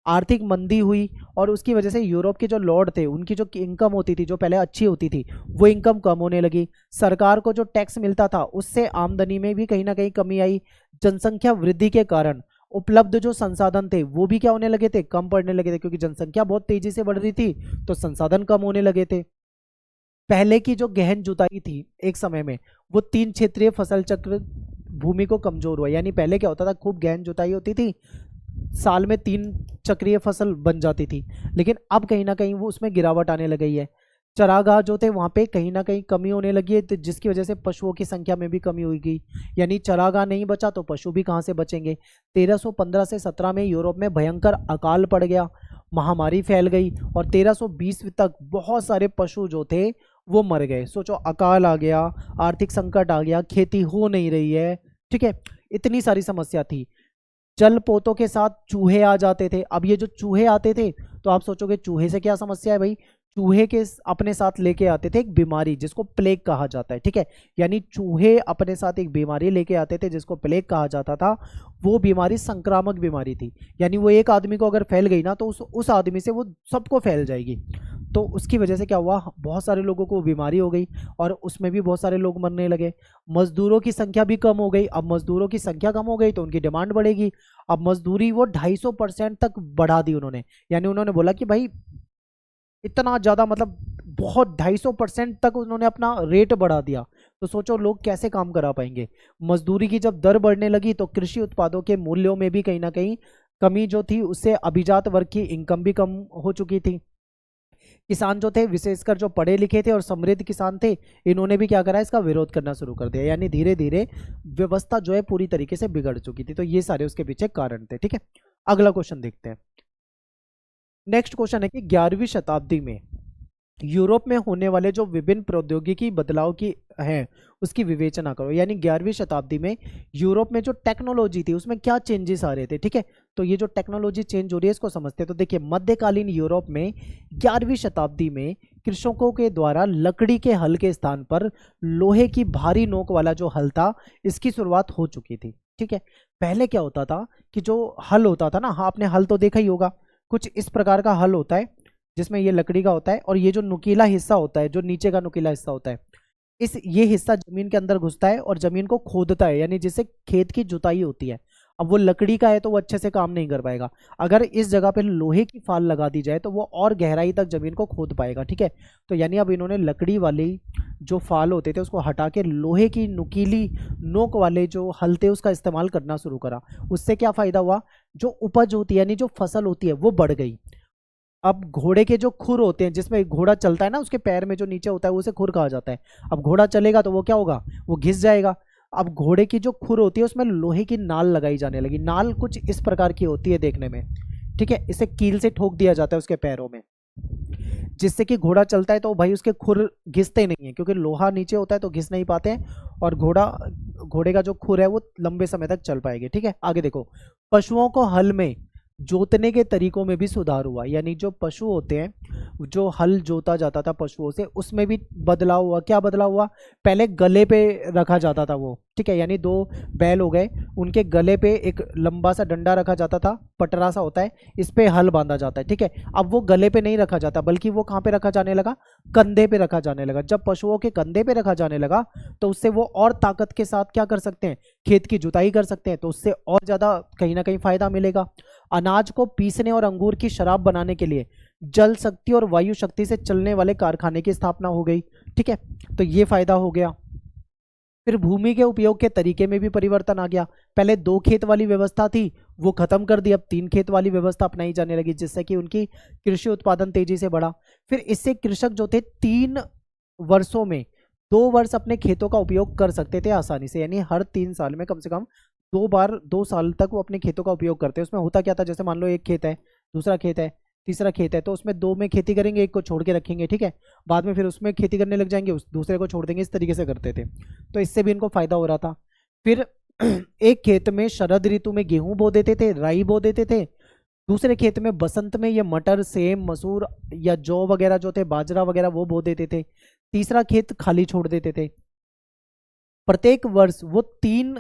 आर्थिक मंदी हुई और उसकी वजह से यूरोप के जो लॉर्ड थे उनकी जो इनकम होती थी, जो पहले अच्छी होती थी, वो इनकम कम होने लगी। सरकार को जो टैक्स मिलता था उससे आमदनी में भी कहीं ना कहीं कमी आई। जनसंख्या वृद्धि के कारण उपलब्ध जो संसाधन थे वो भी क्या होने लगे थे? कम पड़ने लगे थे, क्योंकि जनसंख्या बहुत तेजी से बढ़ रही थी तो संसाधन कम होने लगे थे। पहले की जो गहन जुताई थी एक समय में, वो 3 क्षेत्रीय फसल चक्र भूमि को कमजोर हुआ। यानी पहले क्या होता था, खूब गहन जुताई होती थी, साल में 3 चक्रीय फसल बन जाती थी, लेकिन अब कहीं ना कहीं वो उसमें गिरावट आने लग गई है। चरागाह जो थे वहाँ पे कहीं ना कहीं कमी होने लगी है, तो जिसकी वजह से पशुओं की संख्या में भी कमी हुई। यानी चरागाह नहीं बचा तो पशु भी कहाँ से बचेंगे। 1315 से 17 में यूरोप में भयंकर अकाल पड़ गया, महामारी फैल गई और 1320 तक बहुत सारे पशु जो थे वो मर गए। सोचो, अकाल आ गया, आर्थिक संकट आ गया, खेती हो नहीं रही है, ठीक है, इतनी सारी समस्या थी। जलपोतों के साथ चूहे आ जाते थे। अब ये जो चूहे आते थे तो आप सोचोगे चूहे से क्या समस्या है भाई? चूहे के अपने साथ लेके आते थे एक बीमारी जिसको प्लेग कहा जाता है, ठीक है। यानी चूहे अपने साथ एक बीमारी लेके आते थे जिसको प्लेग कहा जाता था। वो बीमारी संक्रामक बीमारी थी, यानी वो एक आदमी को अगर फैल गई ना तो उस आदमी से वो सबको फैल जाएगी। तो उसकी वजह से क्या हुआ, बहुत सारे लोगों को बीमारी हो गई और उसमें भी बहुत सारे लोग मरने लगे। मजदूरों की संख्या भी कम हो गई। अब मजदूरों की संख्या कम हो गई तो उनकी डिमांड बढ़ेगी। अब मजदूरी वो 250% तक बढ़ा दी उन्होंने। यानी उन्होंने बोला कि भाई इतना ज़्यादा, मतलब बहुत 250% तक उन्होंने अपना रेट बढ़ा दिया। तो सोचो लोग कैसे काम करा पाएंगे। मजदूरी की जब दर बढ़ने लगी तो कृषि उत्पादों के मूल्यों में भी कहीं ना कहीं कमी जो थी, उससे अभिजात वर्ग की इनकम भी कम हो चुकी थी। किसान जो थे, विशेषकर जो पढ़े लिखे थे और समृद्ध किसान थे, इन्होंने भी क्या करा, इसका विरोध करना शुरू कर दिया। यानी धीरे धीरे व्यवस्था जो है पूरी तरीके से बिगड़ चुकी थी। तो ये सारे उसके पीछे कारण थे, ठीक है। अगला क्वेश्चन देखते हैं। नेक्स्ट क्वेश्चन है कि 11वीं शताब्दी में यूरोप में होने वाले जो विभिन्न प्रौद्योगिकी बदलाव की है उसकी विवेचना करो। यानी 11वीं शताब्दी में यूरोप में जो टेक्नोलॉजी थी उसमें क्या चेंजेस आ रहे थे, ठीक है। तो ये जो टेक्नोलॉजी चेंज हो रही है इसको समझते हैं। तो देखिए मध्यकालीन यूरोप में 11वीं शताब्दी में कृषकों के द्वारा लकड़ी के हल के स्थान पर लोहे की भारी नोक वाला जो हल था इसकी शुरुआत हो चुकी थी, ठीक है। पहले क्या होता था कि जो हल होता था ना, हाँ आपने हल तो देखा ही होगा, कुछ इस प्रकार का हल होता है जिसमें ये लकड़ी का होता है और ये जो नुकीला हिस्सा होता है, जो नीचे का नुकीला हिस्सा होता है, ये हिस्सा जमीन के अंदर घुसता है और जमीन को खोदता है, यानी जिससे खेत की जुताई होती है। अब वो लकड़ी का है तो वो अच्छे से काम नहीं कर पाएगा। अगर इस जगह पे लोहे की फाल लगा दी जाए तो वो और गहराई तक जमीन को खोद पाएगा, ठीक है। तो यानी अब इन्होंने लकड़ी वाली जो फाल होते थे उसको हटा के लोहे की नुकीली नोक वाले जो हल थे उसका इस्तेमाल करना शुरू करा। उससे क्या फायदा हुआ, जो उपज होती है यानी जो फसल होती है वो बढ़ गई। अब घोड़े के जो खुर होते हैं, जिसमें घोड़ा चलता है ना, उसके पैर में जो नीचे होता है उसे खुर कहा जाता है। अब घोड़ा चलेगा तो वो क्या होगा, वो घिस जाएगा। अब घोड़े की जो खुर होती है उसमें लोहे की नाल लगाई जाने लगी। नाल कुछ इस प्रकार की होती है देखने में, ठीक है। इसे कील से ठोक दिया जाता है उसके पैरों में, जिससे कि घोड़ा चलता है तो भाई उसके खुर घिसते नहीं है, क्योंकि लोहा नीचे होता है तो घिस नहीं पाते हैं और घोड़े का जो खुर है वो लंबे समय तक चल पाएगी, ठीक है। आगे देखो, पशुओं को हल में जोतने के तरीकों में भी सुधार हुआ। यानी जो पशु होते हैं, जो हल जोता जाता था पशुओं से, उसमें भी बदलाव हुआ। क्या बदलाव हुआ, पहले गले पे रखा जाता था वो, ठीक है, यानी 2 बैल हो गए, उनके गले पे एक लंबा सा डंडा रखा जाता था, पटरा सा होता है, इस पे हल बांधा जाता है। ठीक है, अब वो गले पे नहीं रखा जाता, बल्कि वो कहाँ पे रखा जाने लगा, कंधे पे रखा जाने लगा। जब पशुओं के कंधे पे रखा जाने लगा तो उससे वो और ताकत के साथ क्या कर सकते हैं, खेत की जुताई कर सकते हैं, तो उससे और ज्यादा कहीं ना कहीं फायदा मिलेगा। अनाज को पीसने और अंगूर की शराब बनाने के लिए जल शक्ति और वायु शक्ति से चलने वाले कारखाने की स्थापना हो गई। ठीक है, तो ये फायदा हो गया। फिर भूमि के उपयोग के तरीके में भी परिवर्तन आ गया। पहले 2 खेत वाली व्यवस्था थी, वो खत्म कर दी, अब 3 खेत वाली व्यवस्था अपनाई जाने लगी, जिससे कि उनकी कृषि उत्पादन तेजी से बढ़ा। फिर इससे कृषक जो थे 3 वर्षों में 2 वर्ष अपने खेतों का उपयोग कर सकते थे आसानी से, यानी हर 3 साल में कम से कम 2 बार 2 साल तक वो अपने खेतों का उपयोग करते हैं। उसमें होता क्या था, जैसे मान लो एक खेत है, दूसरा खेत है, तीसरा खेत है, तो उसमें 2 में खेती करेंगे, एक को छोड़ के रखेंगे। ठीक है, बाद में फिर उसमें खेती करने लग जाएंगे, उस दूसरे को छोड़ देंगे, इस तरीके से करते थे। तो इससे भी इनको फायदा हो रहा था। फिर एक खेत में शरद ऋतु में गेहूं बो देते थे, राई बो देते थे, दूसरे खेत में बसंत में ये मटर, सेम, मसूर या जौ वगैरह जो थे, बाजरा वगैरह वो बो देते थे, तीसरा खेत खाली छोड़ देते थे। प्रत्येक वर्ष वो 3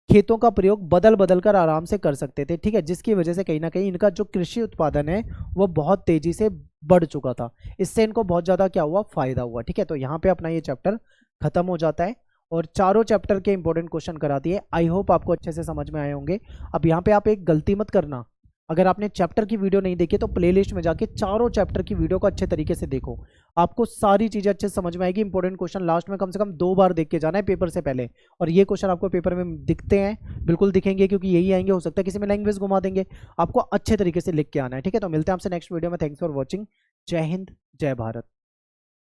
खेतों का प्रयोग बदल बदल कर आराम से कर सकते थे। ठीक है, जिसकी वजह से कहीं ना कहीं इनका जो कृषि उत्पादन है वो बहुत तेजी से बढ़ चुका था। इससे इनको बहुत ज्यादा क्या हुआ, फायदा हुआ। ठीक है, तो यहाँ पे अपना ये चैप्टर खत्म हो जाता है और चारों चैप्टर के इंपॉर्टेंट क्वेश्चन करा दिए। आई होप आपको अच्छे से समझ में आए होंगे। अब यहाँ पे आप एक गलती मत करना, अगर आपने चैप्टर की वीडियो नहीं देखी तो प्लेलिस्ट में जाके चारों चैप्टर की वीडियो को अच्छे तरीके से देखो, आपको सारी चीजें अच्छे से समझ में आएगी। इंपॉर्टेंट क्वेश्चन लास्ट में कम से कम 2 बार देख के जाना है पेपर से पहले, और ये क्वेश्चन आपको पेपर में दिखते हैं, बिल्कुल दिखेंगे, क्योंकि यही आएंगे। हो सकता है किसी में लैंग्वेज घुमा देंगे, आपको अच्छे तरीके से लिख के आना है। ठीक है, तो मिलते हैं आपसे नेक्स्ट वीडियो में। Thanks for watching. जय हिंद, जय भारत।